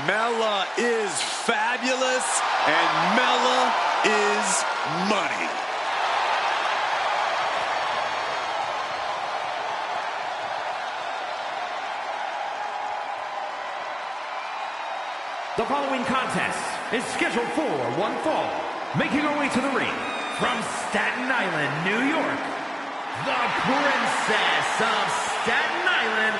Mela is fabulous, and Mela is money. The following contest is scheduled for one fall. Making her way to the ring from Staten Island, New York, the Princess of Staten Island,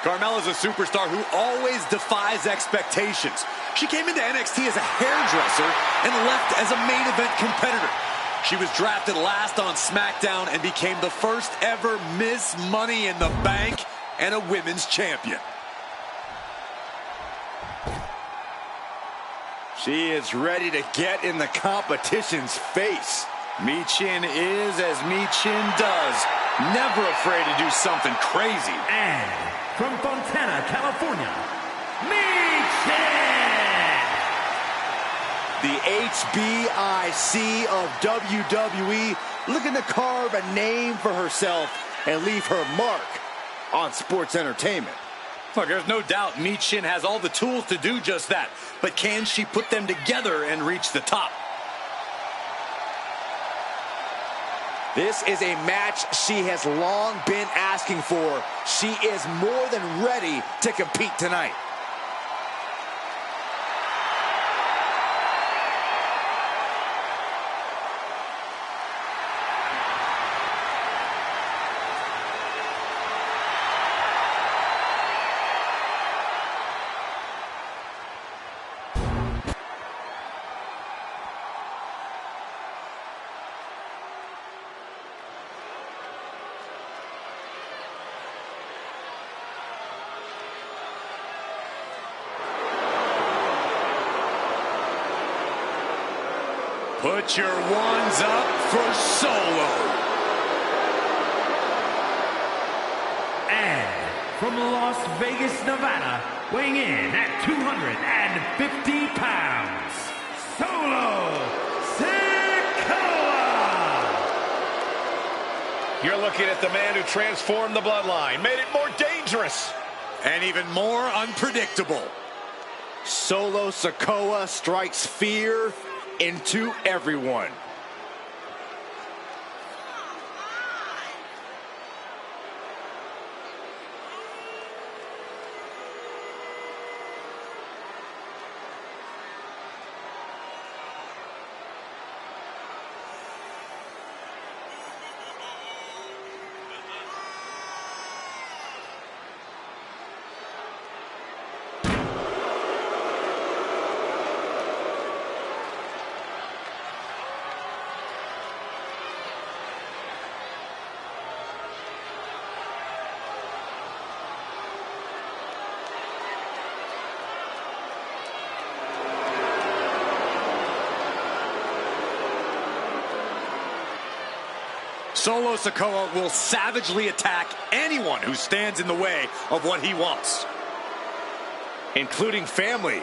Carmella's a superstar who always defies expectations. She came into NXT as a hairdresser and left as a main event competitor. She was drafted last on SmackDown and became the first ever Miss Money in the Bank and a women's champion. She is ready to get in the competition's face. Michin is as Michin does. Never afraid to do something crazy. And from Fontana, California, Michin! The HBIC of WWE looking to carve a name for herself and leave her mark on sports entertainment. Look, there's no doubt Michin has all the tools to do just that. But can she put them together and reach the top? This is a match she has long been asking for. She is more than ready to compete tonight. Put your ones up for Solo. And from Las Vegas, Nevada, weighing in at 250 pounds, Solo Sikoa! You're looking at the man who transformed the bloodline, made it more dangerous. And even more unpredictable. Solo Sikoa strikes fear into everyone. Solo Sikoa will savagely attack anyone who stands in the way of what he wants. Including family.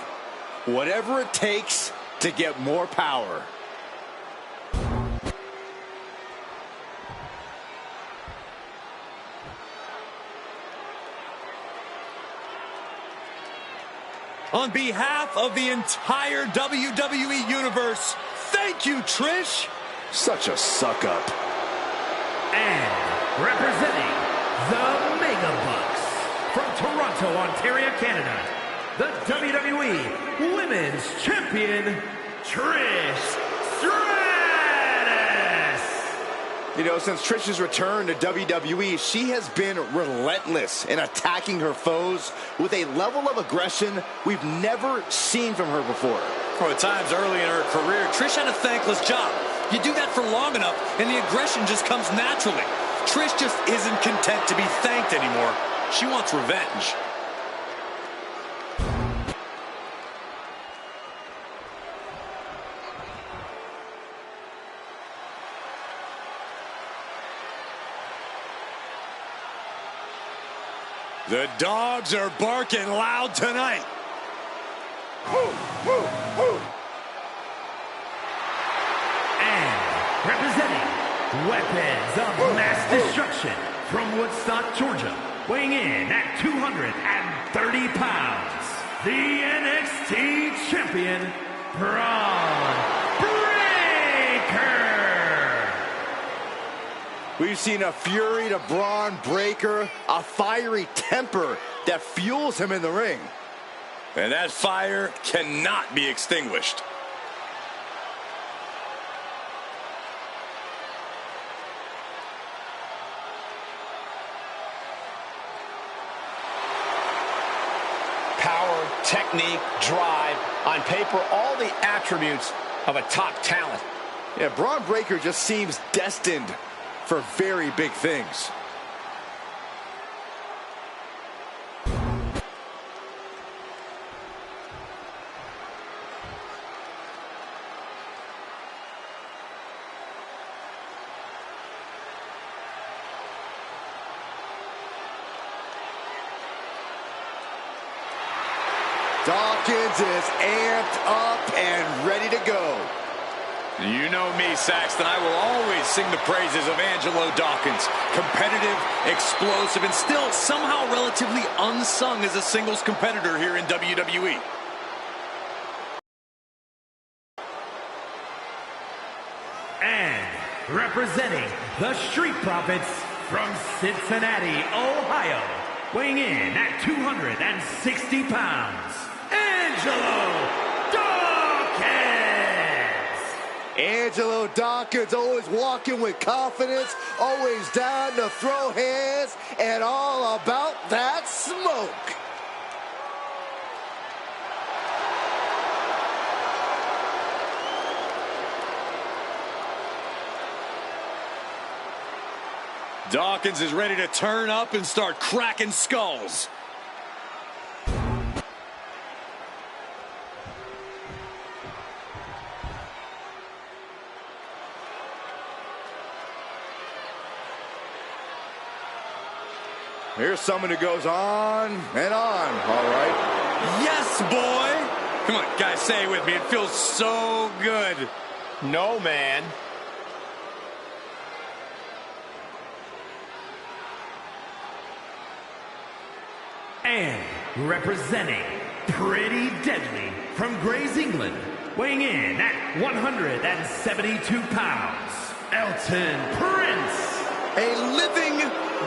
Whatever it takes to get more power. On behalf of the entire WWE Universe, thank you, Trish. Such a suck-up. And representing the Mega Bucks from Toronto, Ontario, Canada, the WWE Women's Champion, Trish Stratus. You know, since Trish's return to WWE, she has been relentless in attacking her foes with a level of aggression we've never seen from her before. At times early in her career, Trish had a thankless job. You do that for long enough, and the aggression just comes naturally. Trish just isn't content to be thanked anymore. She wants revenge. The dogs are barking loud tonight. Woo, woo, woo. And representing Weapons of Mass Destruction from Woodstock, Georgia, weighing in at 230 pounds, the NXT Champion, Bron Breakker. We've seen a fury to Bron Breakker, a fiery temper that fuels him in the ring. And that fire cannot be extinguished. Power, technique, drive, on paper, all the attributes of a top talent. Yeah, Bron Breakker just seems destined for very big things. Dawkins is amped up and ready to go. You know me, Saxton. I will always sing the praises of Angelo Dawkins. Competitive, explosive, and still somehow relatively unsung as a singles competitor here in WWE. And representing the Street Profits from Cincinnati, Ohio, weighing in at 260 pounds, Angelo Dawkins! Angelo Dawkins always walking with confidence, always down to throw hands, and all about that smoke. Dawkins is ready to turn up and start cracking skulls. Here's someone who goes on and on, all right? Yes, boy! Come on, guys, say it with me. It feels so good. No, man. And representing Pretty Deadly from Grays, England, weighing in at 172 pounds, Elton Prince. A living,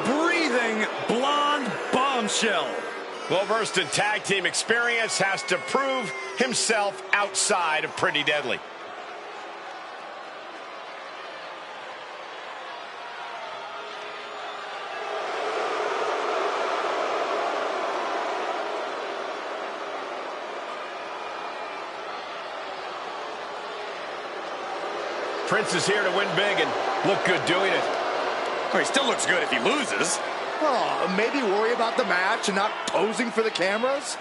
breathing, blonde bombshell. Well-versed in tag team experience, has to prove himself outside of Pretty Deadly. Prince is here to win big and look good doing it. Well, he still looks good if he loses. Oh, maybe worry about the match and not posing for the cameras?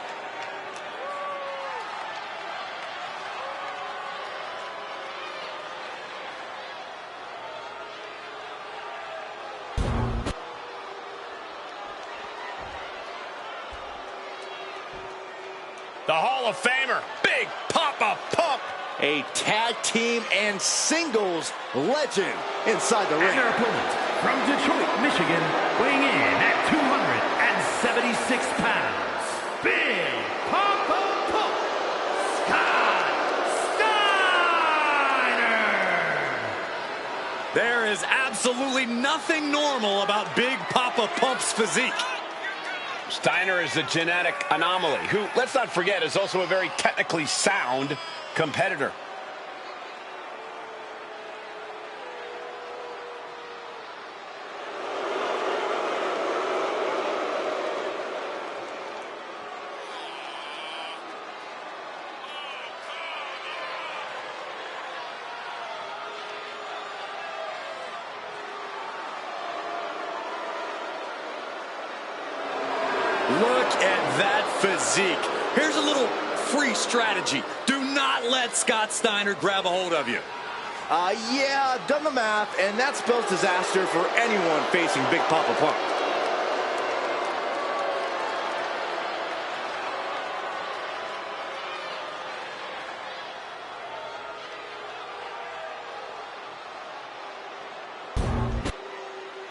The Hall of Famer, Big Papa Pump. A tag team and singles legend inside the And ring. their opponent from Detroit, Michigan, weighing in at 276 pounds, Big Papa Pump, Scott Steiner. There is absolutely nothing normal about Big Papa Pump's physique. Steiner is a genetic anomaly who, let's not forget, is also a very technically sound competitor. Look at that physique. Here's a little free strategy. Do not let Scott Steiner grab a hold of you. Yeah, I've done the math, and that spells disaster for anyone facing Big Papa Pump.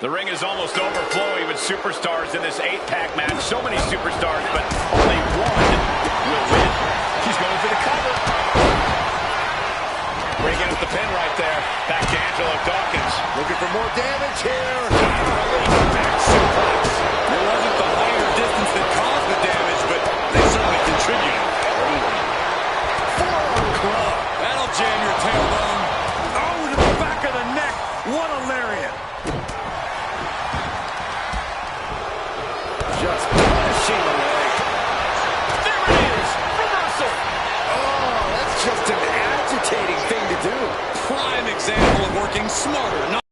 The ring is almost overflowing with superstars in this 8-pack match. So many superstars, but only one will win. She's going for the cover. Bringing up the pin right there. Back to Angelo Dawkins. Looking for more damage here. Back suplex. It wasn't the height or distance that caused the damage, but they certainly contributed. Forearm club. That'll jam your tailbone. Oh, to the back of the neck. What a lariat. Just punishing the leg. There it is. Reversal. Oh, that's just an agitating thing to do. Prime example of working smarter, not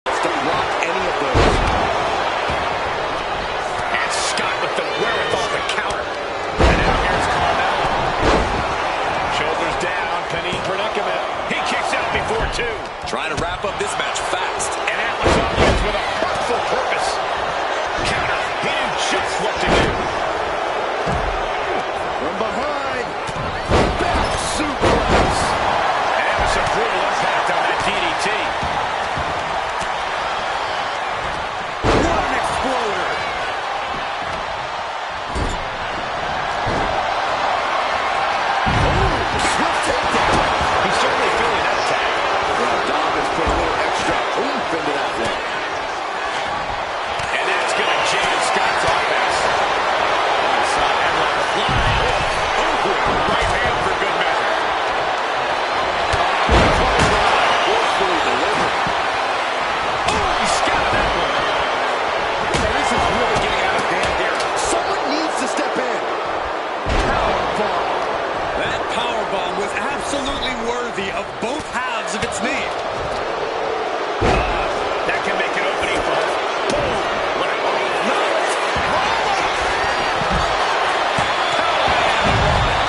To block any of those. And Scott with the wherewithal to counter. And now here's Carmel. Shoulders down. Penny predicament. He kicks out before two. trying to wrap up this match fast. And Atlas opens with a hurtful purpose. Counter. He knew just what to do. From behind. Back suplex. And that was some brutal impact on that DDT. What an exploder. Swift takedown. He's certainly feeling that attack. Yeah, Dobbins put a little extra oomph into that one. And that's going to jam Scott's offense. Side headlock flying. Oh, right hand for good measure. Forcefully delivered. Oh, he scouted that one. Now, this is really getting out of hand here. Someone needs to step in. Powerbomb. That powerbomb was absolutely worthy of both halves of its name. That can make an opening for her. Boom. What a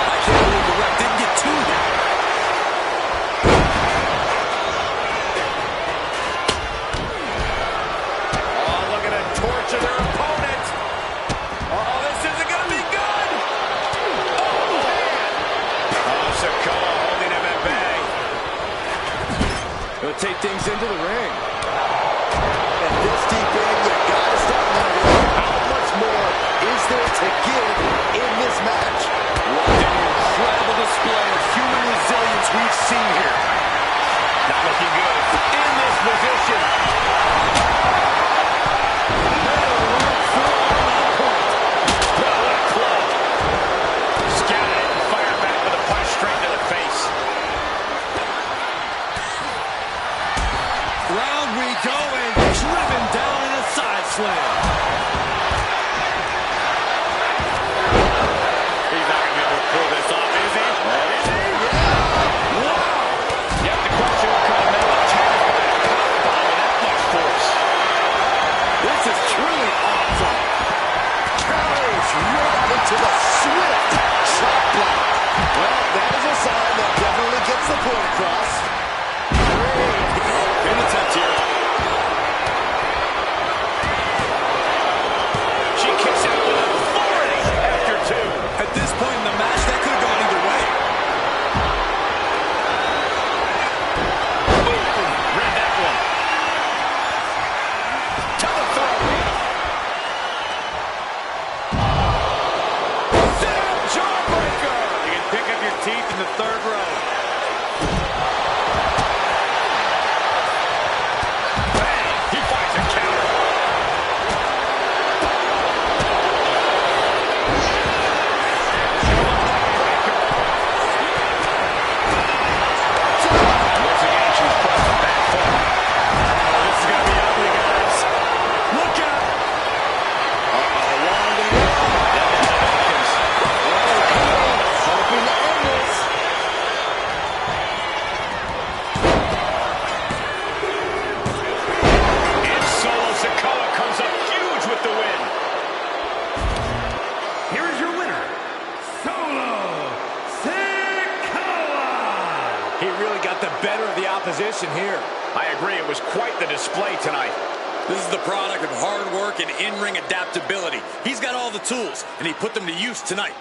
I can't believe the ref didn't get two there. Oh, looking to torture their opponent. Oh, this isn't going to be good. Oh, man. Oh, Sikoa holding him at bay. He'll take things into the ring. At this deep end, you gotta start wondering how much more is there to give in this match. What an incredible display of human resilience we've seen here. Not looking good. In this position. What a club. Scouted it and fired back with a punch straight to the face. Round we go and driven down in a side slam. He's not going to be able to pull this off, is he? Is he? Wow. You have to question what Carmel attacked by a powerbomb with that much force. This is truly awesome. Counters right into the swift chop block. Well, that is a sign that definitely gets the point across. Good attempt here. She kicks out with authority after two. At this point in the match, that could have gone either way. Boom! Read that one. To the throat. Sit-up jawbreaker. You can pick up your teeth in the third row. Bang! He finds a counter. Once again, she's pressed the back foot. This is going to be ugly, guys. Look out. Hoping to end this. And Solo Sikoa comes up huge with the win. Here is your winner, Solo Sikoa! He really got the better of the opposition here. I agree, it was quite the display tonight. This is the product of hard work and in-ring adaptability. He's got all the tools, and he put them to use tonight.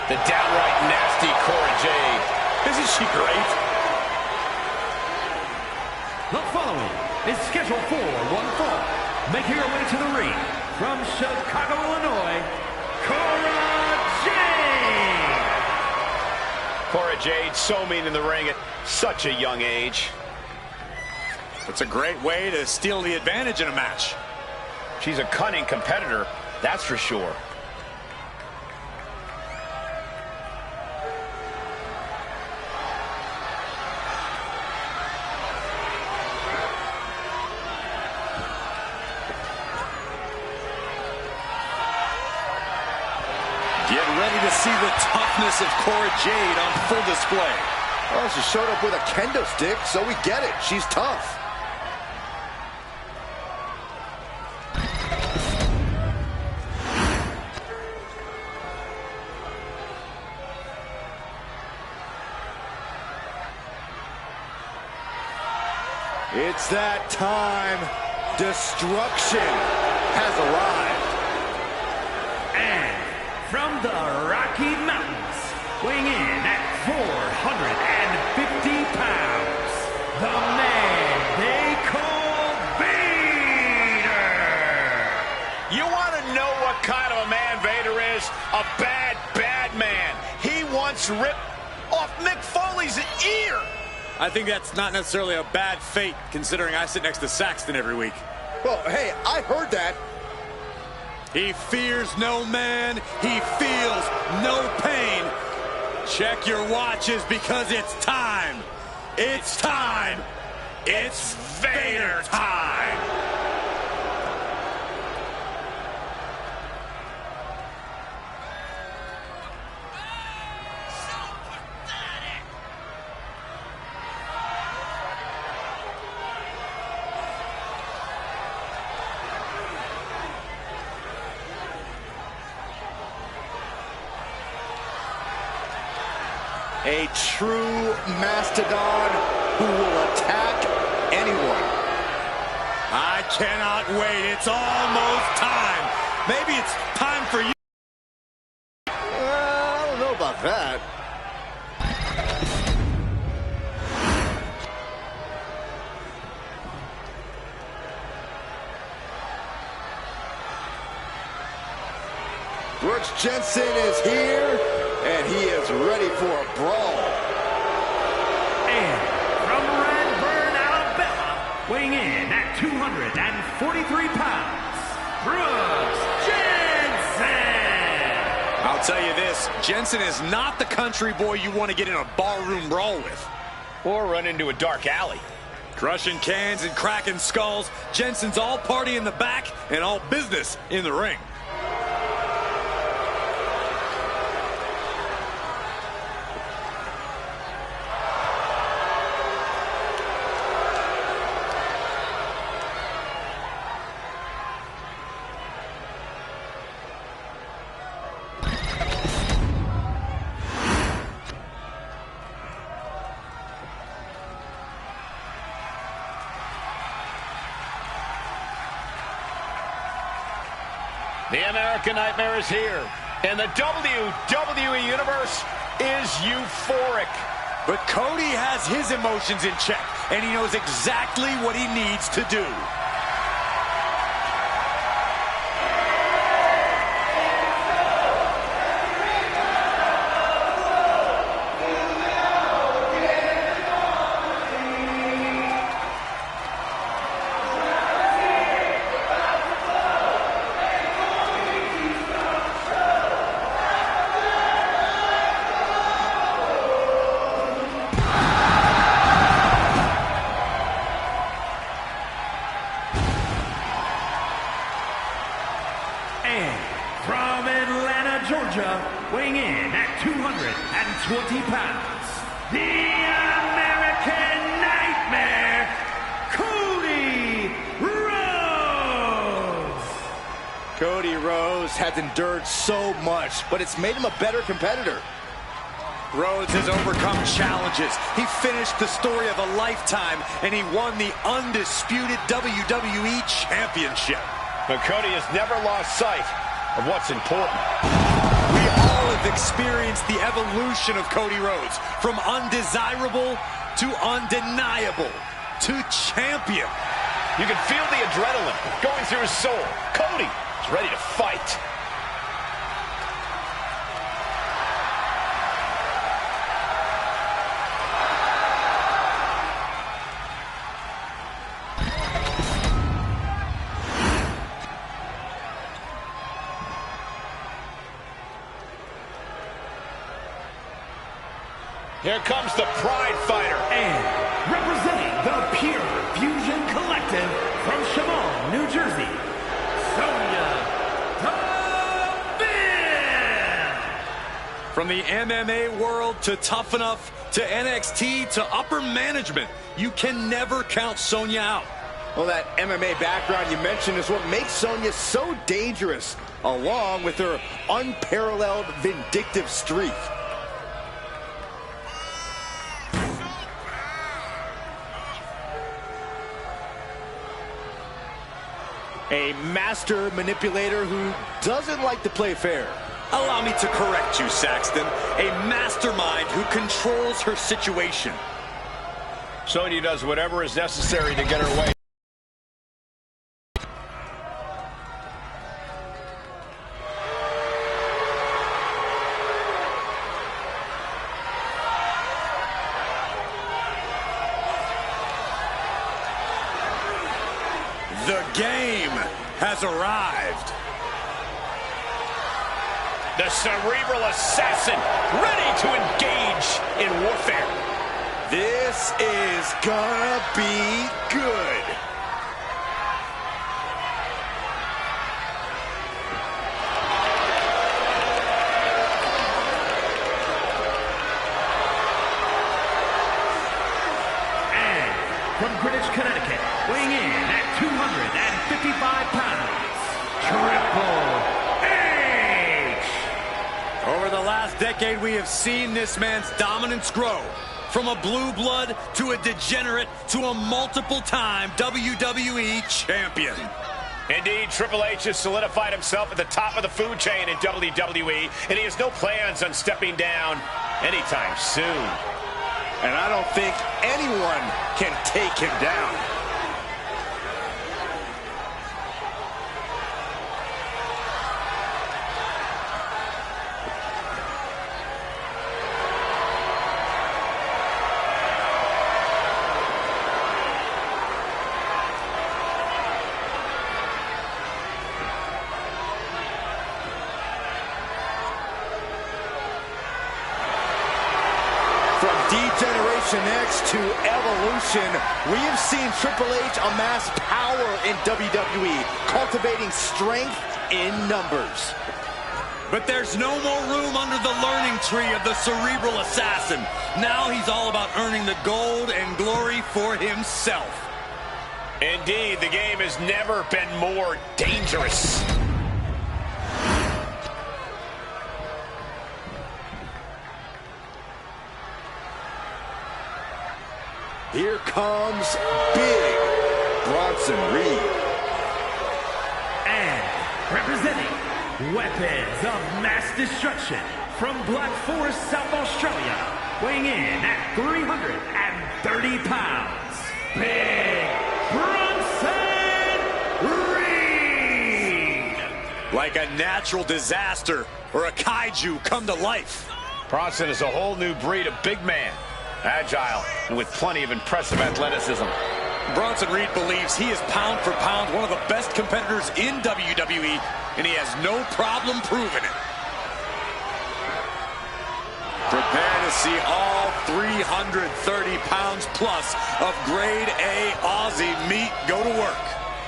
The downright nasty Cora Jade. Isn't she great? The following is scheduled for one fall. Making her way to the ring from Chicago, Illinois, Cora Jade. Cora Jade, so mean in the ring at such a young age. It's a great way to steal the advantage in a match. She's a cunning competitor, that's for sure. Get ready to see the toughness of Cora Jade on full display. Well, she showed up with a kendo stick, so we get it. She's tough. It's that time. Destruction has arrived. And from the Rocky Mountains, weighing in at 450 pounds, the man they call Vader! You want to know what kind of a man Vader is? A bad, bad man. He once ripped off Mick Foley's ear. I think that's not necessarily a bad fate, considering I sit next to Saxton every week. Well, hey, I heard that. He fears no man. He feels no pain. Check your watches because it's time. It's time. It's Vader time. A true mastodon who will attack anyone. I cannot wait. It's almost time. Maybe it's time for you. I don't know about that. Brooks Jensen is here, and he is ready for a brawl. And from Radburn, Alabama, weighing in at 243 pounds, Brooks Jensen! I'll tell you this, Jensen is not the country boy you want to get in a barroom brawl with. Or run into a dark alley. Crushing cans and cracking skulls, Jensen's all party in the back and all business in the ring. The American Nightmare is here, and the WWE Universe is euphoric. But Cody has his emotions in check, and he knows exactly what he needs to do. And from Atlanta, Georgia, weighing in at 220 pounds, the American Nightmare, Cody Rhodes! Cody Rhodes has endured so much, but it's made him a better competitor. Rhodes has overcome challenges. He finished the story of a lifetime, and he won the undisputed WWE Championship. But Cody has never lost sight of what's important. We all have experienced the evolution of Cody Rhodes from undesirable to undeniable to champion. You can feel the adrenaline going through his soul. Cody is ready to fight. Here comes the Pride Fighter. And representing the Pure Fusion Collective from Chemung, New Jersey, Sonya Deville. From the MMA world to Tough Enough to NXT to upper management, you can never count Sonya out. Well, that MMA background you mentioned is what makes Sonya so dangerous, along with her unparalleled vindictive streak. A master manipulator who doesn't like to play fair. Allow me to correct you, Saxton. A mastermind who controls her situation. Sonya does whatever is necessary to get her way. The game has arrived. The Cerebral Assassin, ready to engage in warfare. This is gonna be good. And from Greenwich, Connecticut, weighing in at 255 pounds, Triple H. Over the last decade, we have seen this man's dominance grow. From a blue blood to a degenerate to a multiple-time WWE champion. Indeed, Triple H has solidified himself at the top of the food chain in WWE, and he has no plans on stepping down anytime soon. And I don't think anyone can take him down. From D-Generation X to Evolution, we have seen Triple H amass power in WWE, cultivating strength in numbers. But there's no more room under the learning tree of the Cerebral Assassin. Now he's all about earning the gold and glory for himself. Indeed, the game has never been more dangerous. Here comes Big Bronson Reed. And representing Weapons of Mass Destruction from Black Forest, South Australia, weighing in at 330 pounds, Big Bronson Reed. Like a natural disaster or a kaiju come to life. Bronson is a whole new breed of big man. Agile and with plenty of impressive athleticism. Bronson Reed believes he is pound for pound one of the best competitors in WWE, and he has no problem proving it. Prepare to see all 330 pounds plus of grade A Aussie meat go to work.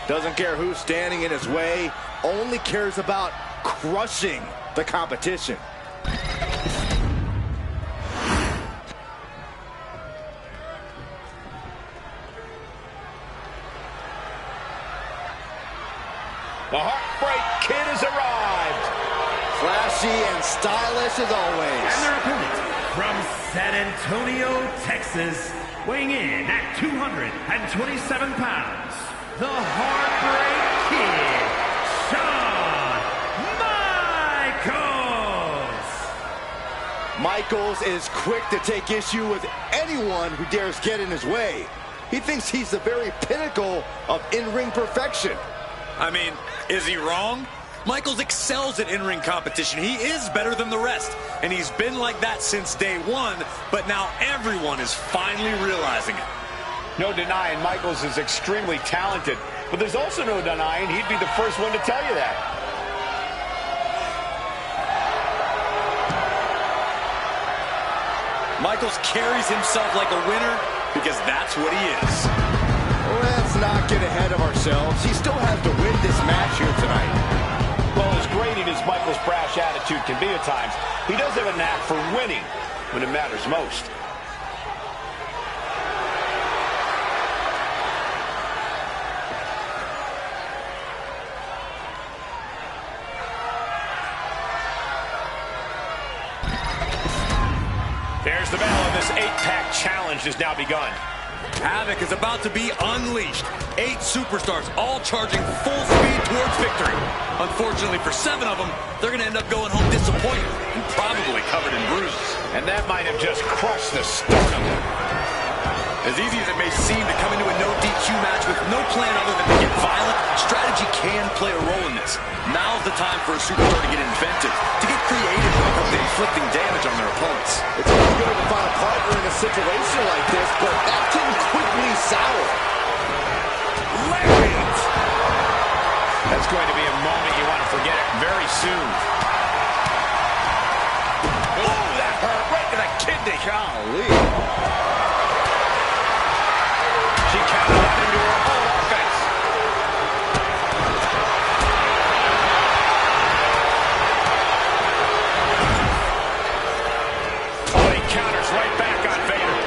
Doesn't care who's standing in his way, only cares about crushing the competition. The Heartbreak Kid has arrived. Flashy and stylish as always. And their opponent from San Antonio, Texas, weighing in at 227 pounds, the Heartbreak Kid, Shawn Michaels. Michaels is quick to take issue with anyone who dares get in his way. He thinks he's the very pinnacle of in-ring perfection. I mean, is he wrong? Michaels excels at in-ring competition. He is better than the rest, and he's been like that since day one, but now everyone is finally realizing it. No denying Michaels is extremely talented, but there's also no denying he'd be the first one to tell you that. Michaels carries himself like a winner because that's what he is. Let's not get ahead of ourselves. He still has to win this match here tonight. Well, as grating as Michaels' brash attitude can be at times, he does have a knack for winning when it matters most. There's the battle of this 8-pack challenge has now begun. Havoc is about to be unleashed. 8 superstars all charging full speed towards victory. Unfortunately for 7 of them, they're going to end up going home disappointed and probably covered in bruises. And that might have just crushed the stardom. As easy as it may seem to come into a no DQ match with no plan other than to get violent, strategy can play a role in this. Now's the time for a superstar to get inventive, to get creative when it comes to inflicting damage on their opponents. It's always good to find a partner in a situation like this, but that can quickly sour. Lariat! That's going to be a moment you want to forget very soon. Oh, that hurt right to the kidney. Golly. She counted that into her own offense. Oh, he counters right back on Vader.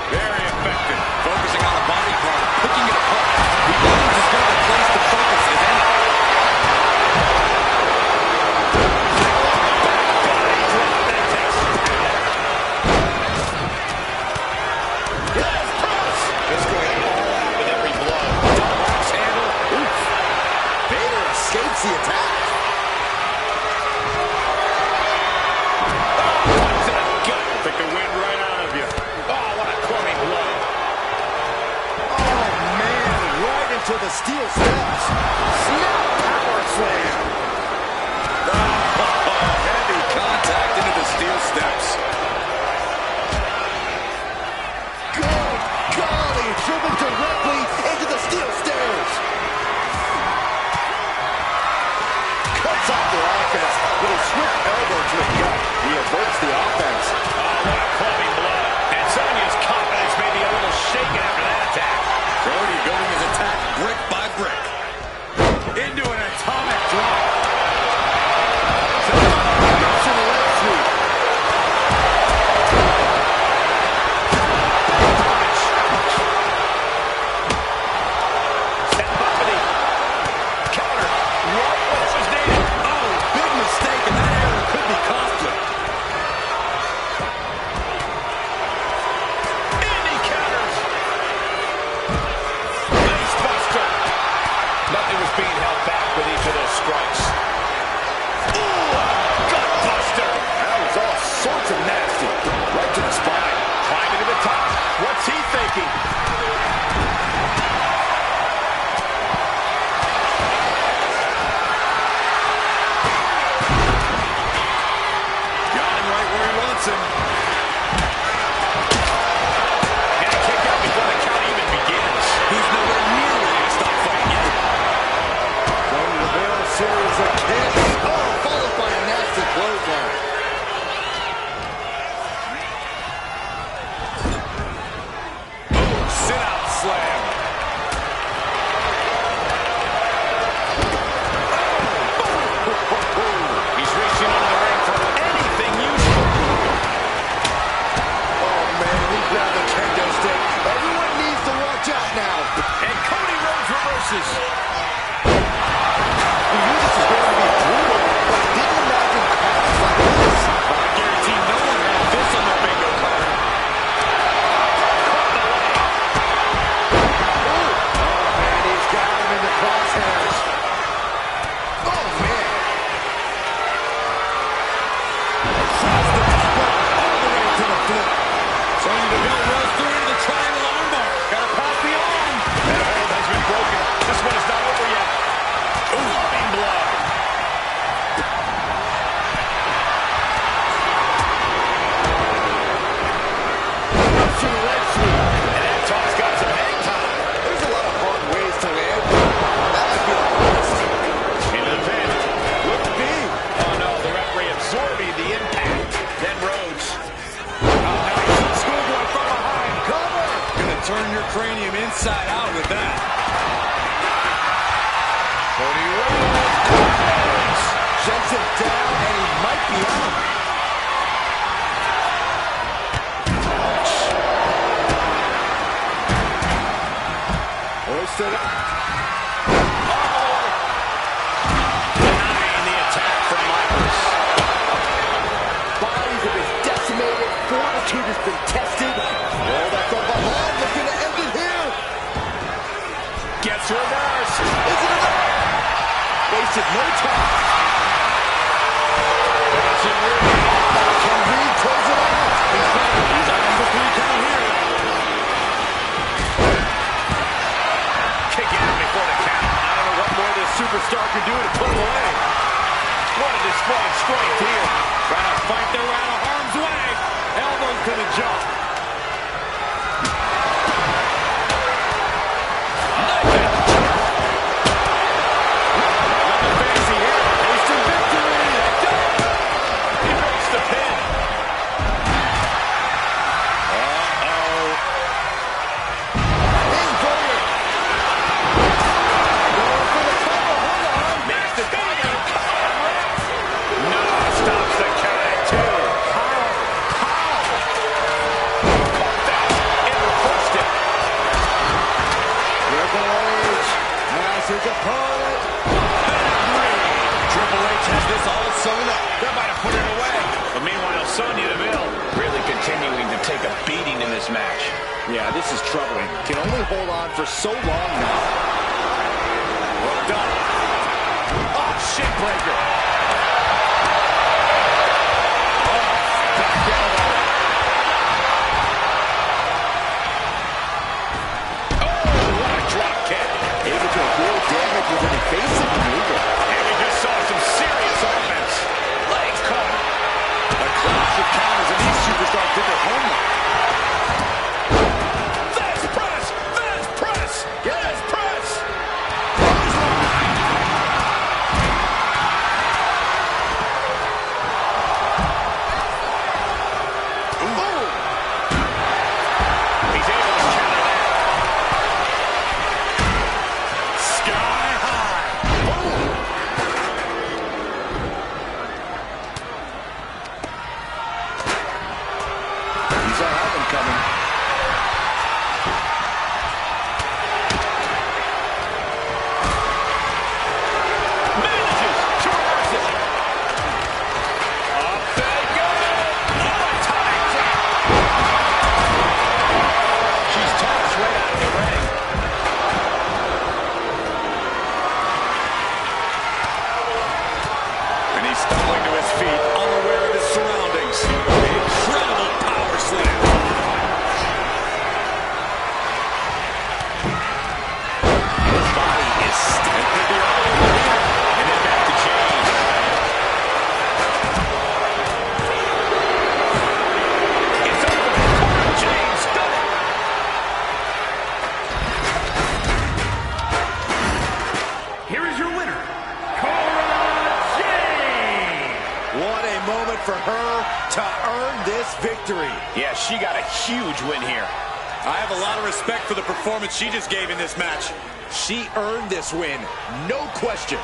Very effective. Focusing on the body part, picking it apart. He believes he's got a place to focus his energy. Just going all out with every blow. Box handle. Oof. Vader escapes the attack. Punch to the gut. Took the wind right out of you. Oh, what a clubbing blow. Oh, man. Right into the steel steps. Snap power slam. Heavy contact into the steel steps. Good golly. Driven directly into the steel stairs. Cuts off their offense with a swift elbow to the gut. He averts the offense. Oh, what a clubbing blow. And Sonya's confidence may be a little shaken after that attack. Brody building his attack brick by brick. Into an atomic drop. To the leg sweep. Counter. Right when it was needed. Oh, big mistake, and that error could be costly. And he counters. Face buster. Nothing was being held back with each of those strikes. Ooh, gut buster. That was all sorts of nasty. Right to the spine. Climbing to the top. What's he thinking? Got him right where he wants him. And a kick out before the count even begins. He's nowhere near ready to stop fighting yet. From the Veil series of kicks. Oh, followed by a nasty clothesline. Sit-out slam. He's reaching into the ring for anything useful. Oh, man, he grabbed the kendo stick. Everyone needs to watch out now. And Cody Rhodes reverses. We knew this was going to be brutal, but I didn't imagine crowds like this. I guarantee no one had this on their bingo card. Oh, man, he's got him in the crosshairs. Oh, man. Shots to top of down, and he might be out. Hoisted up. Denying the attack from Michaels. Bodies have been decimated. Fortitude has been tested. Oh, that's from behind. Looking to end it here. Gets reversed. Is it enough? Wasted no time. Can Reed close it out? He's on number 3 count here. Kick out before the count. I don't know what more this superstar can do to put him away. What a display of strength here. Trying to fight their way out of harm's way. Elbows to the jaw. Nothing fancy here. Instant victory. He breaks the pin. Makes the cover. No, stops the count at 2. Caught that and reversed it. Triple H has his opponent. Triple H has this all sewn up. That might have put it away. But meanwhile, Sonya Deville really continuing to take a beating in this match. Yeah, this is troubling. Can only hold on for so long now. Hooked up. Oh, shit breaker. Back elbow. Oh, what a drop kick. Able to avoid damage with an evasive maneuver. And we just saw some serious offense. Leg cutter. The crowd should counters and these superstars did their homework. That's press. That's press. That's press. He's able to counter that. Sky high. He saw that one coming. Manages to reverse it. Up they go. Oh, tight. She's tossed right out of the ring. And he's stumbling to his feet, unaware of his surroundings. Incredible power slam. His body is stiff. And then back to James. It's over. Corey James done it. Here is your winner, Cora Jade. What a moment for her to earn this victory. Yeah, she got a huge win here. I have a lot of respect for the performance she just gave in this match. She earned this win, no question.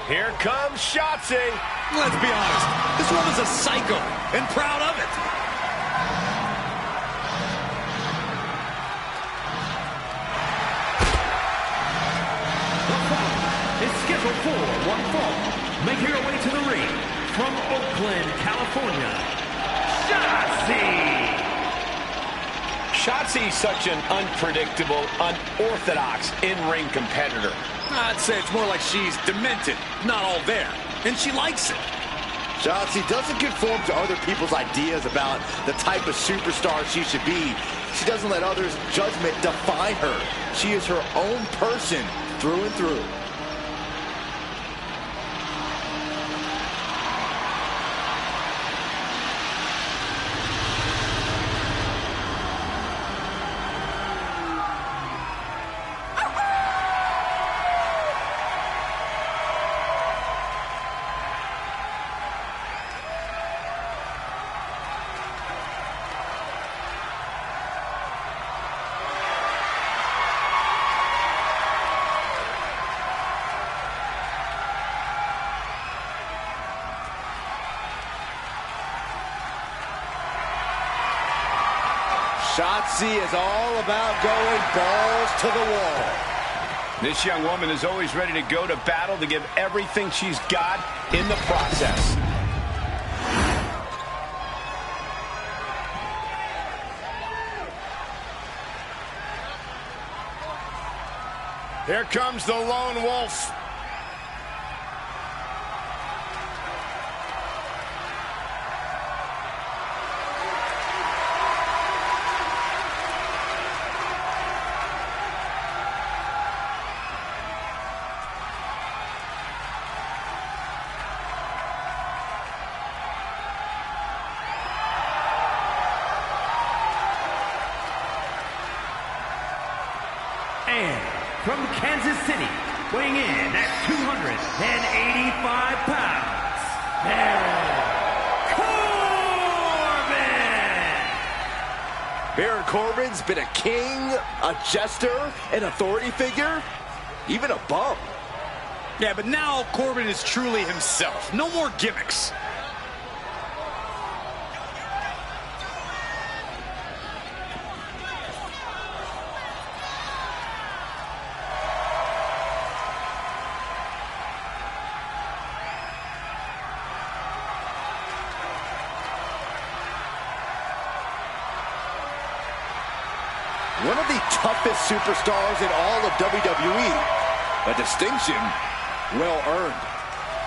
Here comes Shotzi. Let's be honest, this woman's a psycho and proud of it. The fight is scheduled for one fall. Making her way to the ring from Oakland, California, Shotzi. Shotzi's such an unpredictable, unorthodox in-ring competitor. I'd say it's more like she's demented, not all there, and she likes it. Shotzi doesn't conform to other people's ideas about the type of superstar she should be. She doesn't let others' judgment define her. She is her own person through and through. Shotzi is all about going balls to the wall. This young woman is always ready to go to battle to give everything she's got in the process. Here comes the lone wolf. And from Kansas City, weighing in at 285 pounds, Baron Corbin! Baron Corbin's been a king, a jester, an authority figure, even a bum. Yeah, but now Corbin is truly himself. No more gimmicks. One of the toughest superstars in all of WWE. A distinction well earned.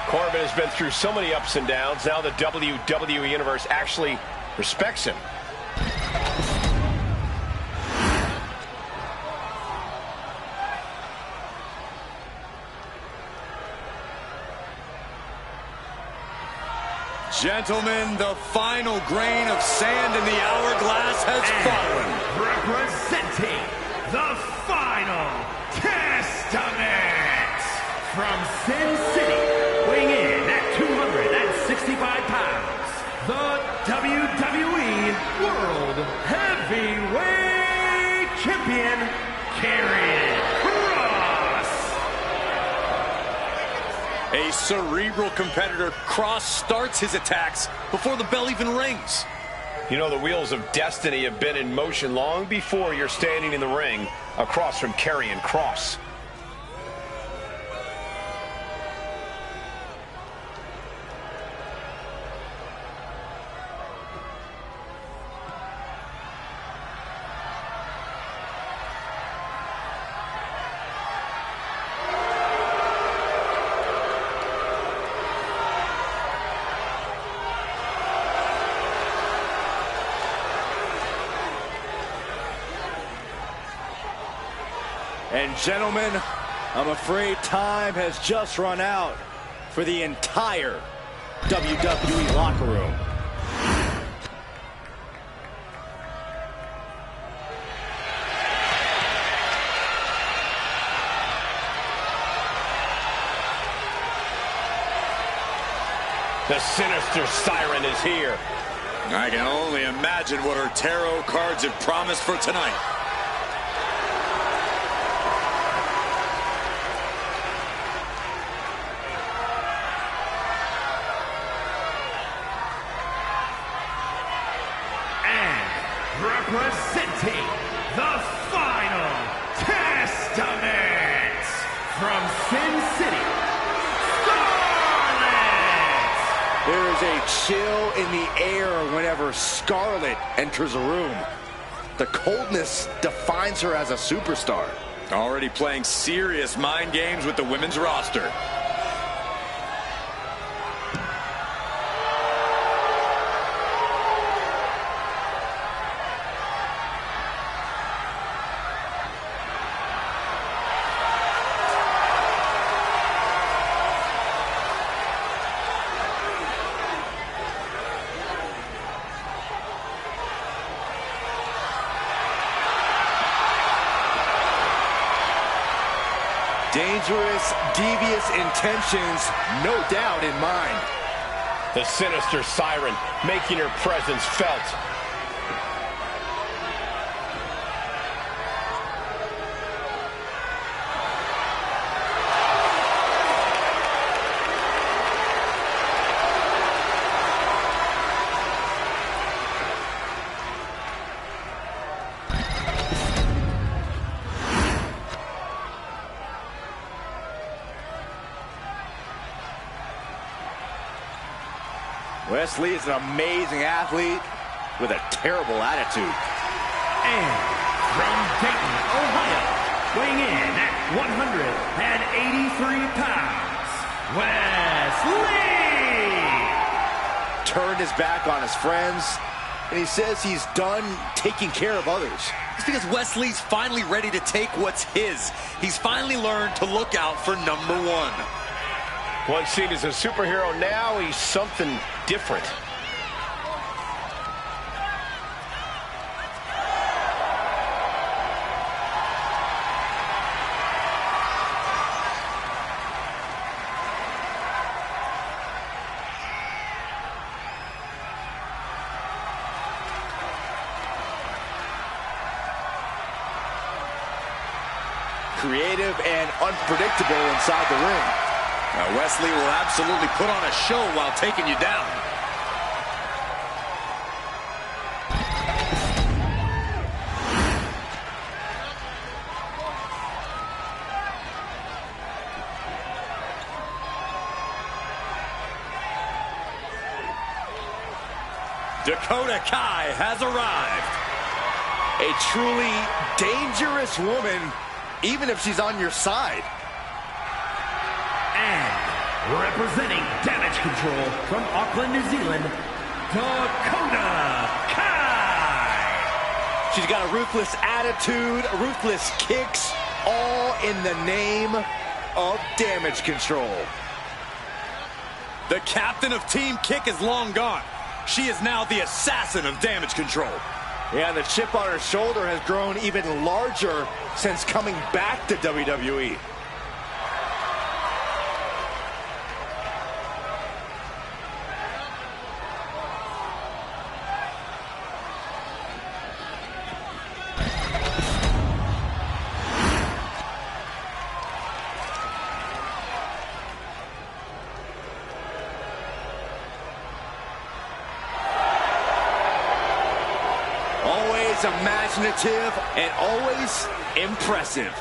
Corbin has been through so many ups and downs. Now the WWE Universe actually respects him. Gentlemen, the final grain of sand in the hourglass has fallen. Representing the Final Testament from Sin City, weighing in at 265 pounds, the WWE World Heavyweight Champion, Karrion Kross. A cerebral competitor, Kross starts his attacks before the bell even rings. You know, the wheels of destiny have been in motion long before you're standing in the ring across from Karrion Kross. And gentlemen, I'm afraid time has just run out for the entire WWE locker room. The sinister siren is here. I can only imagine what her tarot cards have promised for tonight. from Sin City, Scarlett! There is a chill in the air whenever Scarlett enters a room. The coldness defines her as a superstar. Already playing serious mind games with the women's roster. Dangerous, devious intentions, no doubt in mind. The sinister siren making her presence felt. Wes Lee is an amazing athlete with a terrible attitude. And from Dayton, Ohio, weighing in at 183 pounds, Wes Lee! Turned his back on his friends, and he says he's done taking care of others. It's because Wes Lee's finally ready to take what's his. He's finally learned to look out for number one. Once seen as a superhero, now he's something different. Creative and unpredictable inside the ring. Wes Lee will absolutely put on a show while taking you down. Dakota Kai has arrived. A truly dangerous woman, even if she's on your side. And representing Damage Control from Auckland, New Zealand, Dakota Kai! She's got a ruthless attitude, ruthless kicks, all in the name of Damage Control. The captain of Team Kick is long gone. She is now the assassin of Damage Control. Yeah, the chip on her shoulder has grown even larger since coming back to WWE. Always imaginative and always impressive.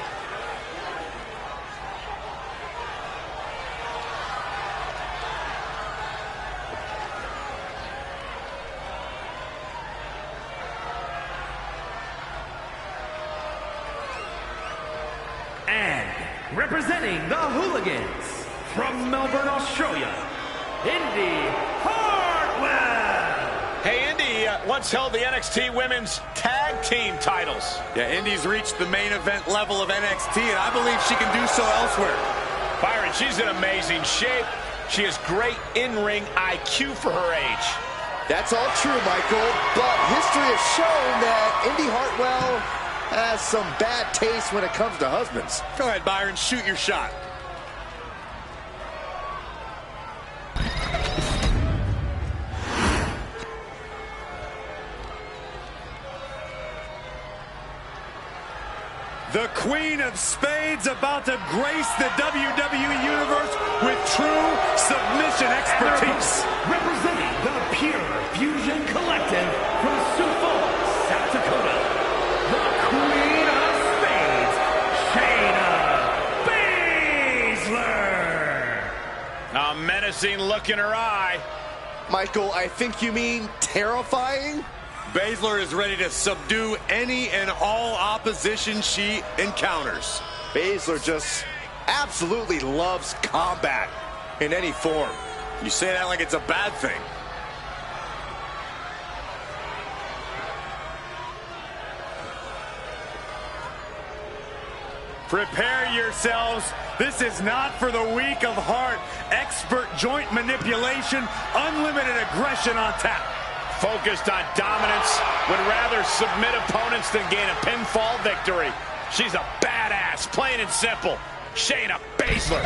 And representing the Hooligans from Melbourne, Australia, Indy Hartwell! Hey, Indy once held the NXT Women's Tag Team titles. Yeah, Indy's reached the main event level of NXT, and I believe she can do so elsewhere. Byron, she's in amazing shape. She has great in-ring IQ for her age. That's all true, Michael, but history has shown that Indy Hartwell has some bad taste when it comes to husbands. Go ahead, Byron, shoot your shot. The Queen of Spades about to grace the WWE Universe with true submission expertise. Representing the Pure Fusion Collective from Sioux Falls, South Dakota, the Queen of Spades, Shayna menacing look in her eye. Michael, I think you mean terrifying? Baszler is ready to subdue any and all opposition she encounters. Baszler just absolutely loves combat in any form. You say that like it's a bad thing. Prepare yourselves. This is not for the weak of heart. Expert joint manipulation, unlimited aggression on tap. Focused on dominance, would rather submit opponents than gain a pinfall victory. She's a badass, plain and simple. Shayna Baszler.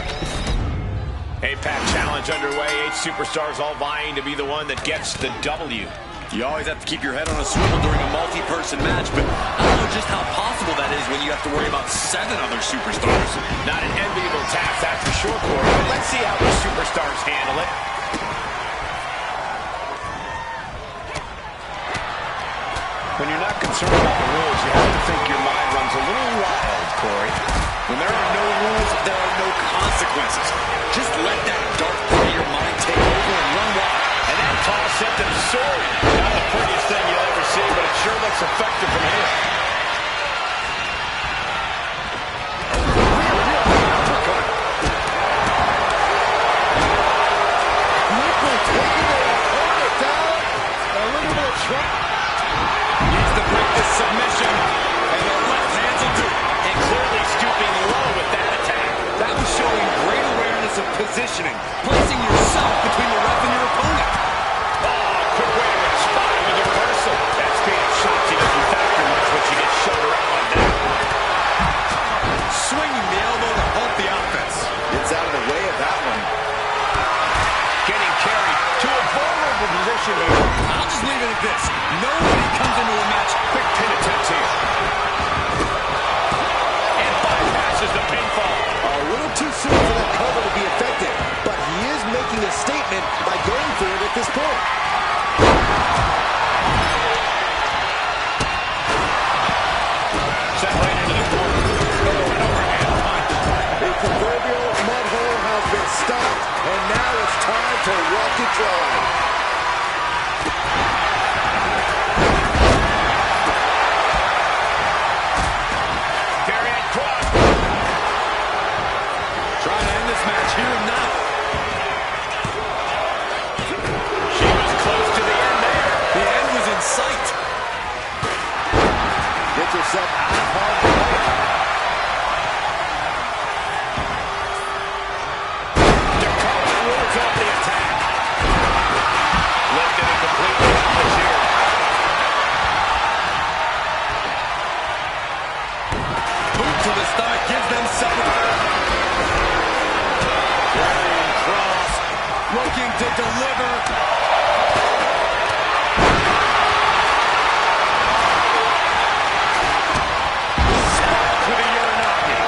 APAC challenge underway. 8 superstars all vying to be the one that gets the W. You always have to keep your head on a swivel during a multi-person match, but I don't know just how possible that is when you have to worry about 7 other superstars. Not an enviable task, that's for sure, Corey. But let's see how the superstars handle it. When you're not concerned about the rules, you have to think your mind runs a little wild, Corey. When there are no rules, there are no consequences. Just let that dark part of your mind take over and run wild. And that toss sent them soaring. Not the prettiest thing you'll ever see, but it sure looks effective from here. Needs to break this submission, and the left hands will do it. And clearly stooping low with that attack. That was showing great awareness of positioning, placing yourself between the ref and your opponent. Quick way to respond with the reversal. That's being shot. She doesn't factor much when she gets showed around like that. Swinging the elbow to halt the offense. It's out of the way of that one. Getting carried to a vulnerable position here. I'll just leave it at this. Nobody comes into a match. Quick pin attempts here. And bypasses the pinfall. A little too soon for that cover to be effective, but he is making a statement by going for it at this point. Set right into the corner. Oh, an overhand punch. The proverbial mud hole has been stopped, and now it's time to walk it dry. Variant cross. Trying to end this match here and now. She was close to the end there. The end was in sight. Gets herself out of harm's way. Dakota wards off the attack. Lifted and completely helpless here. Boot to the stomach gives them separate. Carrying cross, looking to deliver. To the Uranagi.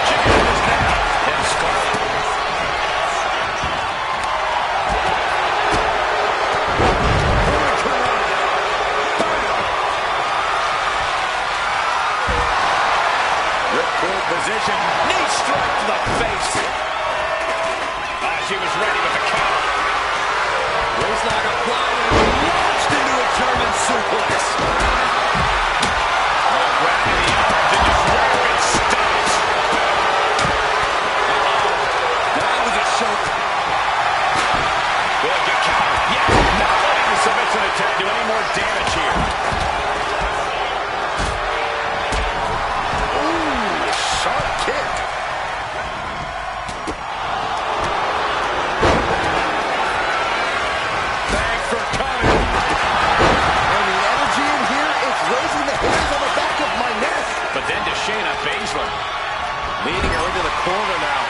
She is now. And Scarlett. Ripcord position. Knee strike to the face. She was ready with the counter. Waistlock applied and launched into a German suplex. Grabbing the arms and just rapid stops. That was a choke. Will it get countered? Yes. Not letting the submission attempt do any more damage here. Ooh, sharp kick. Thanks for coming. And the energy in here is raising the hairs on the back of my neck. But then to Shayna Baszler. Leading her into the corner now.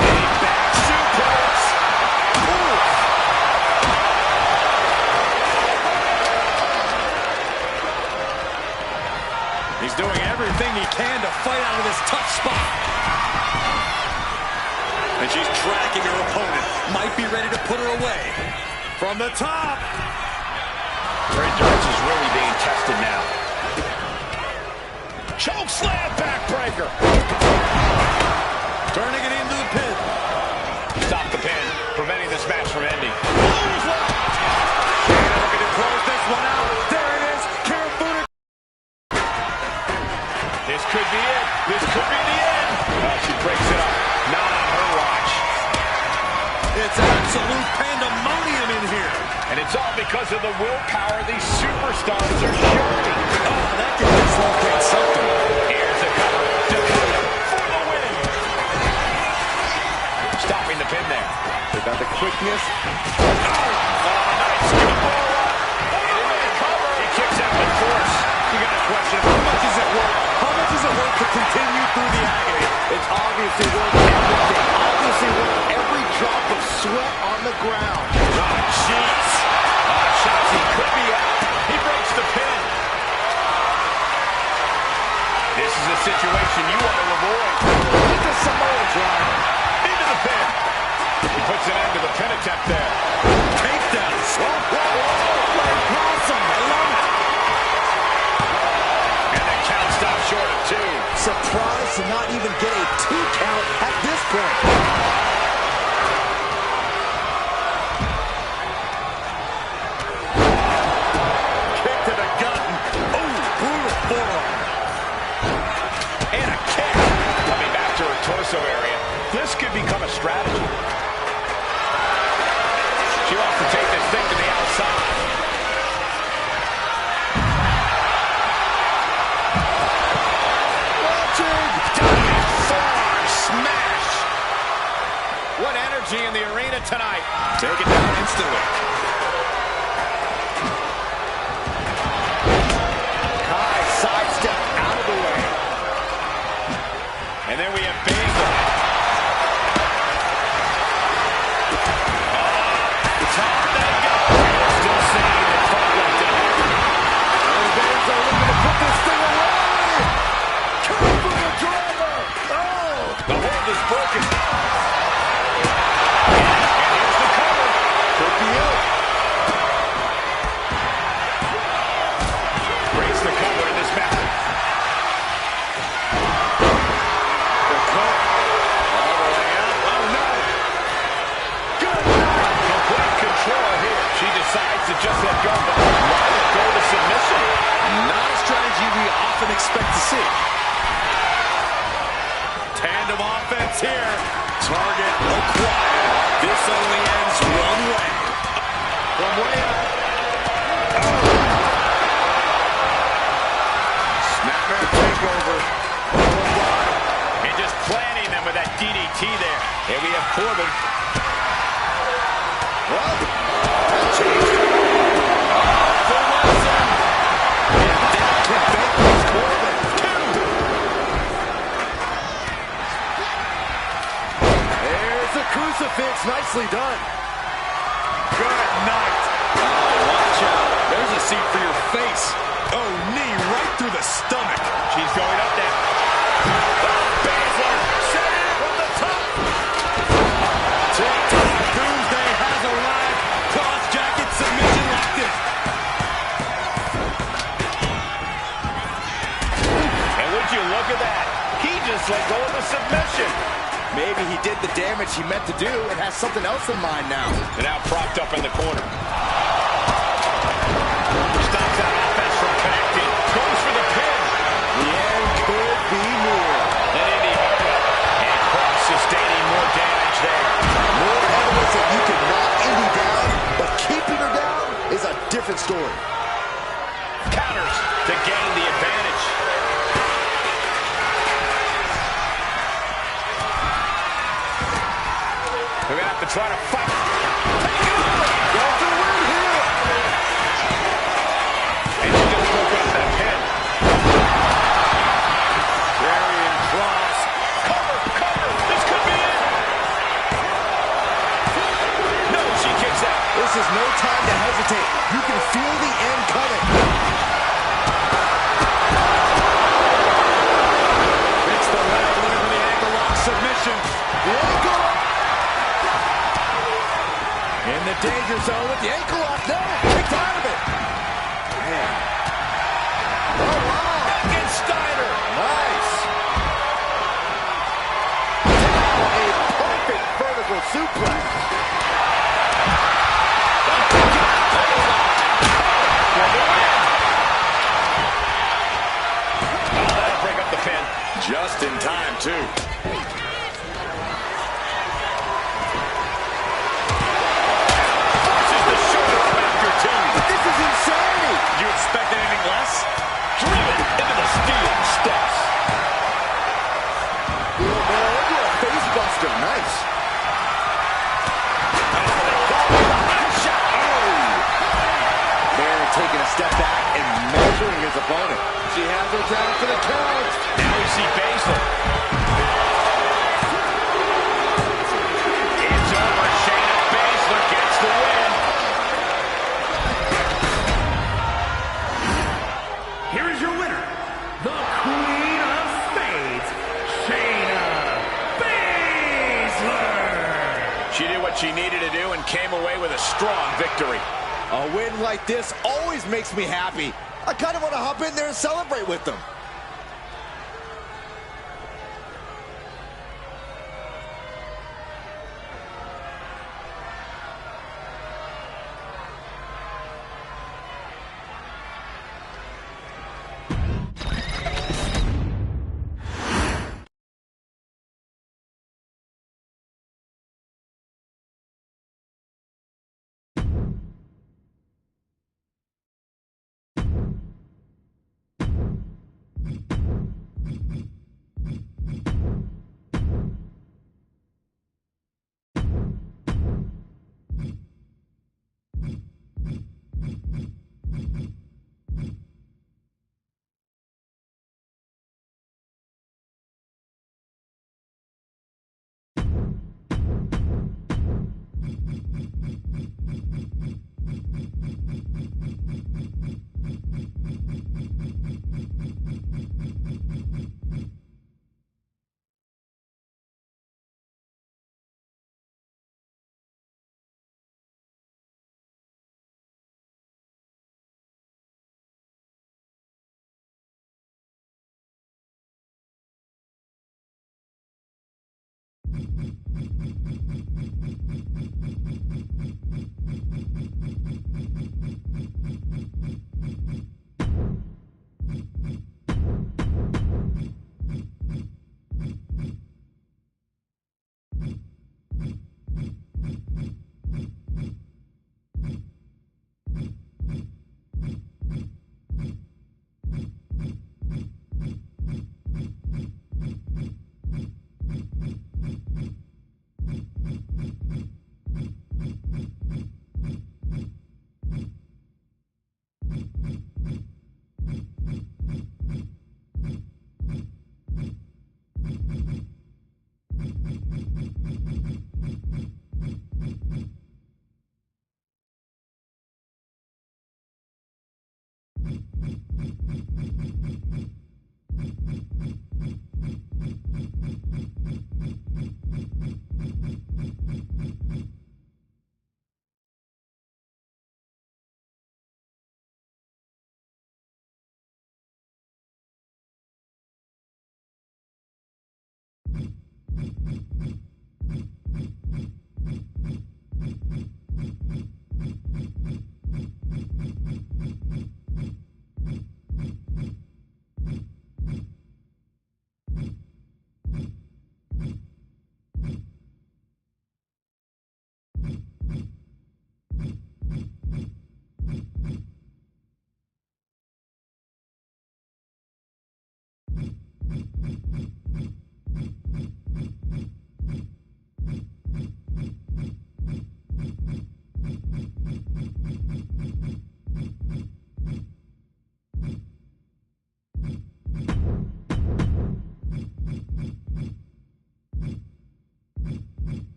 A back suplex. He's doing everything he can to fight out of this tough spot. And she's tracking her opponent. Might be ready to put her away. From the top. Her endurance is really being tested now. Choke slam backbreaker. breaker. Turning it into the pin. Stop the pin, preventing this match from ending. Shayna looking to close this one out. There it is. Kirifuda. This could be it. This could be the end. Oh, she breaks it up. Not on her watch. It's absolute pandemonium in here. And it's all because of the willpower these superstars are showing. Oh, that can dislocate something. Here's the cover. Dakota for the win. Stopping the pin there. They got the quickness. Nice scoop roll up. Into the cover. He kicks out with force. You got a question. How much is it worth? How much is it worth to continue through the agony? It's obviously worth everything. Obviously worth every drop of sweat on the ground. Oh, jeez. Shotzi could be out. He breaks the pin. This is a situation you want to avoid. Look at Samoa driver. Into the pin. He puts an end to the pin attempt there. Takedown. Awesome. I love it. And the count stops short of 2. Surprised to not even get a 2 count at this point. Torso area. This could become a strategy. She wants to take this thing to the outside. Diving forearm smash. What energy in the arena tonight. Take it down instantly. Kai sidestep out of the way. And then we have Baszler. It's hard to go. Still seeing the fight like that. And Baszler looking to put this thing away. Kirifuda driver. Oh. The hold is broken. And here's the cover. Could be it. Breaks the cover in this match. Decides to just let go, but why let go to submission? Not a strategy we often expect to see. Tandem offense here. Target acquired. This only ends one way. From way up. Snapmare takeover. And just planting them with that DDT there. Here we have Corbin. Well, crucifix, nicely done. Good night. Oh, watch out. There's a seat for your face. Oh, knee right through the stomach. She's going up there. Oh, Baszler. Set it from the top. TikTok Doomsday has arrived. Cross jacket submission locked in. And would you look at that? He just let go of the submission. Maybe he did the damage he meant to do and has something else in mind now. And now propped up in the corner. Stops that offense from connecting. Goes for the pin. The end could be near. An Indy Hartwell. And Cross sustaining more damage there. More evidence that you can knock Indy down, but keeping her down is a different story. Counters to gain the advantage. We're going to have to try to fight. Take it over. Go for the win here. Just in time, too. Forces the shoulder up after two. This is insanity. You expect anything less? Driven into the steel steps. Face buster, nice. Baron taking a step back and measuring his opponent. She has her down for the count. Now we see Baszler. It's over. Shayna Baszler gets the win. Here is your winner, the Queen of Spades, Shayna Baszler. She did what she needed to do and came away with a strong victory. A win like this always makes me happy. I kind of want to hop in there and celebrate with them.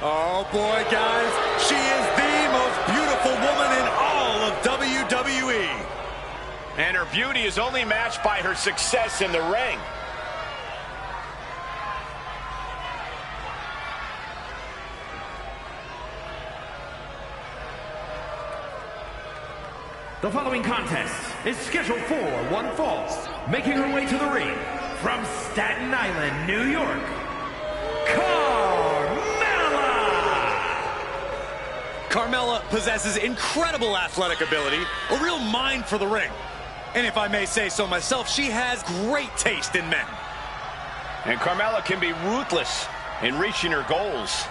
Oh boy, guys, she is the most beautiful woman in all of WWE. And her beauty is only matched by her success in the ring. The following contest is scheduled for one fall. Making her way to the ring from Staten Island, New York, Carmella possesses incredible athletic ability, a real mind for the ring. And if I may say so myself, she has great taste in men. And Carmella can be ruthless in reaching her goals.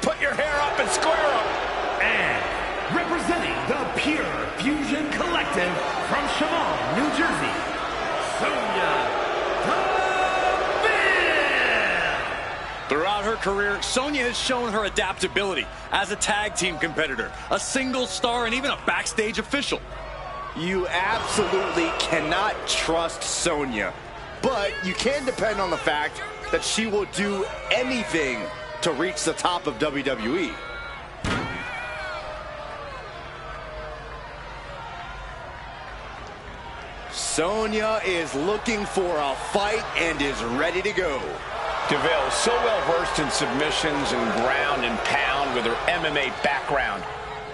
Put your hair up and square up. And representing the Pure Fusion Collective from Chemung, New Jersey, Sonya Deville. Throughout her career, Sonya has shown her adaptability as a tag team competitor, a single star, and even a backstage official. You absolutely cannot trust Sonya, but you can depend on the fact that she will do anything to reach the top of WWE. Sonya is looking for a fight and is ready to go. Deville, so well versed in submissions and ground and pound with her MMA background.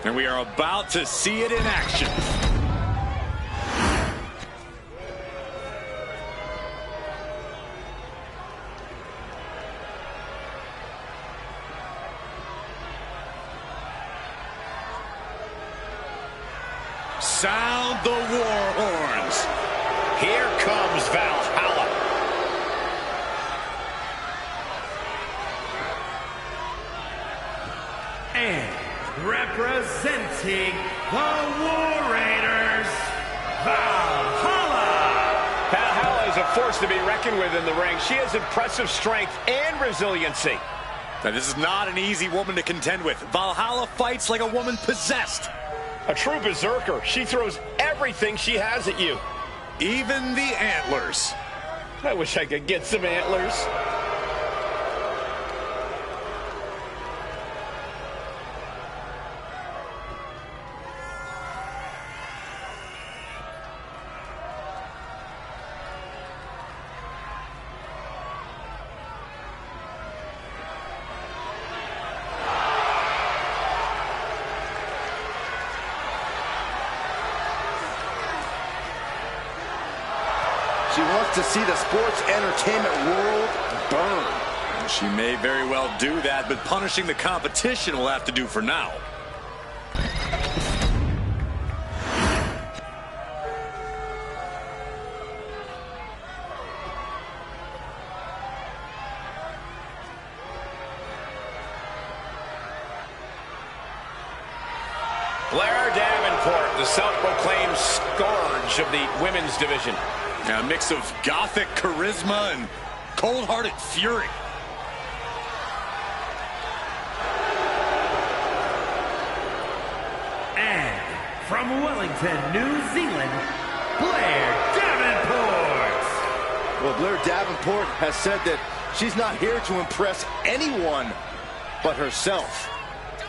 And we are about to see it in action. Sound the war horns. Here comes Valhalla. And representing the War Raiders, Valhalla. Valhalla is a force to be reckoned with in the ring. She has impressive strength and resiliency. Now, this is not an easy woman to contend with. Valhalla fights like a woman possessed. A true berserker. She throws everything she has at you. Even the antlers. I wish I could get some antlers. She wants to see the sports entertainment world burn. She may very well do that, but punishing the competition will have to do for now. Blair Davenport, the self-proclaimed scourge of the women's division. A mix of gothic charisma and cold-hearted fury. And from Wellington, New Zealand, Blair Davenport. Well, Blair Davenport has said that she's not here to impress anyone but herself.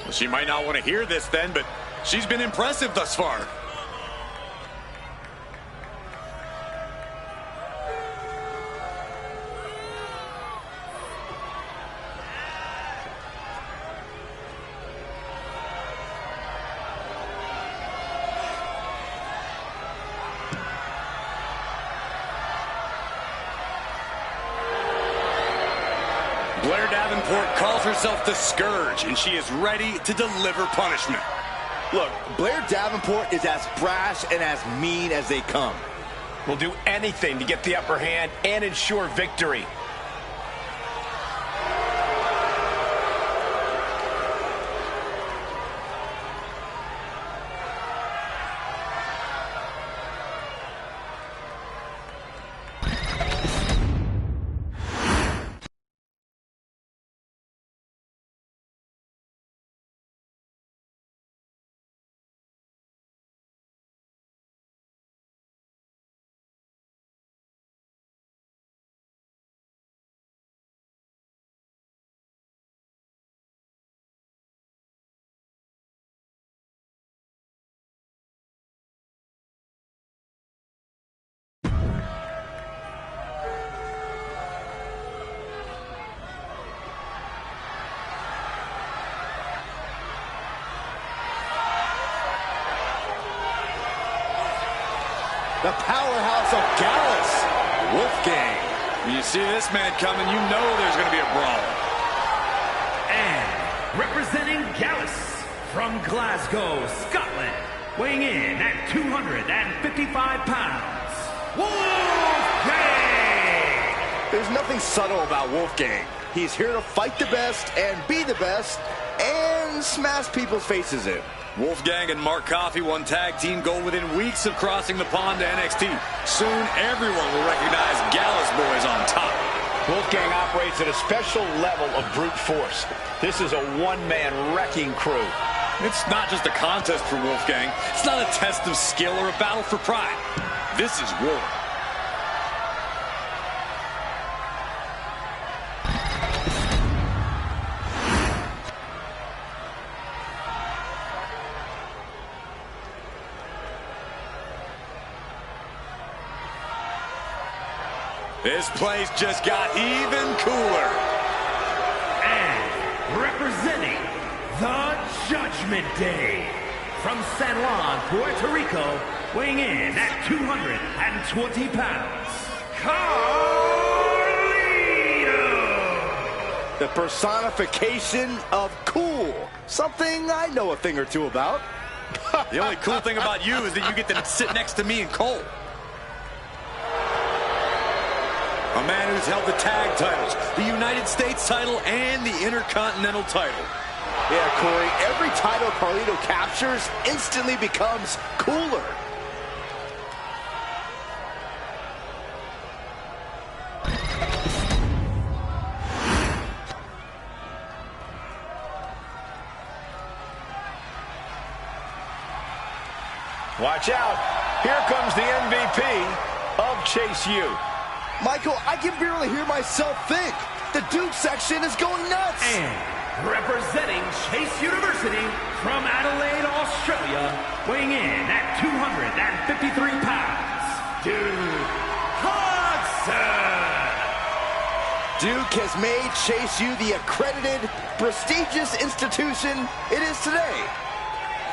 Well, she might not want to hear this then, but she's been impressive thus far. Blair Davenport calls herself the Scourge, and she is ready to deliver punishment. Look, Blair Davenport is as brash and as mean as they come. Will do anything to get the upper hand and ensure victory. The powerhouse of Gallus, Wolfgang. When you see this man coming, you know there's going to be a brawl. And representing Gallus from Glasgow, Scotland, weighing in at 255 pounds, Wolfgang! There's nothing subtle about Wolfgang. He's here to fight the best and be the best and smash people's faces in. Wolfgang and Mark Coffey won tag team gold within weeks of crossing the pond to NXT. Soon, everyone will recognize Gallus Boys on top. Wolfgang operates at a special level of brute force. This is a one-man wrecking crew. It's not just a contest for Wolfgang. It's not a test of skill or a battle for pride. This is war. This place just got even cooler. And representing the Judgment Day from San Juan, Puerto Rico, weighing in at 220 pounds, Carlito! The personification of cool. Something I know a thing or two about. The only cool thing about you is that you get to sit next to me and Cole. A man who's held the tag titles, the United States title, and the Intercontinental title. Yeah, Corey, every title Carlito captures instantly becomes cooler. Watch out. Here comes the MVP of Chase U. Michael, I can barely hear myself think. The Duke section is going nuts. And representing Chase University from Adelaide, Australia, weighing in at 253 pounds, Duke Hudson. Duke has made Chase U the accredited, prestigious institution it is today.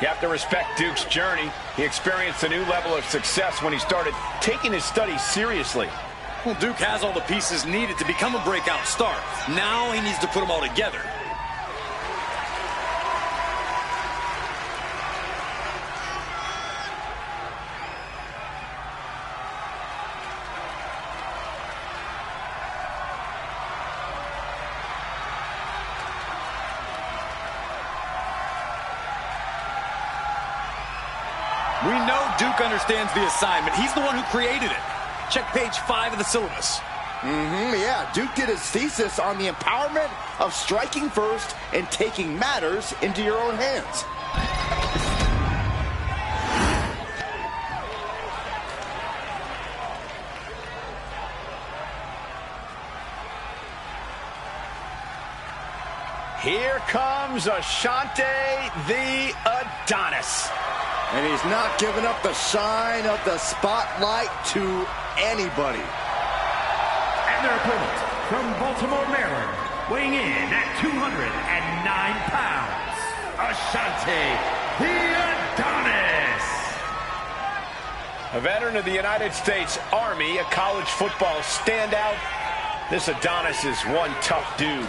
You have to respect Duke's journey. He experienced a new level of success when he started taking his studies seriously. Well, Duke has all the pieces needed to become a breakout star. Now he needs to put them all together. We know Duke understands the assignment. He's the one who created it. Check page 5 of the syllabus. Yeah, Duke did his thesis on the empowerment of striking first and taking matters into your own hands. Here comes Ashante the Adonis. And he's not giving up the shine of the spotlight to anybody. And their opponent from Baltimore, Maryland, weighing in at 209 pounds, Ashante the Adonis. A veteran of the United States Army, a college football standout, this Adonis is one tough dude.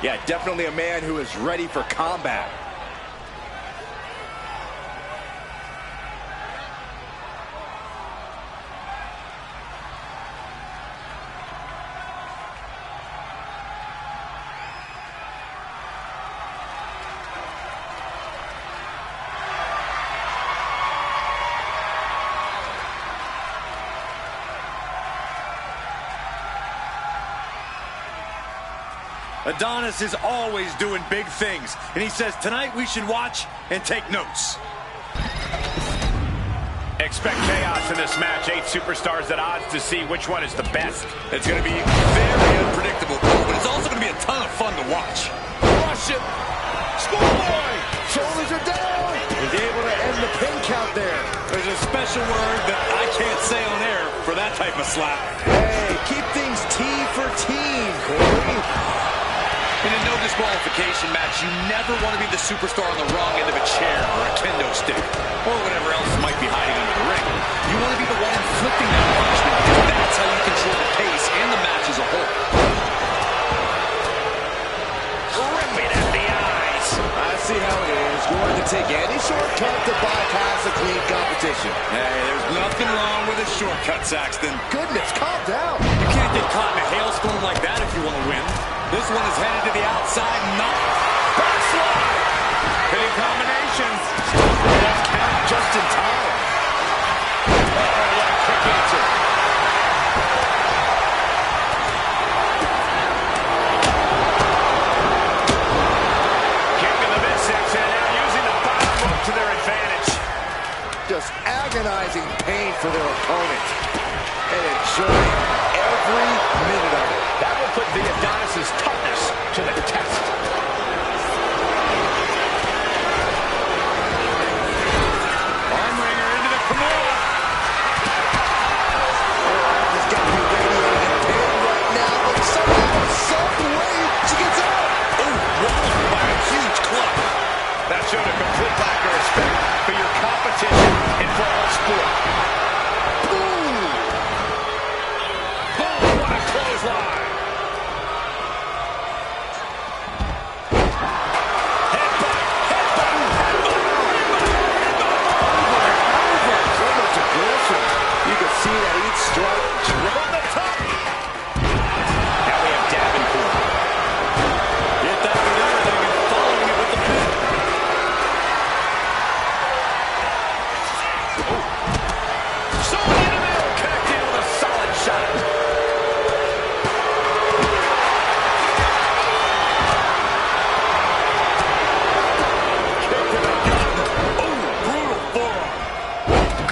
Yeah, definitely a man who is ready for combat. Adonis is always doing big things, and he says tonight we should watch and take notes. Expect chaos in this match. 8 superstars at odds to see which one is the best. It's going to be very unpredictable, but it's also going to be a ton of fun to watch. Rush it. Schoolboy. Shoulders are down. He's able to end the pin count there. There's a special word that I can't say on air for that type of slap. Hey, keep things T for team, Corey. In a no disqualification match, you never want to be the superstar on the wrong end of a chair or a kendo stick, or whatever else might be hiding under the ring. You want to be the one inflicting that punishment, because that's how you control the pace and the match as a whole. Ripping at the eyes. I see how it is. Going to take any shortcut to bypass a clean competition. Hey, there's nothing wrong with a shortcut, Saxton. Goodness, calm down. You can't get caught in a hailstorm like that if you want to win. This one is headed to the outside, not backslide. Hitting combinations. Left count just in time. Oh, what a quick answer. Kick in the midsection, and now using the bottom rope to their advantage. Just agonizing pain for their opponent. And enjoying every minute of it. That will put the Adonis' toughness to the test. Armringer into the Kimura. There's got to be radiating in pain right now, but somehow, some way, she gets out. Oh, walloped by a huge club. That showed a complete lack of respect for your competition and for all sport. What a clothesline. See that each strike From the top. Now we have Davenport. Get that with everything and following it with the pin. So in the middle, connecting with a solid shot. Kick to the gut. Oh, brutal forearm.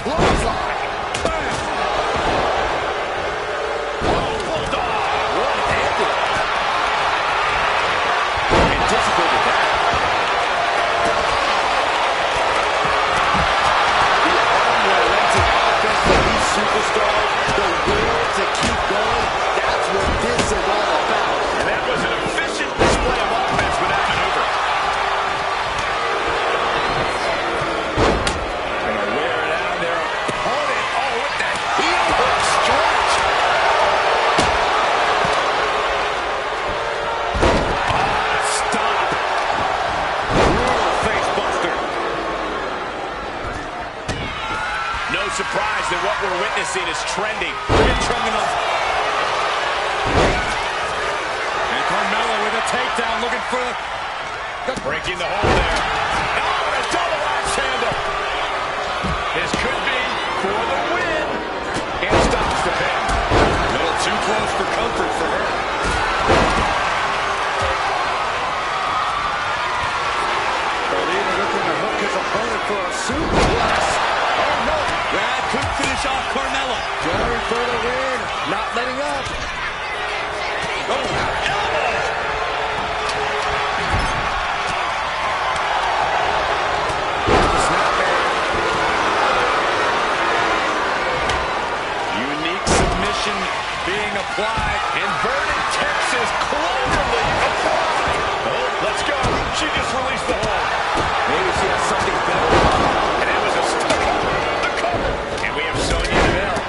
clothesline. Anticipated that. The unrelenting offense of these superstars, the will to keep going, that's what this is all about. And that was an efficient display of offense with that maneuver. Gonna wear down their opponent. Oh, with that heel hook stretch. Stop. Brutal face buster. No surprise that what we're witnessing is trending. Look at trending on. And Carmella with a takedown, looking for Breaking the hold there. Oh, and a double axe handle. His close for comfort for her. Carlito looking to hook his opponent for a suplex. Oh, no. That could finish off Carmella. Going for the win. Not letting up. Oh, elbow. Unique submission being applied. Inverted Texas cleverly applied. Oh, let's go. She just released the hold. Maybe she has something better. And that was a cover. And we have Sonya Deville.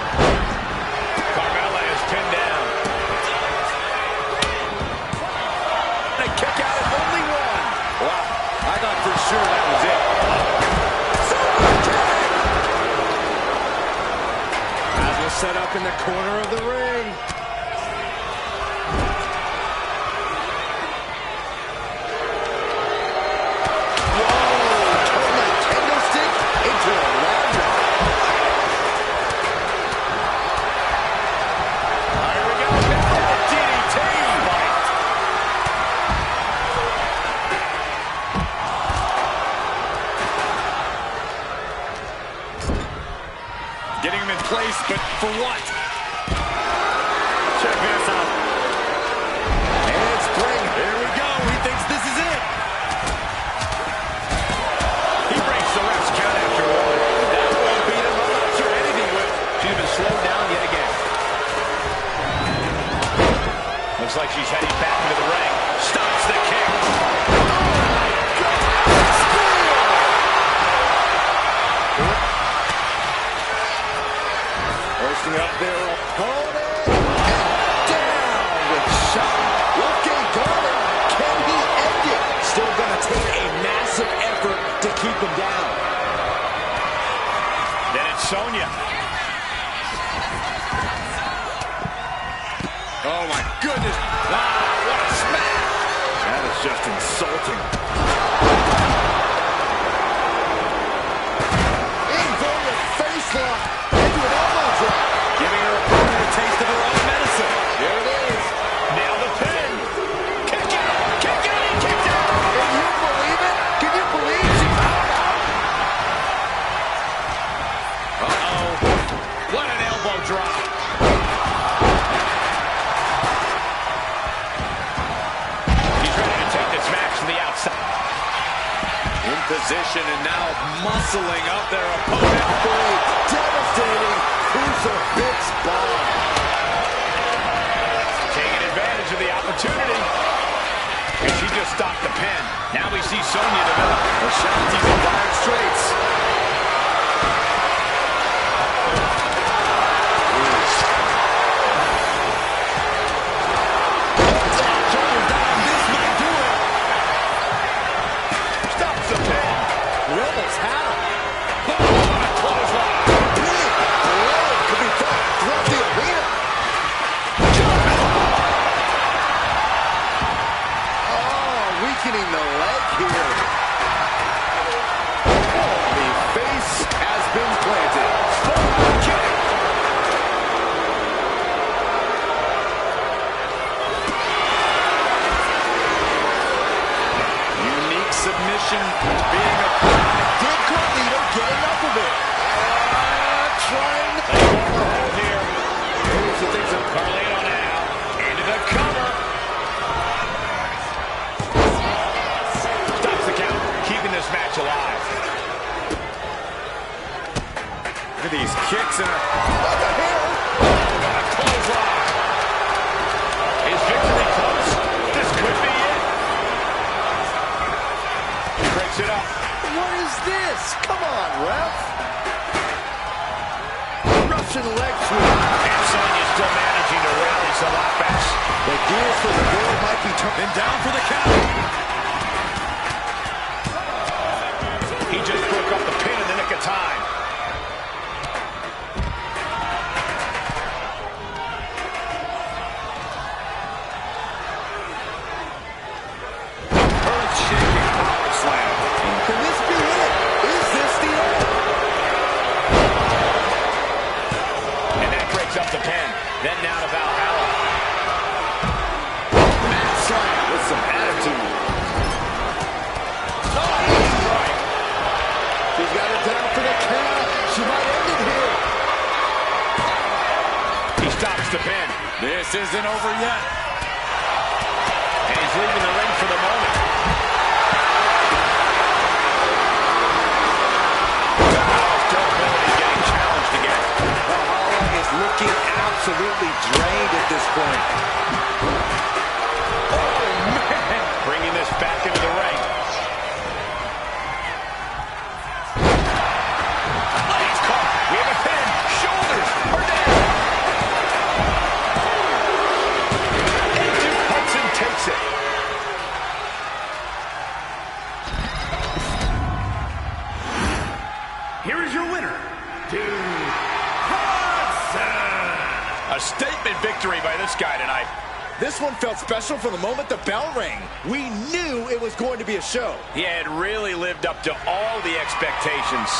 Carmella is pinned down. A kick out of only one. Wow, I thought for sure that was it. Asuka set up in the corner of the ring. Getting him in place, but for what? Check this out. And spring. Here we go. He thinks this is it. He breaks the ref's count after all. That won't beat him. I'm not sure anything will. She's been slowed down yet again. Looks like she's heading back into the ring. Stops the kick. Hoisting up their opponent. And down with shot. Wolfgang Garland. Can he end it? Still going to take a massive effort to keep him down. Then it's Sonya. Oh, my goodness. What a smash. That is just insulting. Inverted face lock into an elbow drop. Giving her opponent a taste of her own medicine. There it is. Nail the pin. Kick out. Kick out. He kicked out. Can you believe it? Can you believe she found out? Uh-oh. What an elbow drop. He's ready to take this match to the outside. In position and now muscling up their opponent. For a devastating crucifix bomb. Taking advantage of the opportunity. And she just stopped the pin. Now we see Sonya develop. Ashanti's in dire straits. This might do it. Stops the pin. We almost had him. What a clothesline. Big blow could be felt throughout the arena. Oh, weakening the leg here. Oh, the face has been planted. Spot kick. Unique submission being applied. Did Carlito get enough of it? Trying to... They want the hold here. Maybe she thinks of Carlito now. Into the cover. Stops the count. Keeping this match alive. Look at these kicks and What the hell? What a clothesline. Is victory close? This could be it. He breaks it up. What is this? Come on, ref. Russian leg sweep. And Sonya's still managing to rally some offense. The gears for the board might be turning. then down for the count. He just broke up the pin in the nick of time. Earth-shaking power slam. Can this be it? Is this the end? And that breaks up the pin. Then down to Valhalla. This isn't over yet. And he's leaving the ring for the moment. Getting challenged again. Holland is looking absolutely drained at this point. Oh, man. Bringing this back into the ring. He's caught. We have a pin. Shoulders are down. And Duke Hudson takes it. Here is your winner, Duke Hudson. A statement victory by this guy tonight. This one felt special from the moment the bell rang. We knew it was going to be a show. He had really lived up to all the expectations.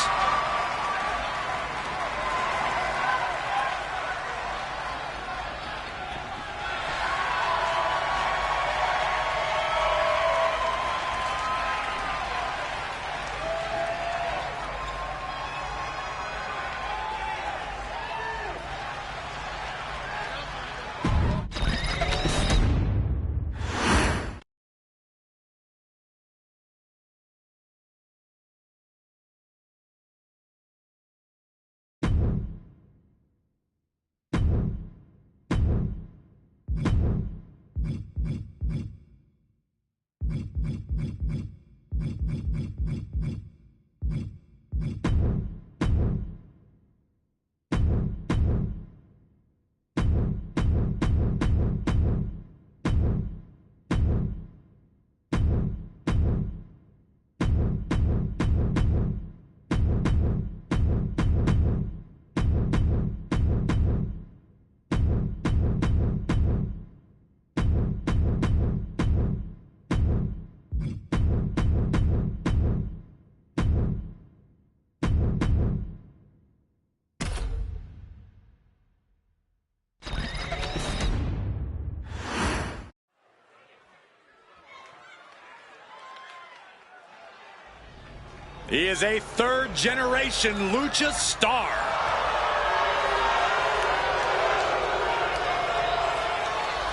He is a third-generation Lucha star.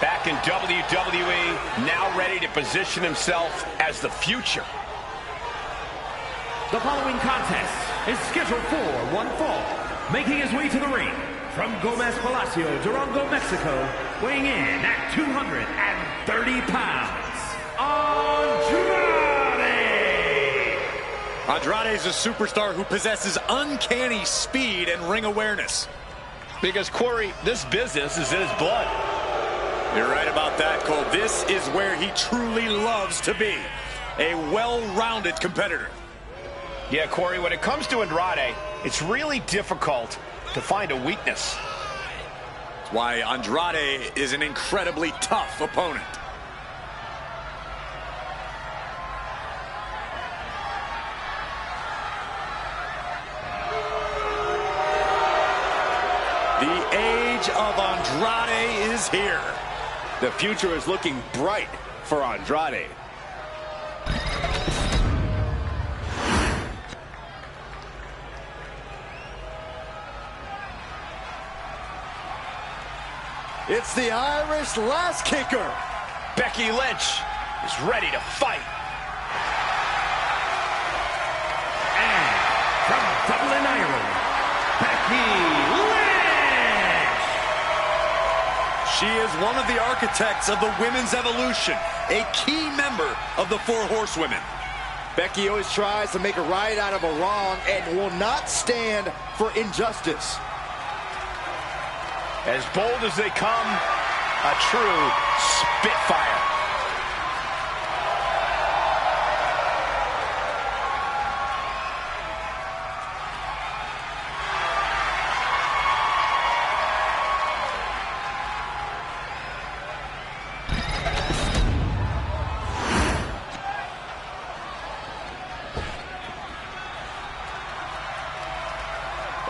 Back in WWE, now ready to position himself as the future. The following contest is scheduled for one fall. Making his way to the ring from Gomez Palacio, Durango, Mexico, weighing in at 230 pounds, Andrade is a superstar who possesses uncanny speed and ring awareness. Because, Corey, this business is in his blood. You're right about that, Cole. This is where he truly loves to be. A well-rounded competitor. Yeah, Corey, when it comes to Andrade, it's really difficult to find a weakness. That's why Andrade is an incredibly tough opponent. The age of Andrade is here. The future is looking bright for Andrade. It's the Irish Last Kicker. Becky Lynch is ready to fight. And from Dublin, Ireland, Becky Lynch. She is one of the architects of the women's evolution, a key member of the Four Horsewomen. Becky always tries to make a right out of a wrong and will not stand for injustice. As bold as they come, a true Spitfire.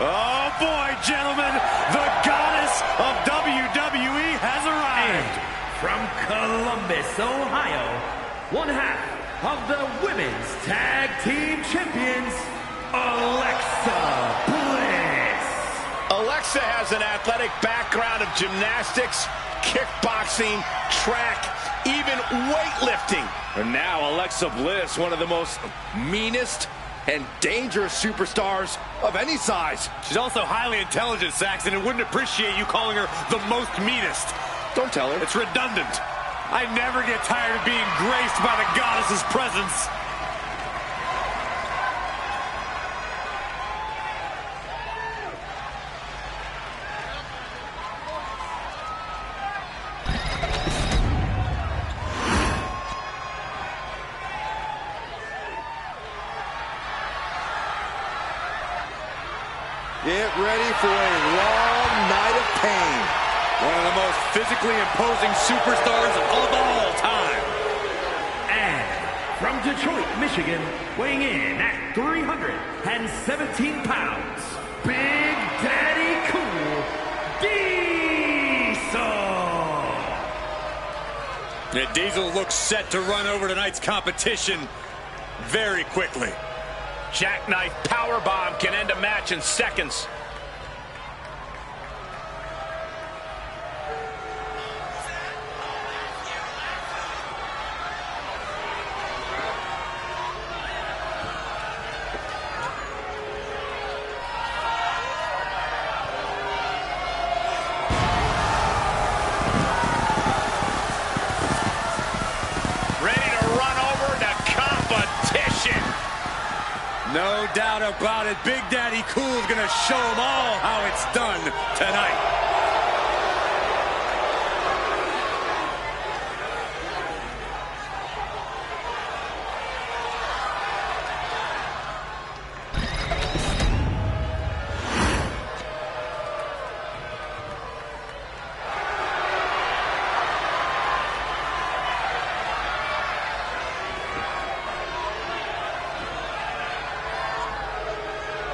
Oh boy, gentlemen, the goddess of WWE has arrived. And from Columbus, Ohio, one half of the Women's Tag Team Champions, Alexa Bliss. Alexa has an athletic background of gymnastics kickboxing, track, even weightlifting. And now Alexa Bliss, one of the most meanest and dangerous superstars of any size. She's also highly intelligent, Saxton, and wouldn't appreciate you calling her the most meanest. Don't tell her. It's redundant. I never get tired of being graced by the goddess's presence. Get ready for a long night of pain. One of the most physically imposing superstars of all time. And from Detroit, Michigan, weighing in at 317 pounds, Big Daddy Cool, Diesel. Yeah, Diesel looks set to run over tonight's competition very quickly. Jackknife powerbomb can end a match in seconds. No doubt about it, Big Daddy Cool's gonna show them all how it's done tonight.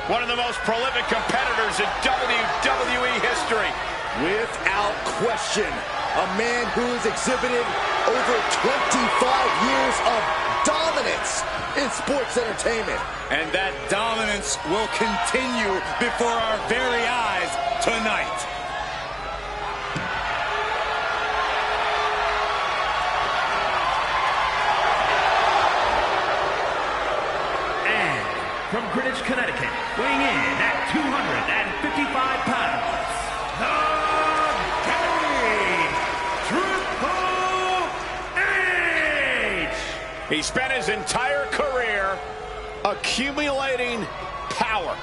One of the most prolific competitors in WWE history. Without question, a man who has exhibited over 25 years of dominance in sports entertainment. And that dominance will continue before our very eyes tonight. From Greenwich, Connecticut, weighing in at 255 pounds, the Game, Triple H! He spent his entire career accumulating power.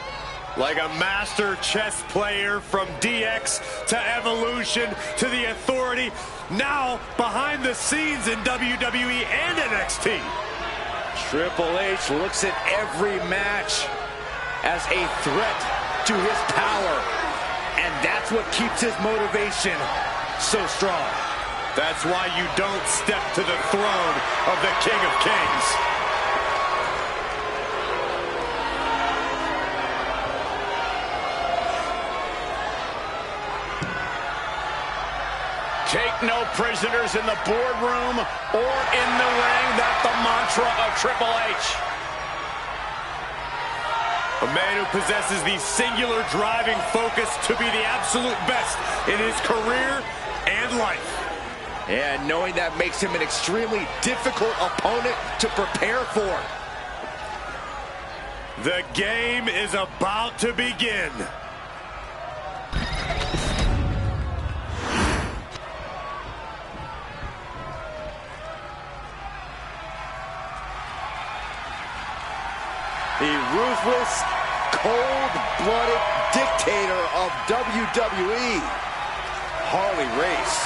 Like a master chess player from DX to Evolution to the Authority, now behind the scenes in WWE and NXT. Triple H looks at every match as a threat to his power, and that's what keeps his motivation so strong. That's why you don't step to the throne of the King of Kings. Take no prisoners in the boardroom or in the ring. That's the mantra of Triple H. A man who possesses the singular driving focus to be the absolute best in his career and life. And knowing that makes him an extremely difficult opponent to prepare for. The game is about to begin. The ruthless, cold-blooded dictator of WWE, Harley Race.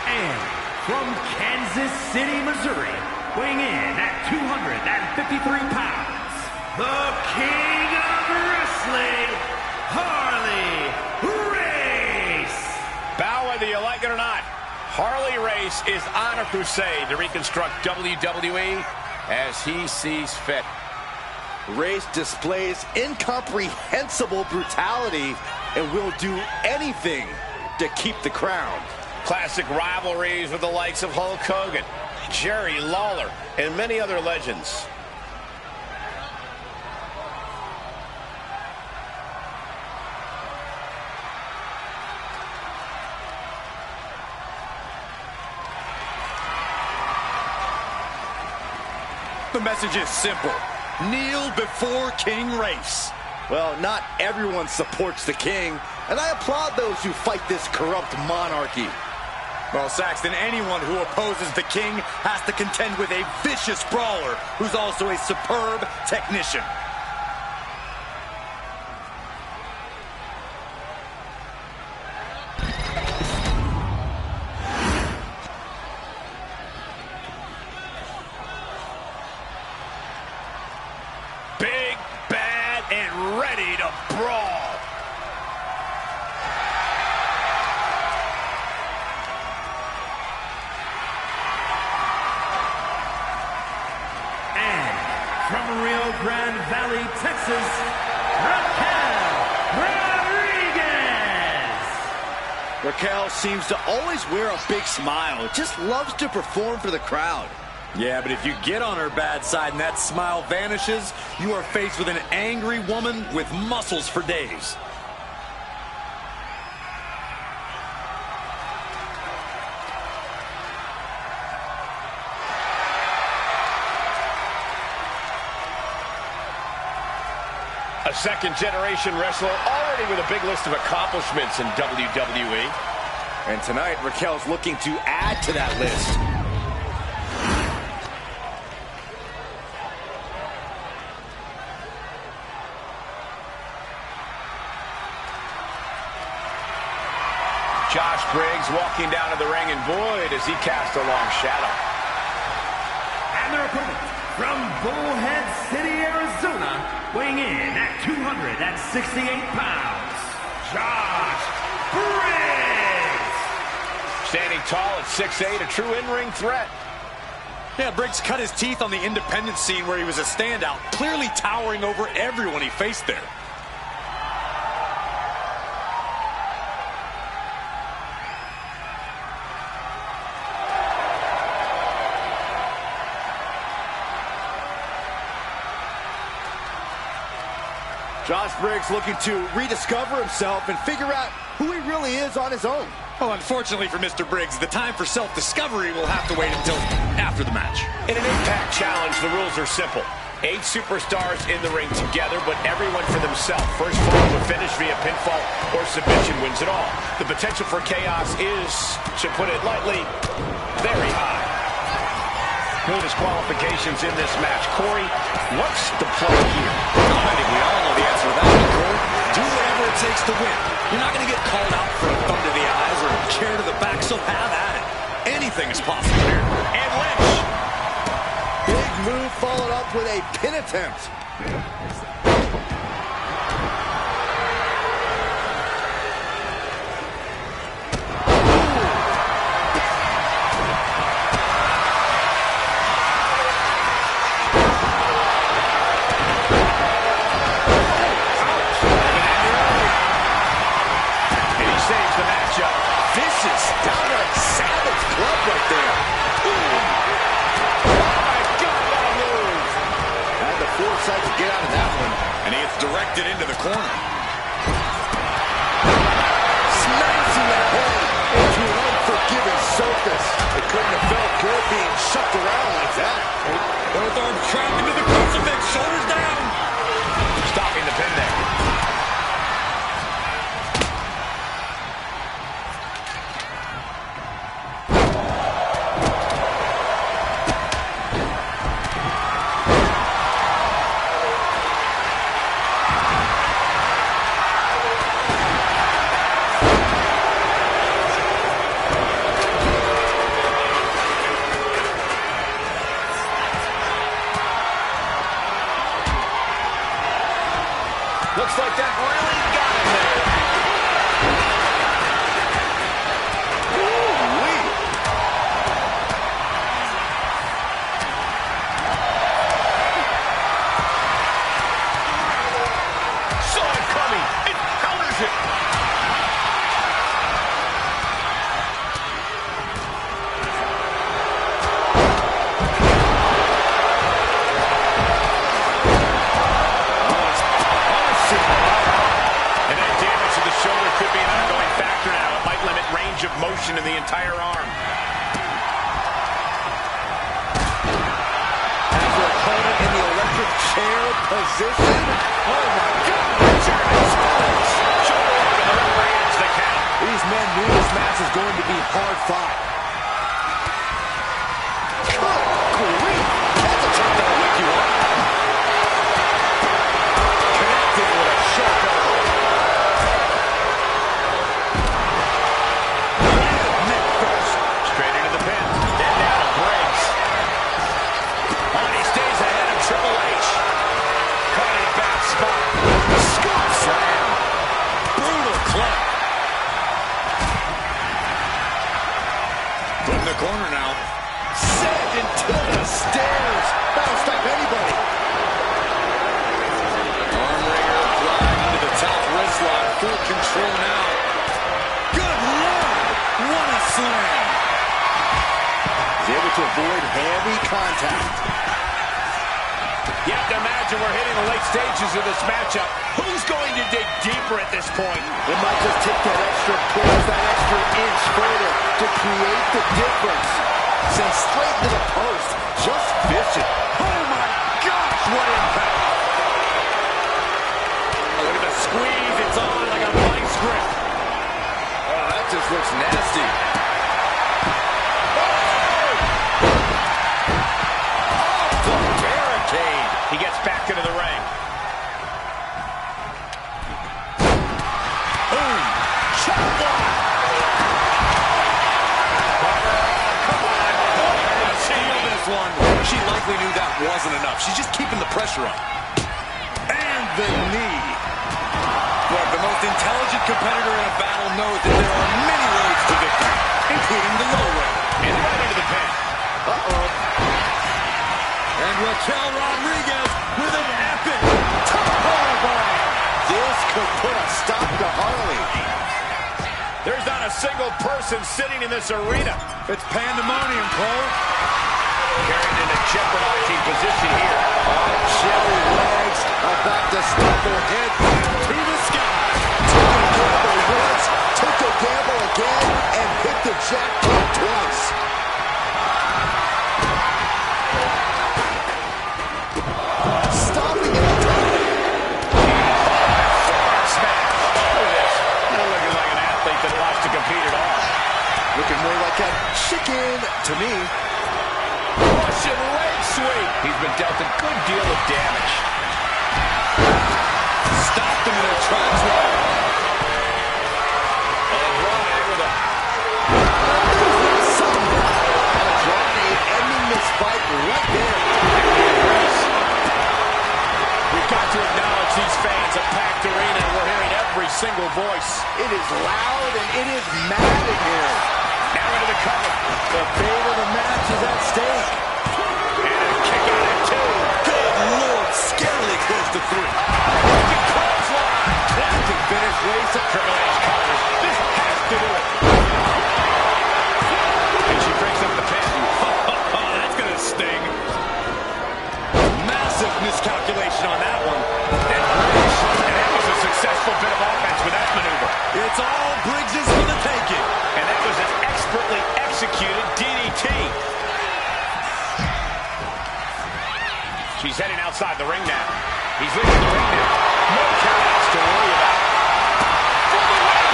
And from Kansas City, Missouri, weighing in at 253 pounds, the King of Wrestling, Harley Race! Bow whether you like it or not, Harley Race is on a crusade to reconstruct WWE as he sees fit. Race displays incomprehensible brutality and will do anything to keep the crown. Classic rivalries with the likes of Hulk Hogan, Jerry Lawler, and many other legends. The message is simple. Kneel before King Race. Well, not everyone supports the king, and I applaud those who fight this corrupt monarchy. Well, Saxton, anyone who opposes the king has to contend with a vicious brawler who's also a superb technician. Big, bad, and ready to brawl. And from Rio Grande Valley, Texas, Raquel Rodriguez. Raquel seems to always wear a big smile. Just loves to perform for the crowd. Yeah, but if you get on her bad side and that smile vanishes, you are faced with an angry woman with muscles for days. A second-generation wrestler already with a big list of accomplishments in WWE. And tonight, Raquel's looking to add to that list. Josh Briggs walking down to the ring, and boy, does he cast a long shadow. And their opponent from Bullhead City, Arizona, weighing in at 268 pounds, Josh Briggs. Standing tall at 6'8", a true in-ring threat. Yeah, Briggs cut his teeth on the independent scene where he was a standout, clearly towering over everyone he faced there. Josh Briggs looking to rediscover himself and figure out who he really is on his own. Well, unfortunately for Mr. Briggs, the time for self-discovery will have to wait until after the match. In an Impact Challenge, the rules are simple. 8 superstars in the ring together, but everyone for themselves. First fall to a finish via pinfall or submission wins it all. The potential for chaos is, to put it lightly, very high. No disqualifications in this match. Corey, what's the play here? I think we all know the answer to that one, Cole. Do whatever it takes to win. You're not going to get called out for a thumb to the eyes or a chair to the back, so have at it. Anything is possible here. And Lynch. Big move followed up with a pin attempt. To get out of that one. And he gets directed into the corner. Smashing that hole into an unforgiving surface. It couldn't have felt good being shoved around like that. Both arms trapped into the crucifix, shoulders down. Stopping the pin there. Looks like that really got him there. Ooh-wee. Saw it coming. It counters it. Of motion in the entire arm. After a position. Oh, my God. These men knew this match was going to be hard fought. Good grief. That's a chop that'll wake you up. Connected with a sharp elbow. Neck first. Straight into the pin. Then down to Briggs. Oh, he stays ahead of Triple H. Caught a back spot. Scoop slam. Brutal club. In the corner now. Sent into the stairs. That'll stop anybody. Armringer applied into the top wrist lock. Full control now. Good Lord! What a slam! He's able to avoid heavy contact. You have to imagine we're hitting the late stages of this matchup. Who's going to dig deeper at this point? It might just take that extra push, that extra inch further to create the difference. Sent straight to the post. Just vicious. Oh my gosh, what impact! Look at the squeeze, it's on like a vice grip. Oh, that just looks nasty. Off the barricade. He gets back into the ring. Boom. Chop block. One. She likely knew that wasn't enough. She's just keeping the pressure on. And the knee. Look, the most intelligent competitor in a battle knows that there are many roads to victory, including the low road. And right into the pin. Uh-oh. And Raquel Rodriguez with an epic Top powerbomb. This could put a stop to Harley. There's not a single person sitting in this arena. It's pandemonium, Cole. Carried in a jeopardizing position here. Cherry legs about to stop her head to the sky. Took a gamble once, took a gamble again, and hit the jackpot twice. Stopping it. Smash. Look at this. Not looking like an athlete that wants to compete at all. Looking more like a chicken to me. Russian leg sweep. He's been dealt a good deal of damage. Stopped them in their tracks. Andrade with a... Andrade ending this fight right there. We've got to acknowledge these fans, a packed arena, and we're hearing every single voice. It is loud and it is mad in here. Now into the cover. The fate of the match is at stake. And a kick out at two. Good Lord, scarily close to three. That can finish race of Triple H covers. This has to do it. And she breaks up the pin. That's going to sting. Massive miscalculation on that one. And that was a successful bit of offense with that maneuver. It's all Briggs's for the taking. And that was an expertly executed DDT. She's heading outside the ring now. He's leaving the ring now. No countouts to worry about. For the win!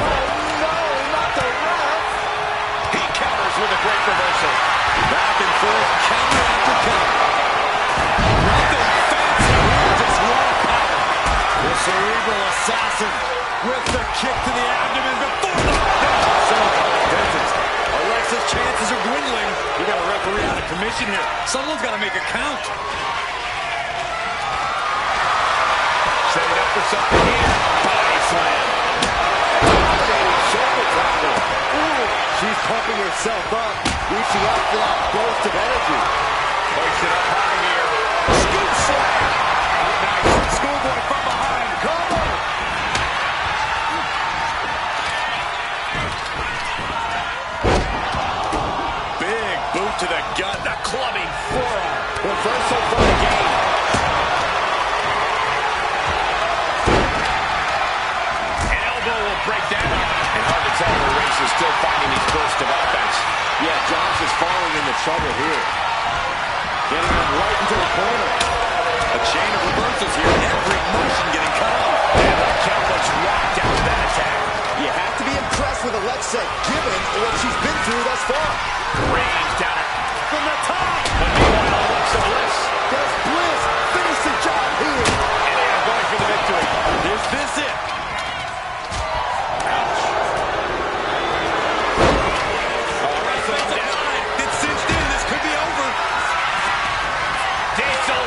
Oh no, not the ref. He counters with a great reversal. Back and forth, counter after counter. Nothing fancy here, just raw power. The cerebral assassin with the kick to the abdomen before the... So distance. Alexa's chances are dwindling. We got a referee out of commission here. Someone's got to make a count. Setting up for something here. Body slam. Dominating shoulder tackle. Ooh, she's pumping herself up, reaching out for that burst of energy. Hoists it up high here. Scoop slam. Nice. Schoolboy from behind. Cover. Big boot to the gut. The clubbing forearm. Reversal for the game. An elbow will break down. And hard to tell if Reigns is still finding these bursts of offense. Yeah, Josh is falling into trouble here. Getting him right into the corner. A chain of reversals here. Every motion getting cut off. And Raquel looks rocked after that attack. You have to be impressed with Alexa, given what she's been through thus far. Range down her. From the top. But meanwhile, Alexa Bliss. Does Bliss finish the job here? And they are going for the victory. Is this it? It's cinched in. This could be over. Diesel.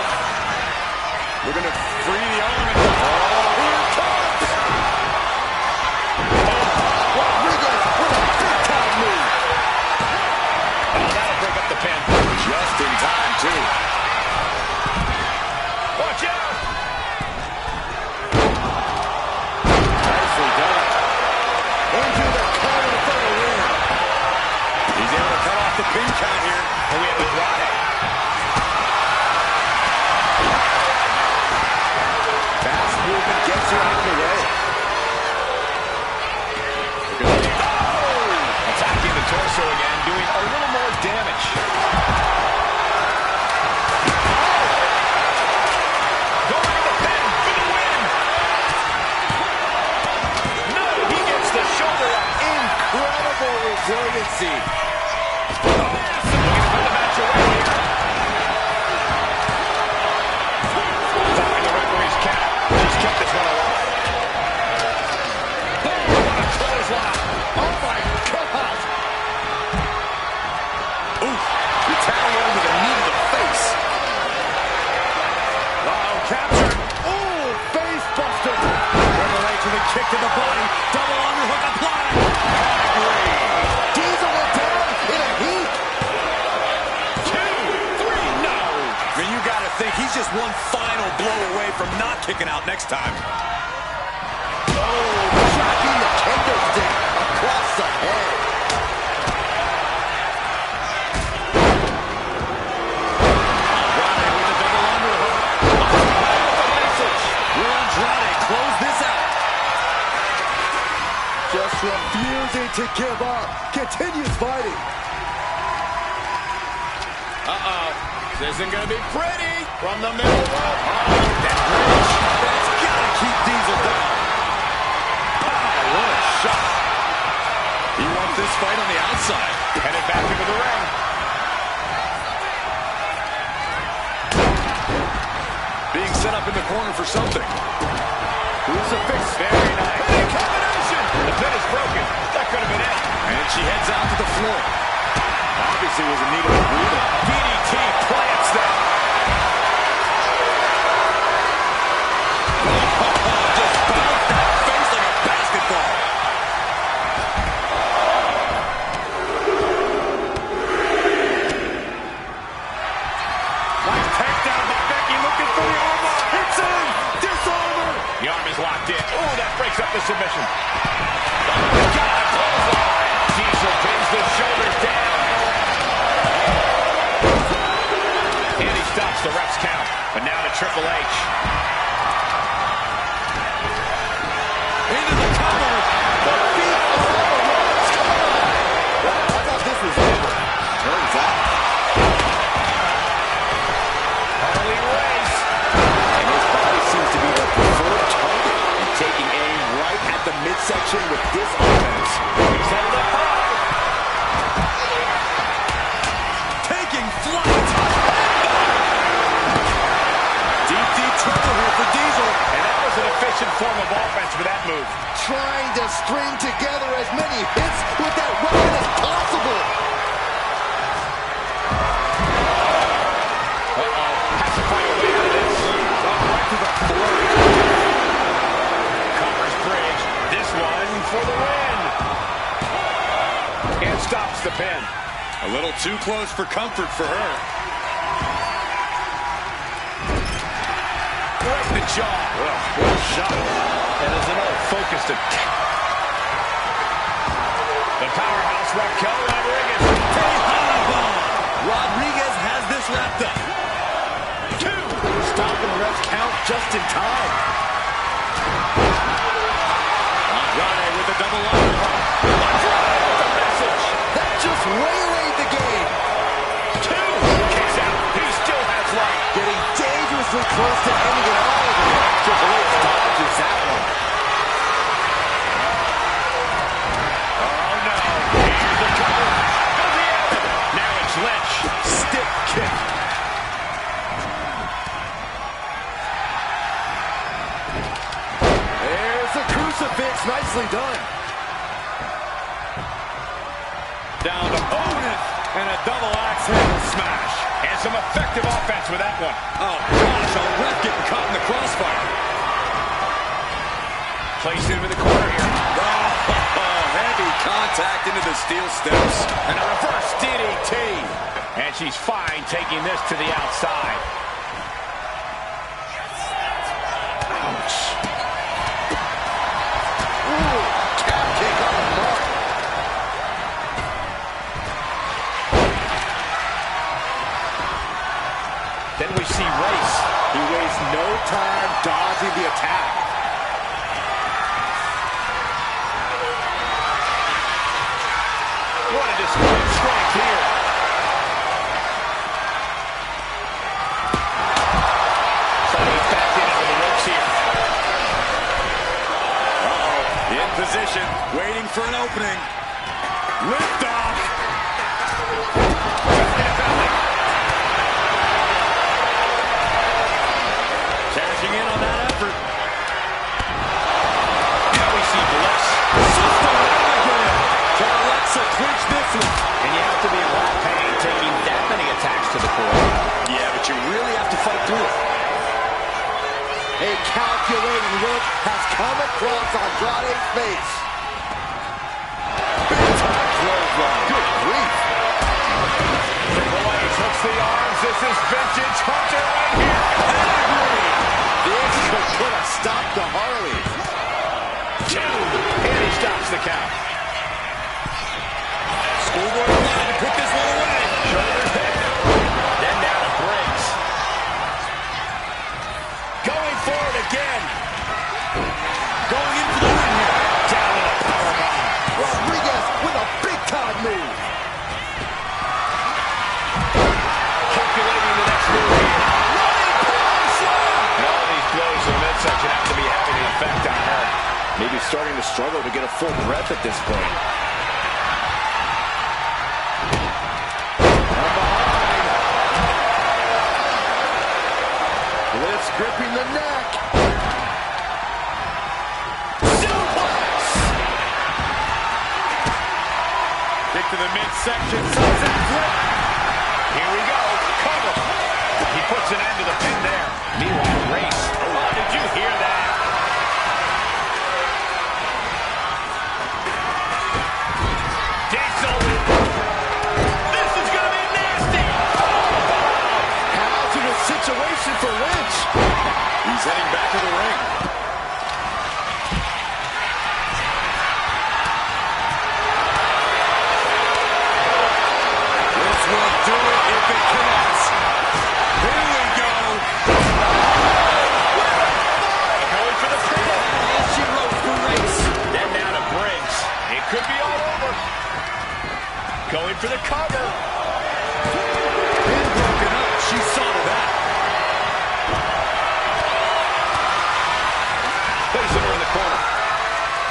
We're going to free the element. Oh, here it comes. Rodriguez with a big-time move. Oh, that'll break up the pin. Just in time, too. Watch out. Nicely done. Into the corner for the win. He's able to cut off the pin count here. And we have Andrade. Fast movement gets her out of the way. Attacking the torso again, doing a little more damage. Going to the pin for the win. No, he gets the shoulder up. Incredible resiliency. Looking to put the match away here. Topping the referee's count. She's kept this one alive. Boom, what a clothesline. Oh my God! Oof. Retaliating with a knee to the face. Uh-oh, captured. Ooh, face buster. Triple H with a kick to the body. Double underhook applied. Diesel went down in a heap. 2, 3, no. I mean, you got to think he's just one final blow away from not kicking out next time. Tracking the kendo stick across the head. Andrade with the double underhook. Will Andrade close this out? Just refusing to give up. Continues fighting. Uh-oh. This isn't going to be pretty. From the middle rope. That bridge. That's got to keep Diesel down. What a shot. He wants this fight on the outside. Headed back into the ring. Being set up in the corner for something. Crucifix. Very nice. Big combination. The pin is broken. That could have been it. And she heads out to the floor. Obviously was in need of a breather. DDT plants that. Just bounced that face like a basketball. Nice takedown by Becky, looking for the armbar. It's in. Disarmer. The arm is locked in. Oh, that breaks up the submission. Oh, God, clothesline. Diesel pins the shoulders down. And he stops the ref's count. But now to Triple H. Into the cover. The feet are on the ropes. Come on. Wow, I thought this was over. Turns out. Harley Race. And his body seems to be the preferred target. And taking aim right at the midsection with this offense. He's headed up high. Taking flight. Deep trouble here for Diesel. And that was an efficient form of offense for that move. Trying to string together as many hits with that weapon as possible. Uh-oh. Has to find a way out of this. Right to the floor. Covers bridge. This one for the win. And stops the pin. A little too close for comfort for her. Right in the jaw. What a shot. And there's another focused attack. The powerhouse Raquel Rodriguez. Rodriguez has this wrapped up. 2. Stopping the ref's count just in time. Andrade with the double underhook. Andrade with the message. That just waylaid the game. 2. Kicks out. He's still close to ending it all there. Triple H dodges that one. Oh, no. Here's the cover. Does he have it? Now it's Lynch. Stiff kick. There's the crucifix. Nicely done. Down to opponent and a double axe handle smash. And some effective offense with that one. Oh, gosh, a ref getting caught in the crossfire. Placed into the corner here. Oh, heavy contact into the steel steps. And a reverse DDT. And she's fine taking this to the outside. Ouch. Ooh, calf kick on the mark. Then we see Race. He wastes no time dodging the attack. What a display of strength here. So he's back into the ropes here. Uh-oh, in position, waiting for an opening. Lift off. Cashing in on that effort. Now we see Bliss. Can Alexa clinch this one? And you have to be a lot of pain taking that many attacks to the core. Yeah, but you really have to fight through it. A calculating look has come across Andrade's face. Big time clothesline. Good grief. Triple H hooks the arms. This is vintage Hunter right here. This could put a stop to Harley. Two. And he stops the count. Schoolboy line to put this one away. Shoulders down. Then down to Briggs. Going for it again. Going in for the win here. Down with a powerbomb. Rodriguez with a big-time move. Calculating the next move here. And all these blows in the midsection have to be having an effect on her. Maybe starting to struggle to get a full breath at this point. From behind. Bliss gripping the neck. Suplex. Kick to the midsection. Sunset flip. Here we go. Cover. He puts an end to the pin there. Meanwhile, Race. Oh, did you hear that? Diesel. This is going to be nasty. Hazardous situation for Lynch. He's heading back to the ring. This will do it if it connects. Here we go. Going for the pin. As she wrote for Race. Then down to Briggs. It could be all over. Going for the cover. Pin broken up. She saw to that. Placing her in the corner.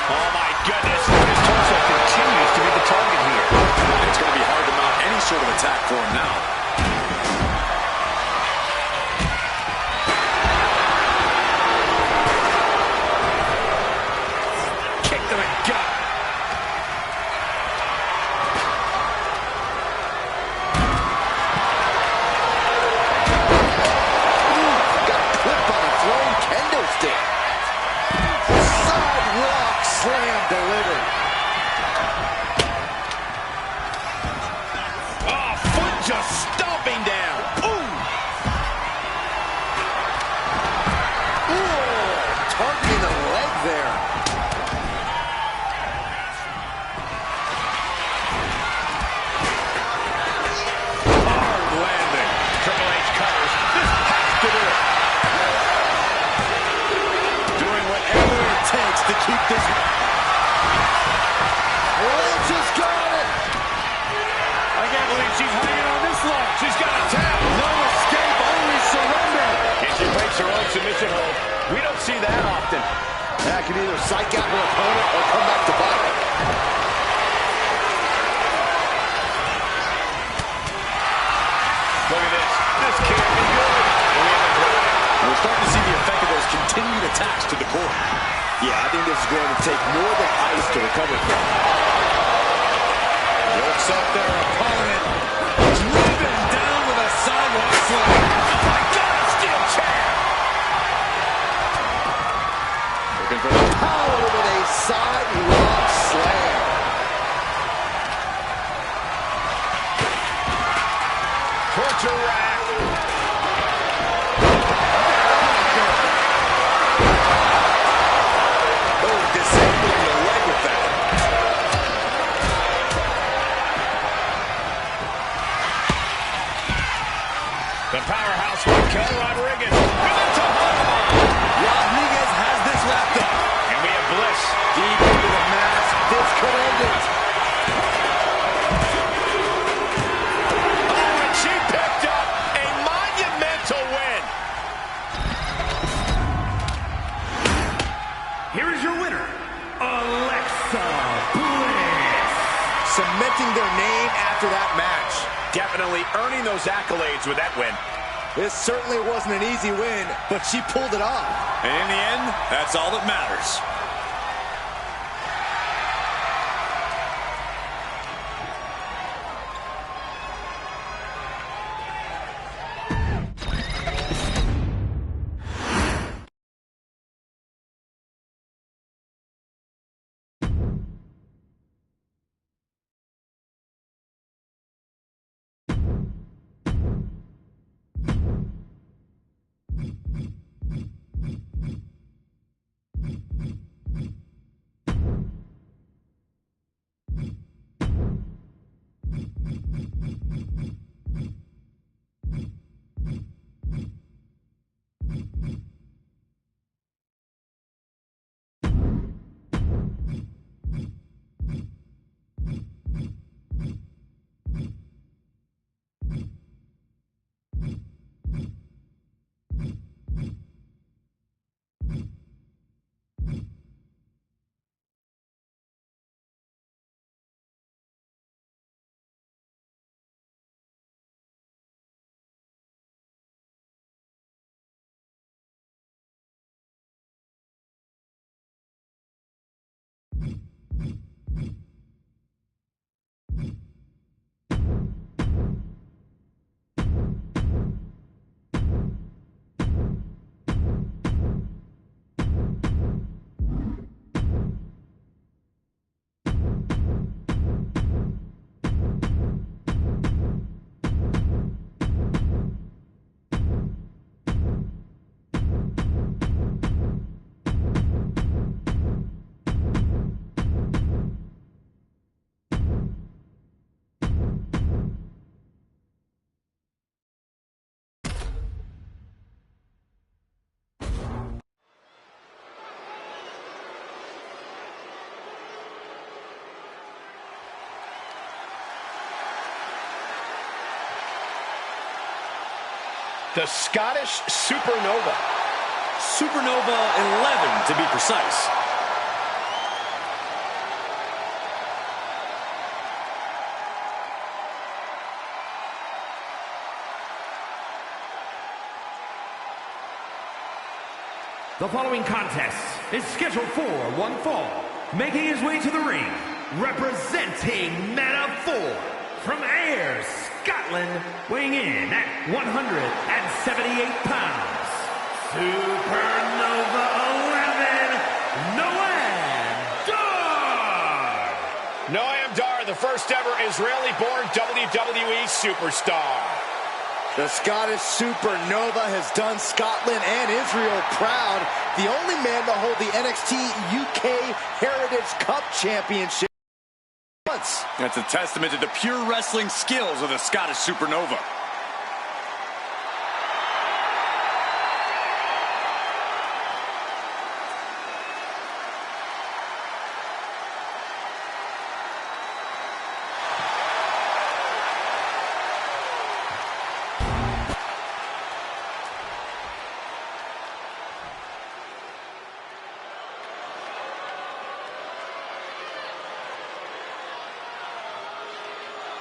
Oh my goodness. His torso continues to be the target here. It's going to be hard to mount any sort of attack for him now. Kick to the gut. Got clipped on a thrown kendo stick. Sidewalk slam delivered. Oh, foot just stomping down. Ooh. Ooh, targeting the leg there. Hard landing. Triple H covers. This has to do it. Doing whatever it takes to keep this. Lynch has got it. I can't believe she's hanging on this long. is going to take more than ice to recover from. Works up their opponent. Driven down with a sidewalk slam. Oh my God, a steel chair! Looking for the Power with a sidewalk slam. Torture rack. Oh, disabling the leg with that. The powerhouse Raquel Rodriguez. Memento Mori. Rodriguez has this wrapped up. And we have Bliss. Deep into the mask. This could end it. Oh, and she picked up a monumental win. Here is your winner, Alexa Bliss. Cementing their name after that match. Definitely earning those accolades with that win. This certainly wasn't an easy win, but she pulled it off. And in the end, that's all that matters. The Scottish Supernova. Supernova 11 to be precise. The following contest is scheduled for one fall. Making his way to the ring, representing Men of 4 from Ayr, Scotland, weighing in at 178 pounds. Supernova 11, Noam Dar. Noam Dar, the first ever Israeli-born WWE superstar. The Scottish Supernova has done Scotland and Israel proud. The only man to hold the NXT UK Heritage Cup Championship once. That's a testament to the pure wrestling skills of the Scottish Supernova.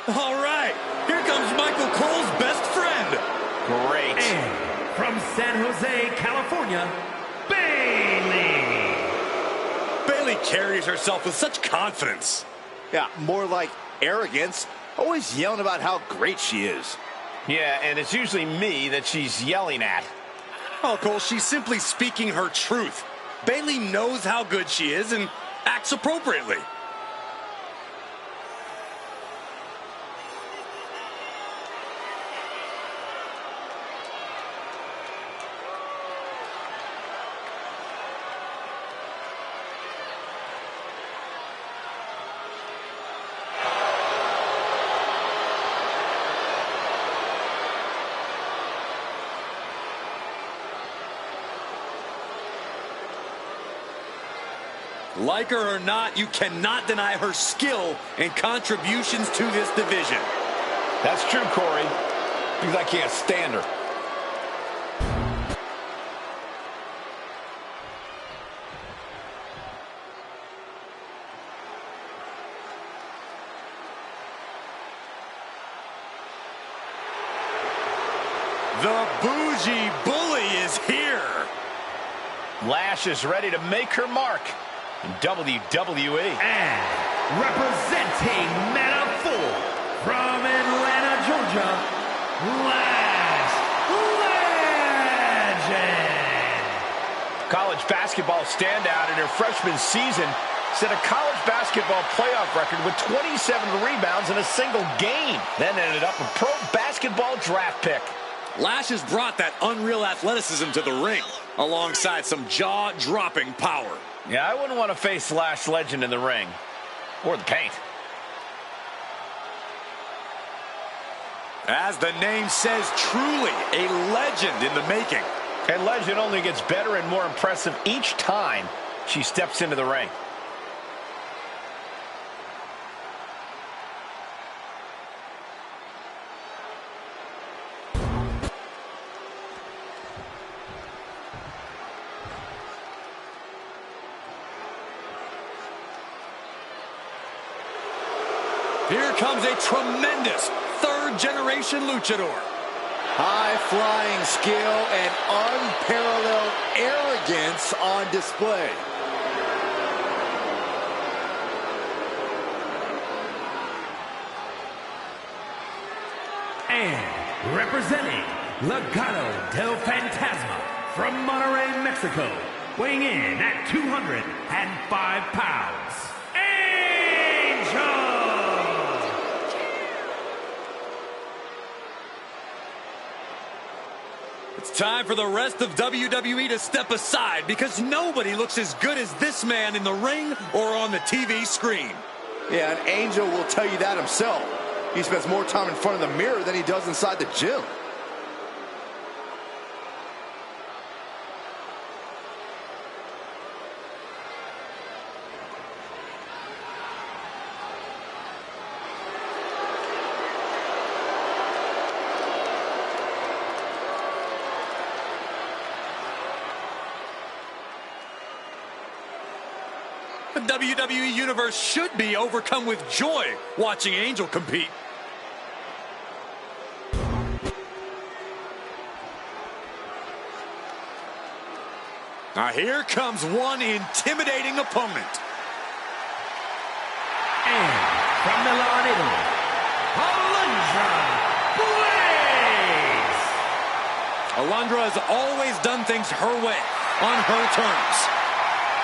All right, here comes Michael Cole's best friend. Great. And from San Jose, California, Bayley. Bayley carries herself with such confidence. Yeah, more like arrogance. Always yelling about how great she is. Yeah, and it's usually me that she's yelling at. Oh, Cole, she's simply speaking her truth. Bayley knows how good she is and acts appropriately. Like her or not, you cannot deny her skill and contributions to this division. That's true, Corey, because I can't stand her. The Bougie Bully is here. Lash is ready to make her mark in WWE. And representing Meta 4 from Atlanta, Georgia, Lash Legend. College basketball standout in her freshman season set a college basketball playoff record with 27 rebounds in a single game. Then ended up a pro basketball draft pick. Lash has brought that unreal athleticism to the ring, alongside some jaw-dropping power. Yeah, I wouldn't want to face Lash Legend in the ring. Or the paint. As the name says, truly a legend in the making. And Legend only gets better and more impressive each time she steps into the ring. Here comes a tremendous third-generation luchador. High-flying skill and unparalleled arrogance on display. And representing Legado del Fantasma from Monterrey, Mexico, weighing in at 205 pounds, Angel! It's time for the rest of WWE to step aside, because nobody looks as good as this man in the ring or on the TV screen. Yeah, and Angel will tell you that himself. He spends more time in front of the mirror than he does inside the gym. The WWE Universe should be overcome with joy watching Angel compete. Now here comes one intimidating opponent. And from Milan, Italy, Alundra Blaze! Alundra has always done things her way, on her terms.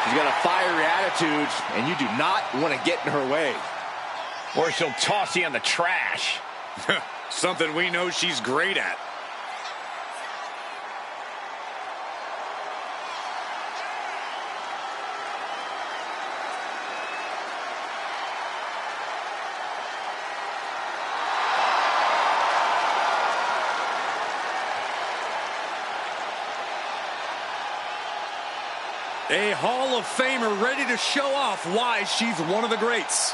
She's got a fiery attitude, and you do not want to get in her way. Or she'll toss you in the trash. Something we know she's great at. A Hall of Famer ready to show off why she's one of the greats.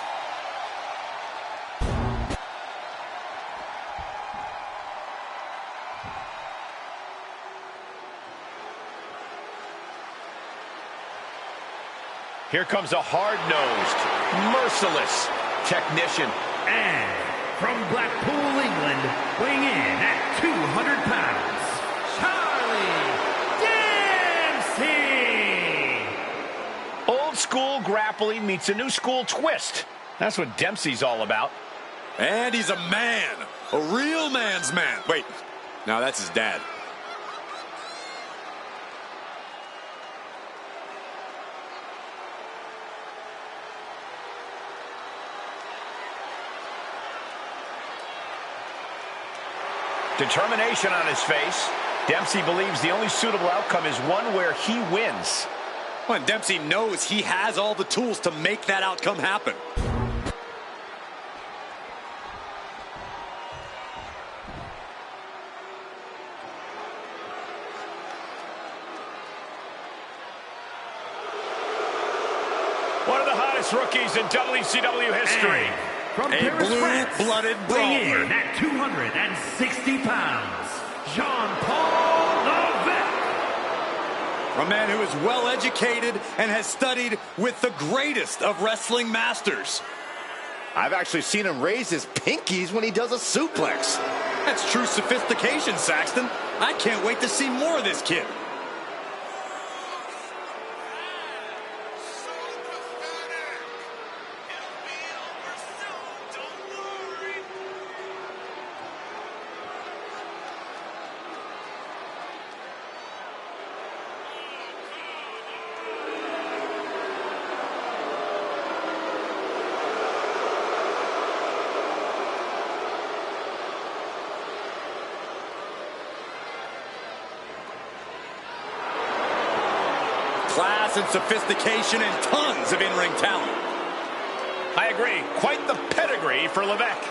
Here comes a hard-nosed, merciless technician. And from Blackpool, England, weighing in at 200 pounds, Charlie Dempsey! school grappling meets a new school twist. That's what Dempsey's all about. And he's a man. A real man's man. Wait, no, that's his dad. Determination on his face. Dempsey believes the only suitable outcome is one where he wins. Well, and Dempsey knows he has all the tools to make that outcome happen. One of the hottest rookies in WCW history. From A Paris, France, blue-blooded weighing brawler. in at 260 pounds, Jean-Paul Levesque. A man who is well educated and has studied with the greatest of wrestling masters. I've actually seen him raise his pinkies when he does a suplex. That's true sophistication, Saxton. I can't wait to see more of this kid. Class and sophistication and tons of in-ring talent. I agree. Quite the pedigree for Levesque.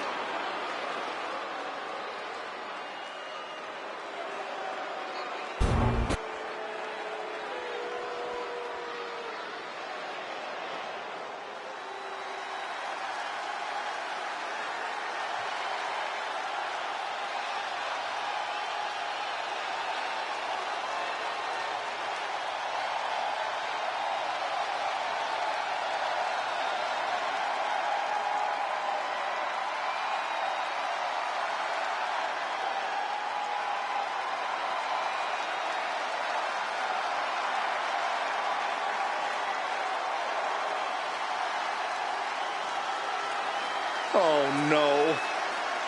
Oh, no.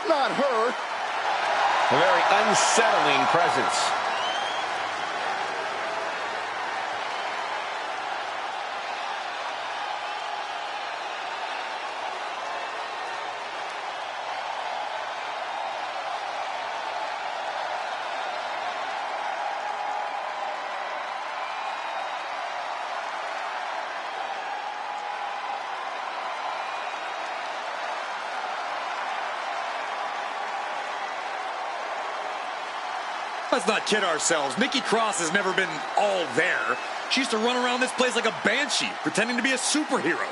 Not her. A very unsettling presence. Let's not kid ourselves. Nikki Cross has never been all there. She used to run around this place like a banshee, pretending to be a superhero.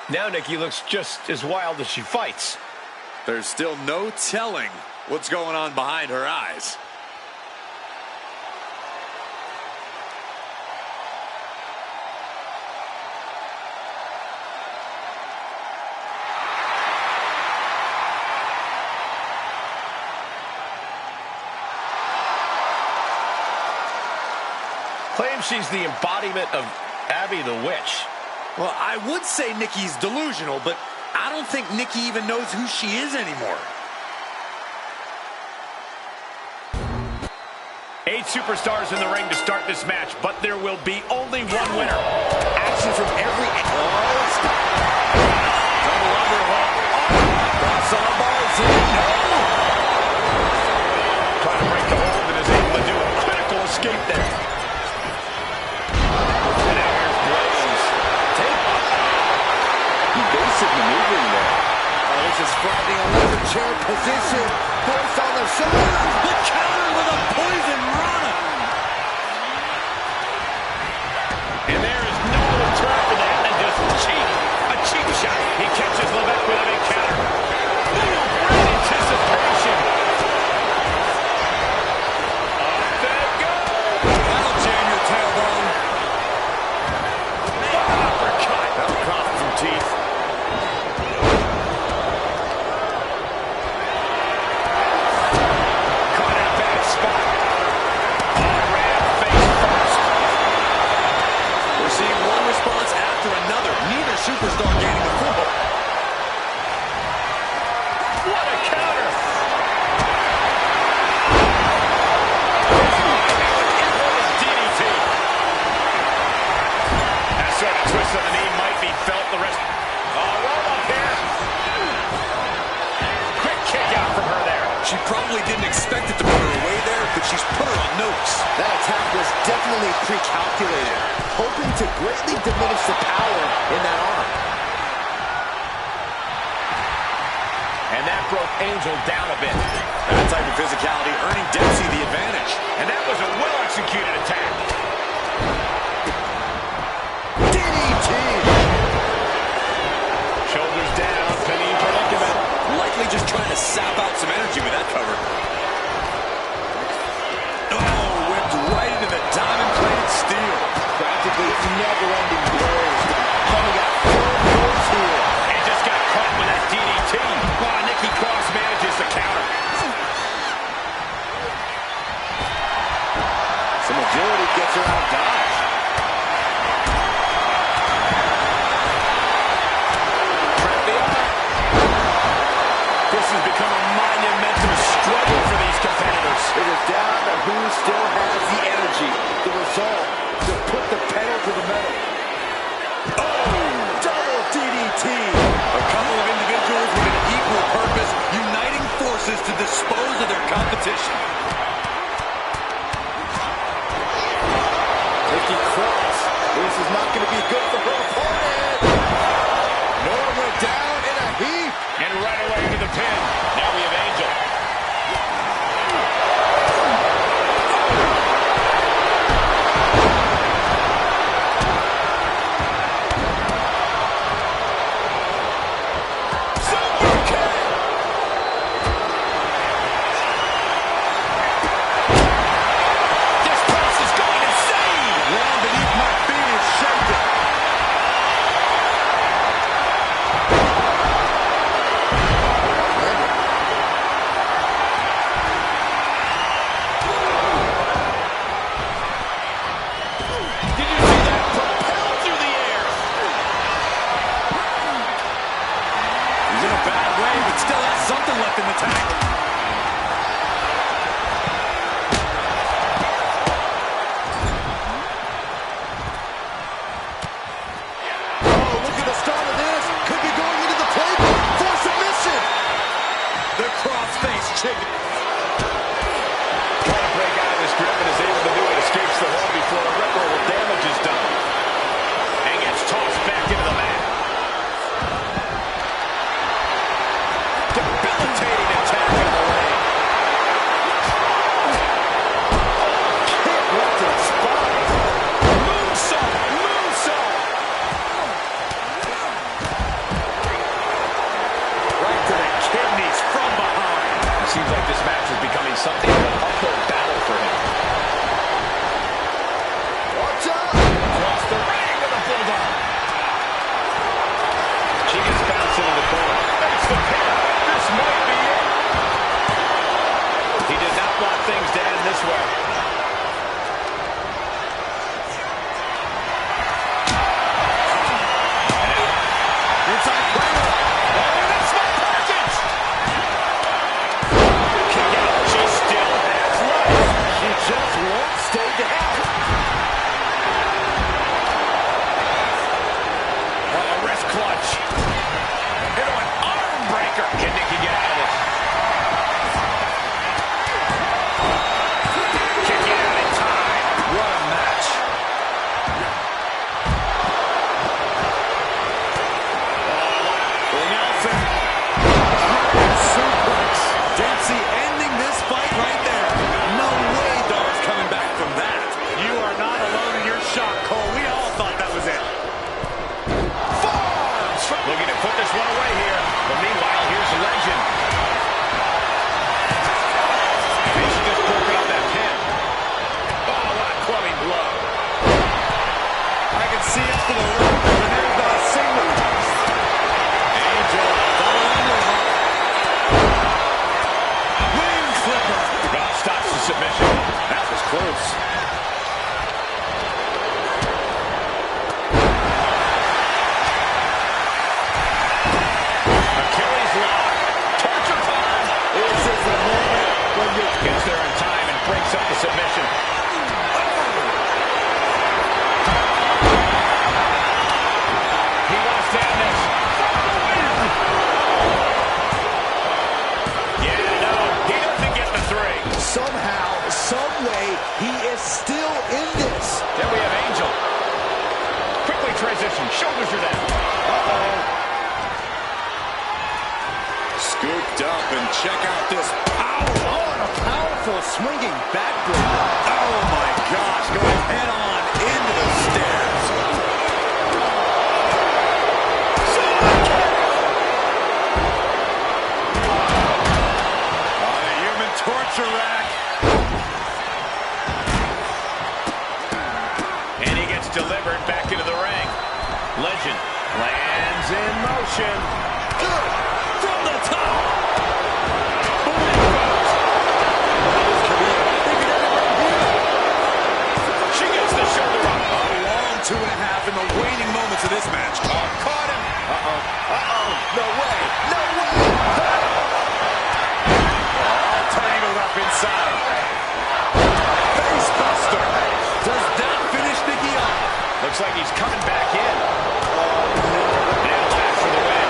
Now Nikki looks just as wild as she fights. There's still no telling what's going on behind her eyes. Claims she's the embodiment of Abby the Witch. Well, I would say Nikki's delusional, but I don't think Nikki even knows who she is anymore. 8 superstars in the ring to start this match, but there will be only one winner. Action from every... Oh, stop. Double underhook. Cross armbars in. No. Trying to break the hold and is able to do a critical escape there. And now here's Blaze. Evasive maneuvering there. Oh, this is frightening. A leather chair position. Forced on the shoulder. The counter with a poison rana. And there is no return for that than just cheap. A cheap shot. He catches Levesque with a big counter. Great anticipation. Up they go. That'll jam your tailbone. Uppercut. That'll cost some teeth. Caught in a bad spot. Oh, ran face first. We're seeing one response after What a counter! DDT. That sort of twist of the knee might be felt the rest. Roll up here. Quick kick out from her there. She probably didn't expect it to put her away there, but she's put her on notice. That attack was definitely pre-calculated, hoping to greatly diminish the power in that arm. And that broke Angel down a bit. That type of physicality earning Dempsey the advantage. And that was a well-executed attack. DDT! Shoulders down, penny predicament. Likely just trying to sap out some energy with that cover. Oh, whipped right into the diamond-plated steel. Practically never-ending blows. Coming out full force here. And just got caught with that DDT. Oh, Nikki Cross manages the counter. Some agility gets her out of dodge. Trap the arm. This has become a monumental struggle for these competitors. It is down to who still has the energy. The result, to put the pedal to the metal. Oh, double DDT. A couple of individuals with an equal purpose, uniting forces to dispose of their competition. Nikki Cross. This is not going to be good for her opponent. Nora went down in a heap. And right away into the pin. Now we have Angel. Super kick. This place is going insane. Ground beneath my feet is shaking. Did you see that? Propelled through the air. He's in a bad way, but still has something left in the tank. Oh, look at the start of this. Could be going into the playbook for submission. The cross-face chicken. Trying to break out of this grip and is able to do it. Escapes the hold before irreparable damage is done. And gets tossed back into the mat. Debilitating attack in the ring. Kick right to the spine. Moonsault! Moonsault! Right to the kidneys from behind. It seems like this match is becoming something of an uphill battle for him. Watch out. Across the ring with a bulldog. She gets bounced into the corner. That's the pin. This might be it. He did not want things to end this way. Inside Kramer. Oh, that's my package. Kick out. She still has life. She just won't stay down. Oh, wrist clutch. Into an arm breaker. Can Nikki get out of this? Kicking out in time. What a match. Nelson. Suplex. Dempsey ending this fight right there. No way Dar's coming back from that. You are not alone in your shock, Cole. We all thought that was it. Looking to put this one away here. But meanwhile, here's the legend. And she just broke up that pin. Oh, what a clubbing blow. I can see it to the left, and there's the single. Angel following the hook. Wing flipper. Rob stops the submission. That was close. Achilles lock. Torture He is still in this. Then we have Angel. Quickly transition. Shoulders are down. Uh-oh. Scooped up, and check out this power. Oh, and a powerful swinging backbreaker. Oh, my gosh. Going head on into the stairs. On a human torture rack. And he gets delivered back into the ring. Legend lands in motion. Good. From the top. She gets the shoulder up. A long 2.5 in the waning moments of this match. Oh, caught him. Uh-oh. Uh-oh. No way. No way. All tangled up inside. Face buster. Does that finish Nikki off? Looks like he's coming back in. And attacks for the win.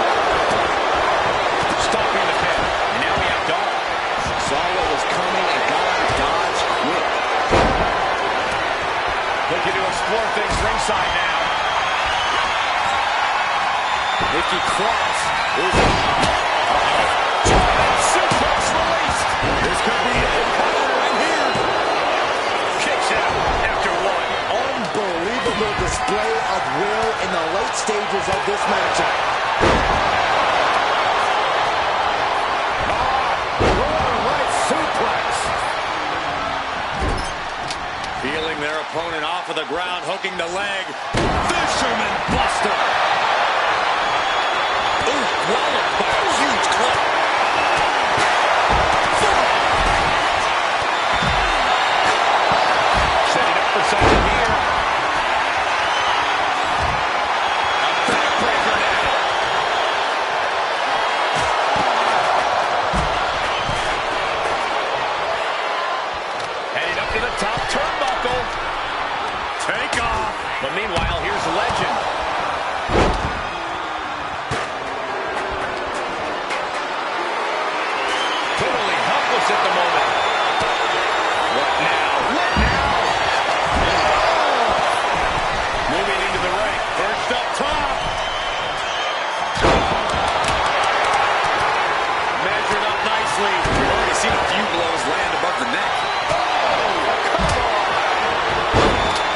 Stopping the pin. And now we have Dolph. Saw what was coming and got out of dodge quick. Looking to explore things ringside now. Nikki Cross is Suplex released. This could be it. Right here. Kicks out after one. unbelievable display of will in the late stages of this matchup. Right suplex. Feeling their opponent off of the ground, hooking the leg. Fisherman buster. Ooh, walloped by a huge club. Setting up for something here. A backbreaker now. Heading up to the top turnbuckle. Take off. But meanwhile, here's Legend. Totally helpless at the moment. What now? What now? Moving into the ring. Perched up top. Measured up nicely. We've already seen a few blows land above the neck.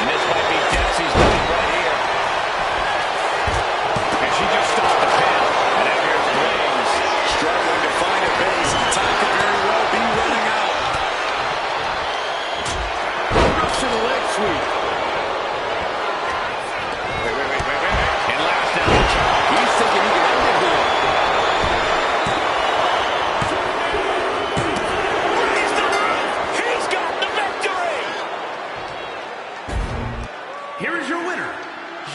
And this might be Dempsey's night right here. And she just stopped the pin. And now here's Blaze. Struggling to find a base. Time could very well be running out. Russian leg sweep. And last down. He's thinking he can end it here. Raise the roof. He's got the victory. Here is your winner,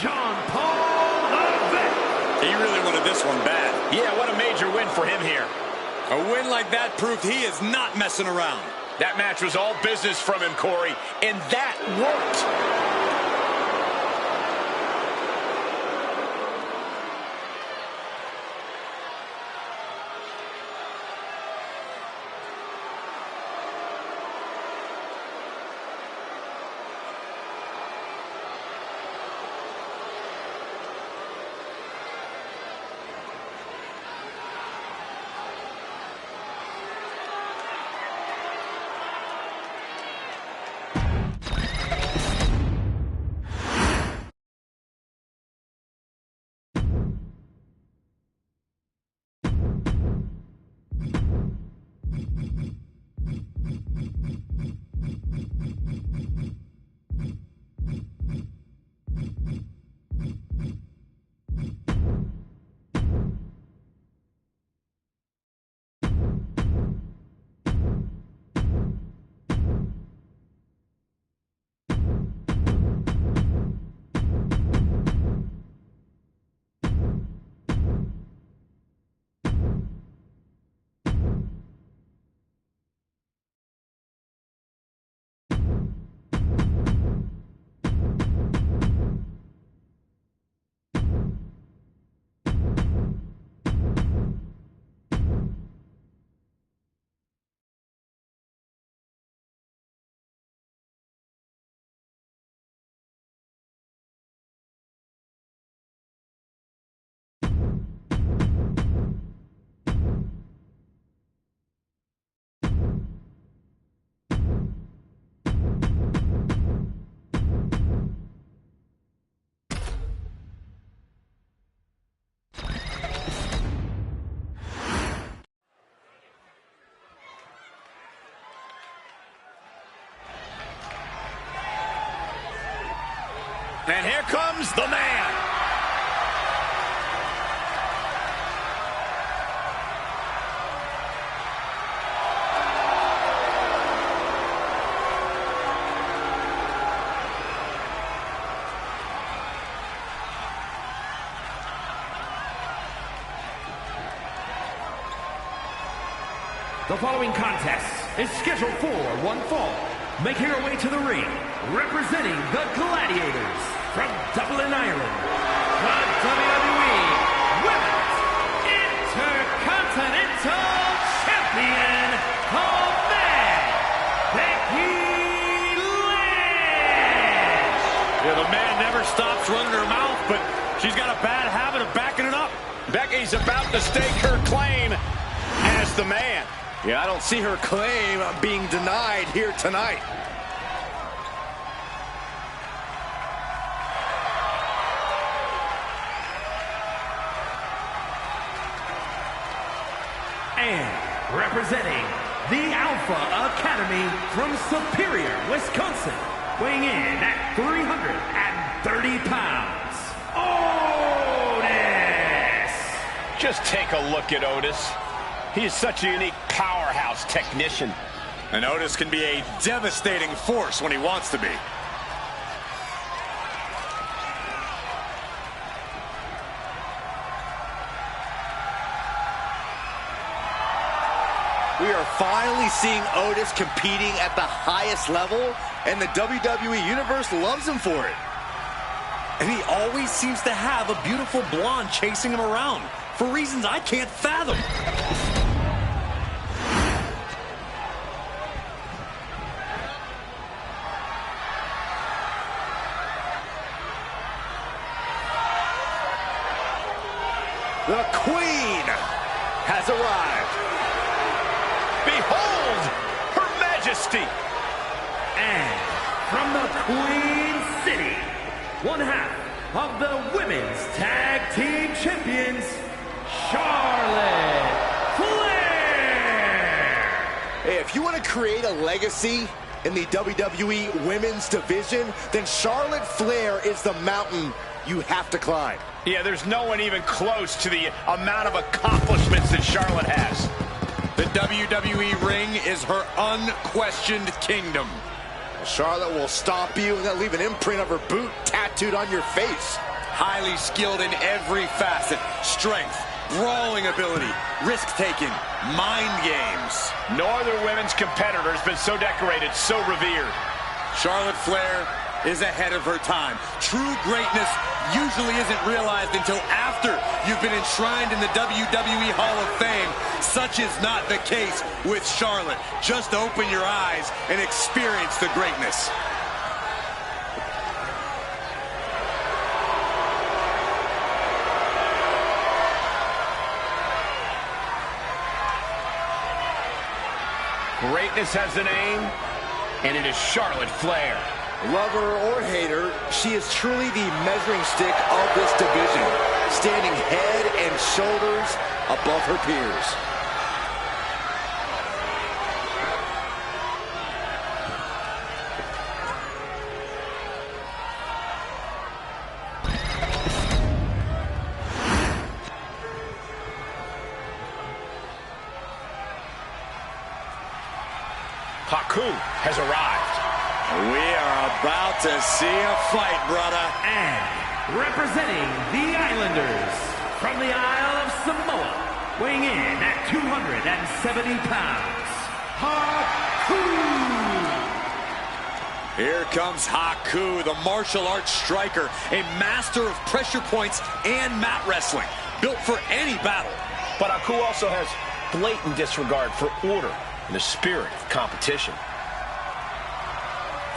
Jean-Paul Levesque. He really wanted this one bad. Yeah, what a major win for him here. A win like that proved he is not messing around. That match was all business from him, Corey, and that worked. And here comes the man. The following contest is scheduled for one fall. Making her way to the ring, representing the Gladiators from Dublin, Ireland, the WWE Women's Intercontinental Champion, the Man, Becky Lynch. Yeah, the man never stops running her mouth, but she's got a bad habit of backing it up. Becky's about to stake her claim as the man. Yeah, I don't see her claim being denied here tonight. And representing the Alpha Academy from Superior, Wisconsin, weighing in at 330 pounds, Otis! Just take a look at Otis. He is such a unique powerhouse technician. And Otis can be a devastating force when he wants to be. We are finally seeing Otis competing at the highest level, and the WWE Universe loves him for it. And he always seems to have a beautiful blonde chasing him around for reasons I can't fathom. The Queen has arrived. Behold, Her Majesty. And from the Queen City, one half of the Women's Tag Team Champions, Charlotte Flair. Hey, if you want to create a legacy in the WWE Women's Division, then Charlotte Flair is the mountain you have to climb. Yeah, there's no one even close to the amount of accomplishments that Charlotte has. The WWE ring is her unquestioned kingdom. Charlotte will stomp you and then leave an imprint of her boot tattooed on your face. Highly skilled in every facet. Strength, brawling ability, risk-taking, mind games. No other women's competitor has been so decorated, so revered. Charlotte Flair is ahead of her time. True greatness usually isn't realized until after you've been enshrined in the WWE Hall of Fame. Such is not the case with Charlotte. Just open your eyes and experience the greatness. Greatness has a name, and it is Charlotte Flair. Lover or hater, she is truly the measuring stick of this division, standing head and shoulders above her peers. Haku has arrived. We are about to see a fight, brother. And representing the Islanders from the Isle of Samoa, weighing in at 270 pounds, Haku! Here comes Haku, the martial arts striker, a master of pressure points and mat wrestling, built for any battle. But Haku also has blatant disregard for order and the spirit of competition.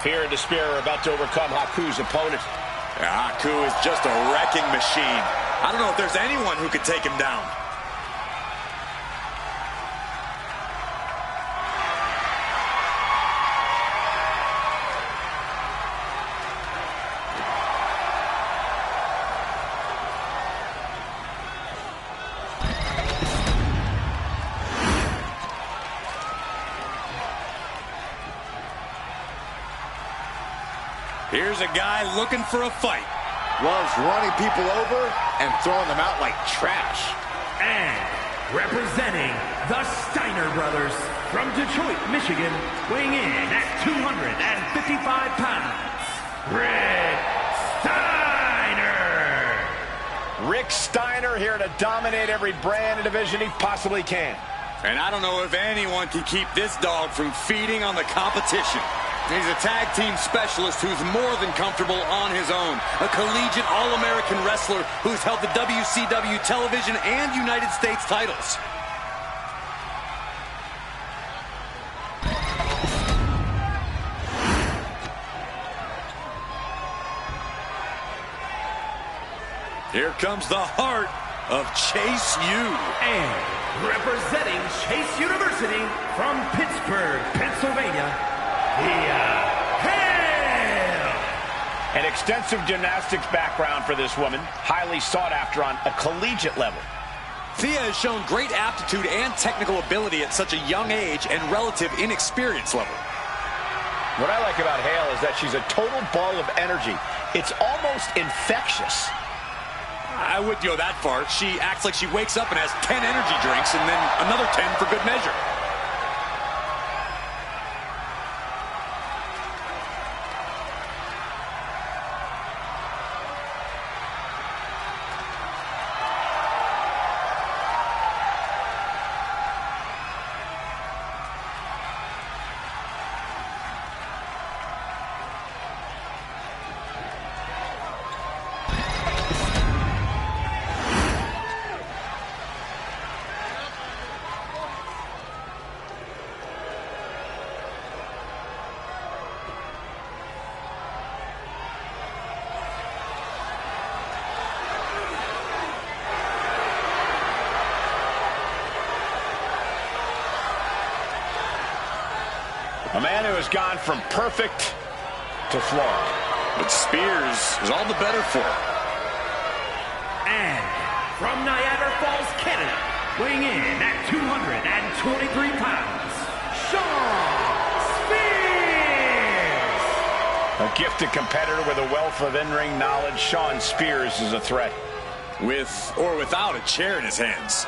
Fear and despair are about to overcome Haku's opponent. Haku is just a wrecking machine. I don't know if there's anyone who could take him down. Here's a guy looking for a fight. Loves running people over and throwing them out like trash. And representing the Steiner brothers from Detroit, Michigan, weighing in at 255 pounds, Rick Steiner. Rick Steiner here to dominate every brand and division he possibly can. And I don't know if anyone can keep this dog from feeding on the competition. He's a tag team specialist who's more than comfortable on his own. A collegiate All-American wrestler who's held the WCW television and United States titles. Here comes the heart of Chase U. And representing Chase University from Pittsburgh, Pennsylvania, Hale. An extensive gymnastics background for this woman, highly sought after on a collegiate level. Thea has shown great aptitude and technical ability at such a young age and relative inexperience level. What I like about Hale is that she's a total ball of energy. It's almost infectious. I wouldn't go that far. She acts like she wakes up and has 10 energy drinks and then another 10 for good measure. A man who has gone from perfect to flawed. But Spears is all the better for it. And from Niagara Falls, Canada, weighing in at 223 pounds, Shawn Spears. A gifted competitor with a wealth of in-ring knowledge, Shawn Spears is a threat. With or without a chair in his hands.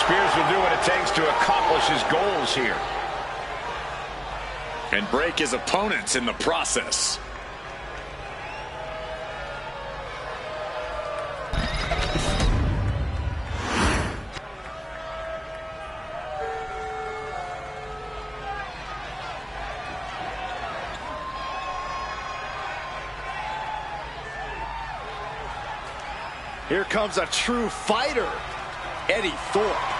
Spears will do what it takes to accomplish his goals here. And break his opponents in the process. Here comes a true fighter, Eddie Thorpe.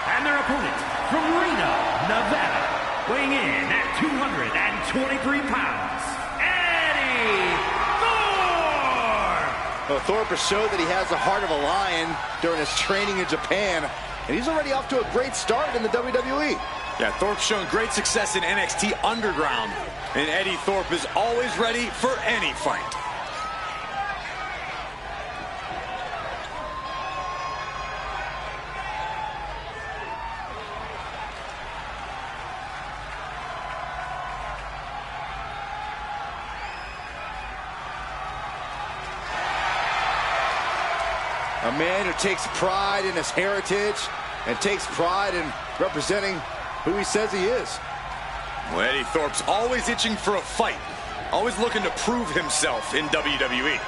And their opponent from Reno, Nevada, weighing in at 223 pounds, Eddie Thorpe! Well, Thorpe has showed that he has the heart of a lion during his training in Japan, and he's already off to a great start in the WWE. Yeah, Thorpe's shown great success in NXT Underground, and Eddie Thorpe is always ready for any fight. A man who takes pride in his heritage and takes pride in representing who he says he is. Well, Eddie Thorpe's always itching for a fight, always looking to prove himself in WWE.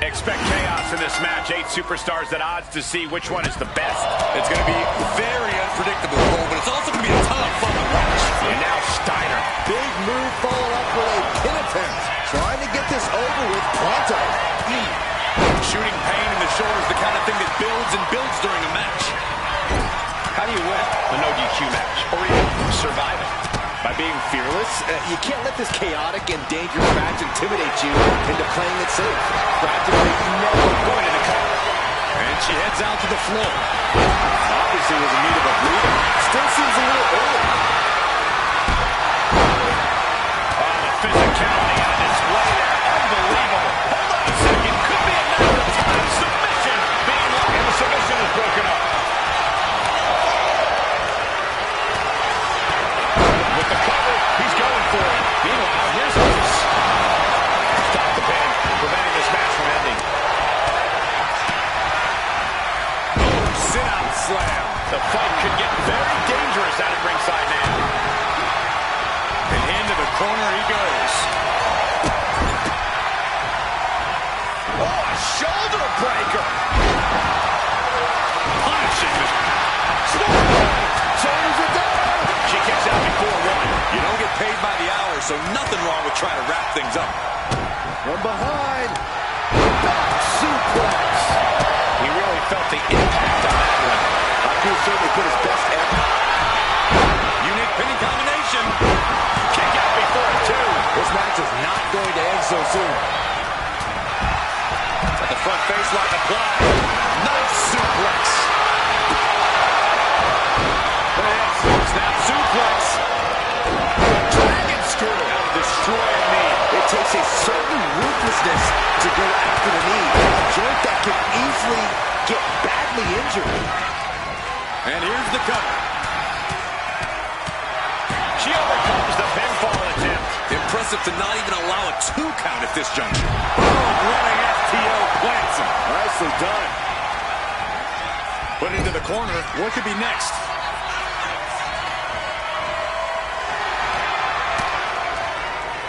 Expect chaos in this match. 8 superstars at odds to see which one is the best. It's going to be very unpredictable, Cole, but it's also going to be a ton of fun to watch. And now Steiner. Big move followed up with a pin attempt. Trying to get this over with pronto. Shooting pain in the shoulder is the kind of thing that builds and builds during a match. How do you win a no DQ match or even survive it? By being fearless? You can't let this chaotic and dangerous match intimidate you into playing it safe. Practically never going into cover. And she heads out to the floor. Obviously was in need of a breather. Still seems a little early. Oh, the physicality on display there. Unbelievable. Hold on a second. Could be a matter of time. Submission being locked. And the submission is broken up. With the cover, he's going for it. Meanwhile, here's Otis. Stop the pin, preventing this match from ending. Sit-out slam. The fight could get very dangerous out at ringside now. And into the corner he goes. Oh, a shoulder breaker. Punishing the... Shoulders are down. She kicks out before one. You don't get paid by the hour, so nothing wrong with trying to wrap things up. From behind. Back suplex. He really felt the impact on that one. He certainly put his best effort. Unique pinning combination. Kick out before two. This match is not going to end so soon. At the front face lock applied. Nice suplex. Snap suplex. Dragon screw. Now to destroy a knee. It takes a certain ruthlessness to go after the knee. A joint that can easily get badly injured. And here's the cover. She overcomes the pinfall attempt. Impressive to not even allow a 2 count at this juncture. Running FTO plants him. Nicely done. Put into the corner. What could be next?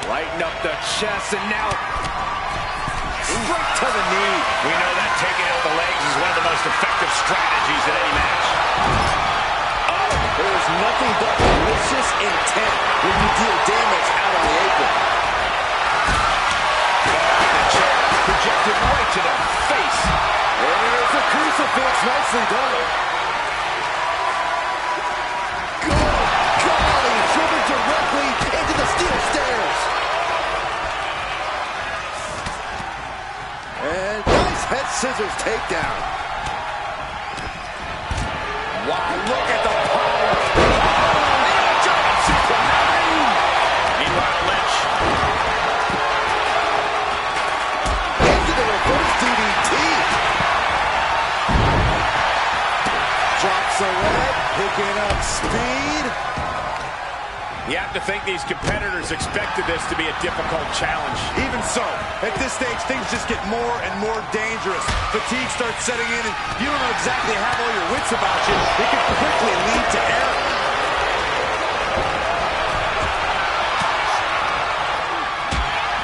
Lighten up the chest and now straight to the knee. We know that taking out the legs is one of the most effective strategies in any match. Oh, there is nothing but malicious intent when you deal damage out on the apron. The chair projected right to the face. There's a crucifix. Nicely done. Good golly, driven directly into the steel stairs. And nice head scissors takedown. Wow, look at the power. Meanwhile, Lynch. Into the reverse DDT. Drops the leg, picking up speed. You have to think these competitors expected this to be a difficult challenge. Even so, at this stage, things just get more and more dangerous. Fatigue starts setting in, and you don't know exactly have all your wits about you. It can quickly lead to error.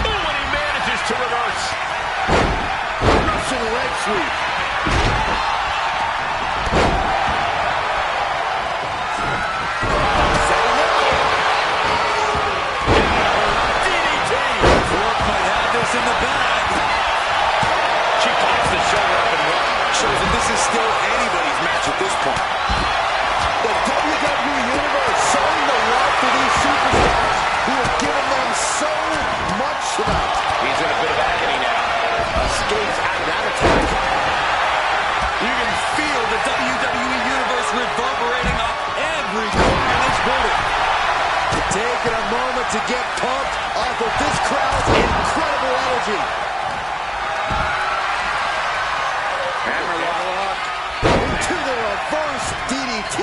Ooh, and he manages to reverse. Russian leg sweep. In the bag. She pops the shoulder up and runs. Shows that this is still anybody's match at this point. The WWE Universe showing the love for these superstars who have given them so much tonight. He's in a bit of agony now. Escapes out of that attack. You can feel the WWE Universe reverberating off every corner in this building. Taking a moment to get pumped off of this crowd's incredible energy. Hammerlock into the reverse DDT.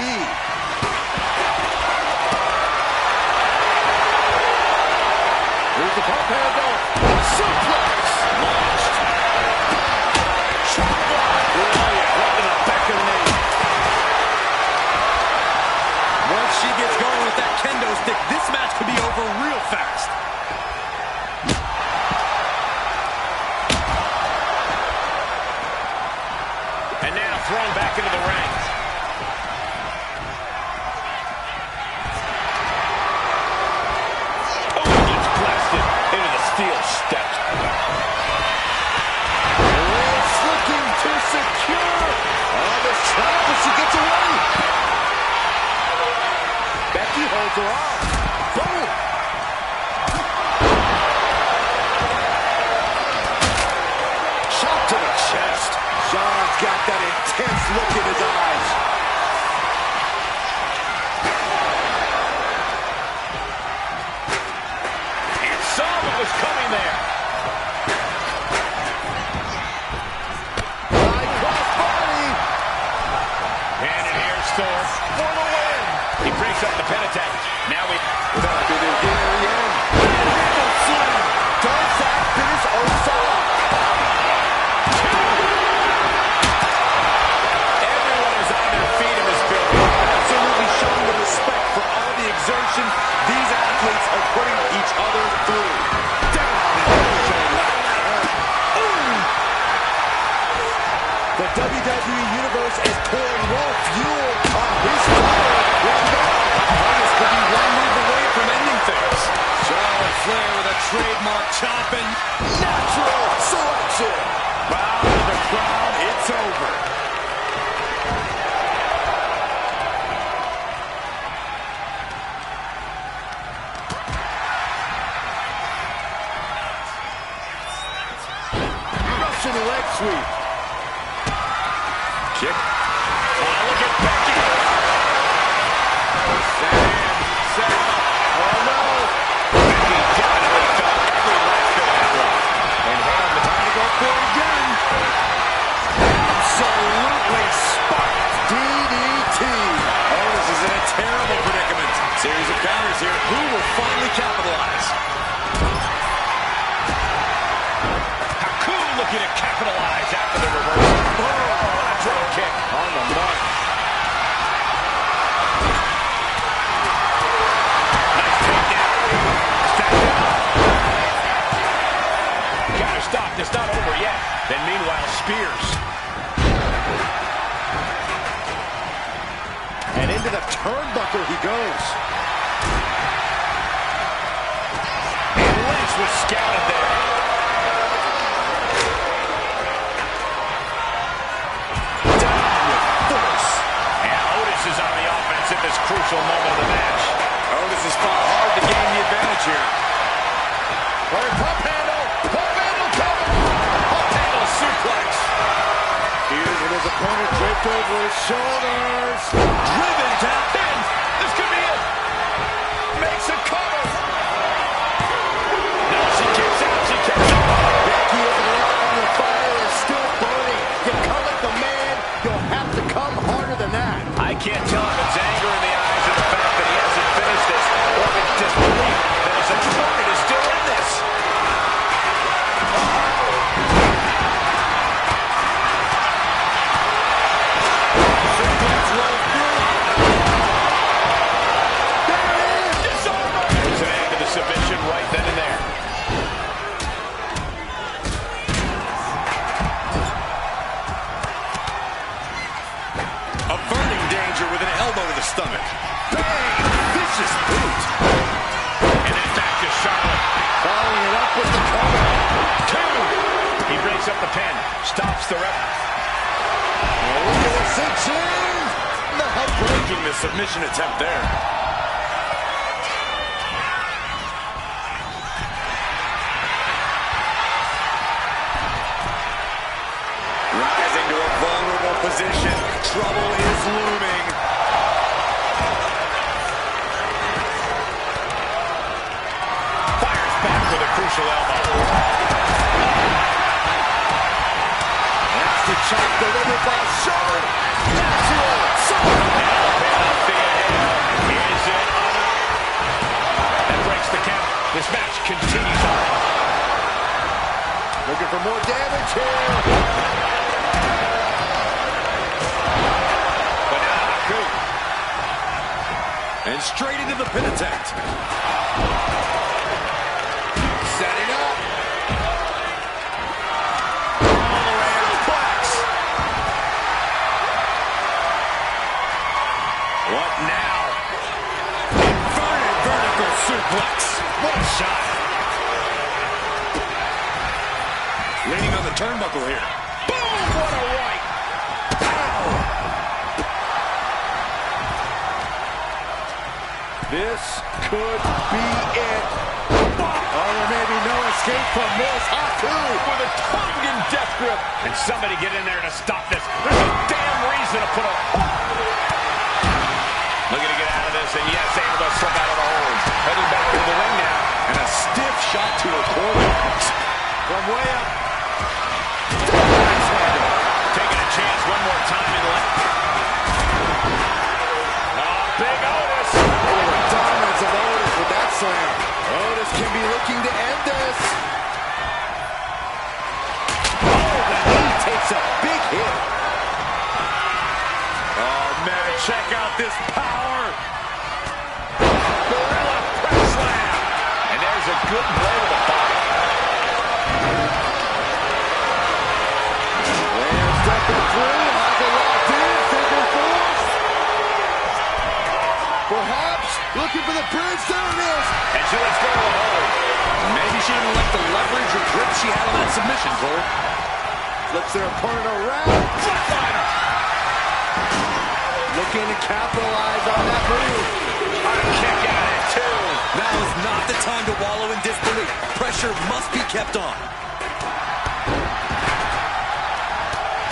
Here's the pump handle. Suplex. Launched. Chop block. Brilliant. Right in the back of the knee. Once she gets going with that kendo stick, this match could be over real fast. And now thrown back into the ring. Oh, he gets blasted into the steel steps. It's looking to secure. Oh, the shot, but she gets away. Becky holds her off. got that intense look in his eyes. And saw what was coming there. High cross body. And an air Thor for the win. He breaks up the pin attack. Now we... Does that finish Osana? Everyone is on their feet in this building. Absolutely showing the respect for all the exertion these athletes are putting each other through. The WWE Universe is pouring more fuel on his fire right now. This could be one move away from ending things. Charlotte Flair with a trademark chopping. Natural selection. Bow to the crowd. It's over. Russian leg sweep. Kick. Oh, look at Becky. Set up. Oh no. Becky definitely felt every last bit of that drop. And have the time to go for it again. Absolutely spiked DDT. Oh, this is in a terrible predicament. Series of counters here. Who will finally capitalize? Haku looking to capitalize after the reversal. Oh, what a drop kick. On the mark. Nice takedown. Step down. Gotta stop. It's not over yet. Then meanwhile, Spears. And into the turnbuckle he goes. And Lynch was scouted there. Down with force. And Otis is on the offense at this crucial moment of the match. Otis has fought hard to gain the advantage here. Pump handle. Pump handle coming. Pump handle suplex. Here's with his opponent draped over his shoulders. Driven tap in. This could be it. Makes a cover. No, she kicks out. She kicks out. Becky is alive. The fire is still burning. You come at the man, you'll have to come harder than that. I can't tell if it's anger in the eyes or the fact that he hasn't finished this, or if it's disbelief that his opponent is still in this. Disarmer! There's an end to the submission right then and there. Averting danger with an elbow to the stomach. Bang! Vicious boot. And then back to Charlotte. Following it up with the cover. Two. He breaks up the pin. Stops the ref. Look at the cinch-in. Breaking the submission attempt there. Rising to a vulnerable position. Trouble is looming. Fires back with a crucial elbow. Nasty chop delivered by Charlotte. Natural. Is it enough? That breaks the count. This match continues on. Looking for more damage here. But now Haku. And straight into the pin attempt. Setting up. All the way to Plex. What now? Inverted vertical suplex. What a shot. Leaning on the turnbuckle here. Boom! What a right. This could be it. Oh, there may be no escape. escape from this. Haku with a tongue in death grip. And somebody get in there to stop this. There's a damn reason to put a... Looking to get out of this, and yes, able to slip out of the hold. Heading back to the ring now. And a stiff shot to her core. From way up. Taking a chance one more time in the left. Oh, big Otis. Oh, the dominance of Otis with that slam. Otis can be looking to end this. Oh, the knee takes a big hit. Oh, man, check out this power. Gorilla press slam. And there's a good blow to the body. And stepping through, Haku locked in, figure fours. Perhaps looking for the bridge, there it is. And she lets go of the hold. Maybe she didn't like the leverage or grip she had on that submission, Cole. Flips their opponent around. Flatliner. Looking to capitalize on that move. A kick out at two. Now is not the time to wallow in disbelief. Pressure must be kept on.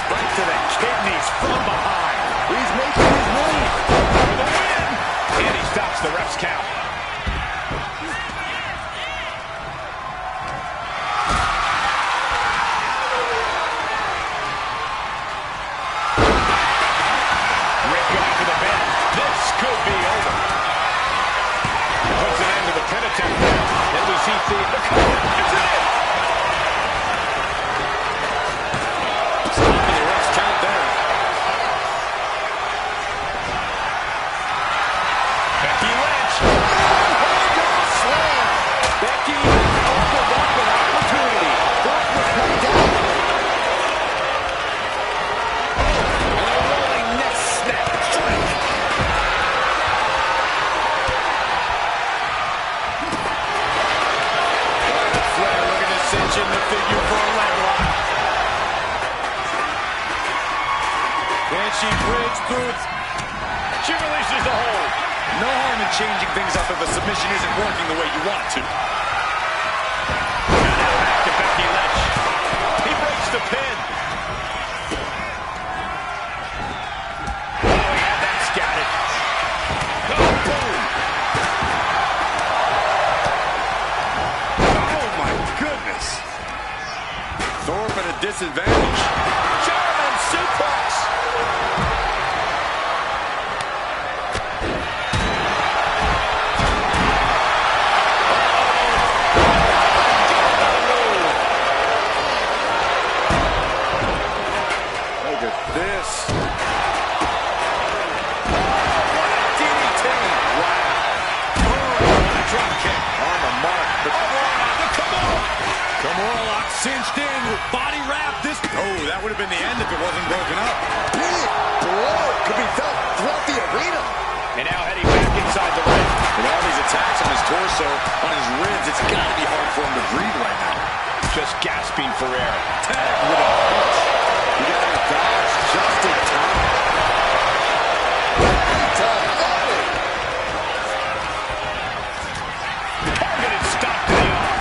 Right to the kidneys from behind. He's making his move. For the win. And he stops the ref's count. Rick going for the pin. This could be over. Puts an end to the pin attempt there. Then we see the cover. It's in. Stopping the ref's count there. Becky Lynch. Slam. Becky opened up an opportunity. Brock was coming down. And a rolling neck snap strike. Flair looking to cinch in the figure for a leg lock. Can she bridge through it? She releases the hold. No harm in changing things up if a submission isn't working the way you want it to. And now back to Becky Lynch. He breaks the pin. Oh, yeah, that's got it. Oh, boom. Oh, my goodness. Thorpe at a disadvantage. German suplex. Look at this. DDT. Wow. Oh, drop kick. On the mark. But Kimura lock cinched in with body wrap. This. Oh, that would have been the end if it wasn't broken up. Big blow could be felt throughout the arena. And now heading back inside the ring. With all these attacks on his torso, on his ribs, it's got to be hard for him to breathe right now. Just gasping for air. Tag with a punch. You gotta dodge just in time. Targeted stop to the arm.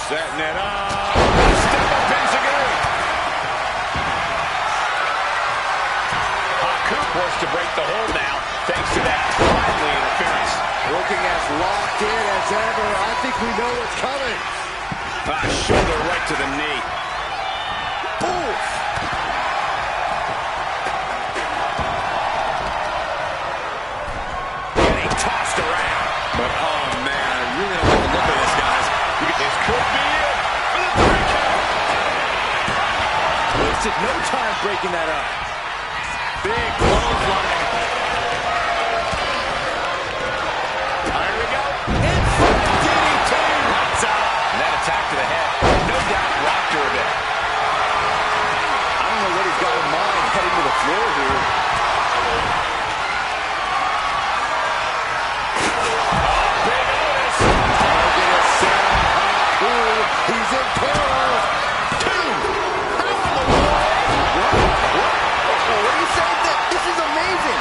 Setting it up. Step up Enziguri. Haku forced to break the hold now, thanks to that timely interference. Looking as locked in as ever. I think we know what's coming. Shoulder right to the knee. Oof. Getting tossed around. But, oh, man, I really don't like the look of this, guys. This could be it for the 3 count. Wasted no time breaking that up. Big clothesline. Here we go. DDT. Lights out. And that attack to the head, no doubt rocked her a bit. I don't know what he's got in mind heading to the floor here. Big Otis. Target is set on Haku. He's in peril. 2. How in the world? What do you say? This is amazing.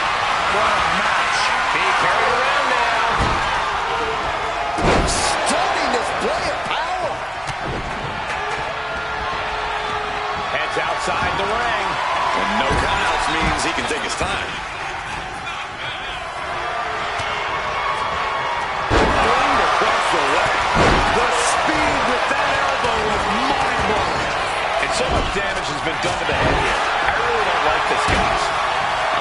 been done to the head here. I really don't like this, guys.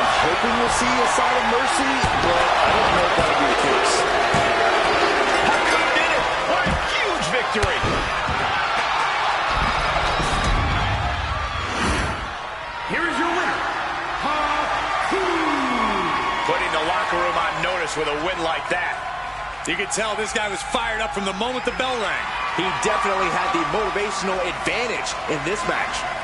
I'm hoping we'll see a sign of mercy, but I don't know if that'll be the case. Haku did it! What a huge victory! Here is your winner, Haku. Putting the locker room on notice with a win like that. You could tell this guy was fired up from the moment the bell rang. He definitely had the motivational advantage in this match.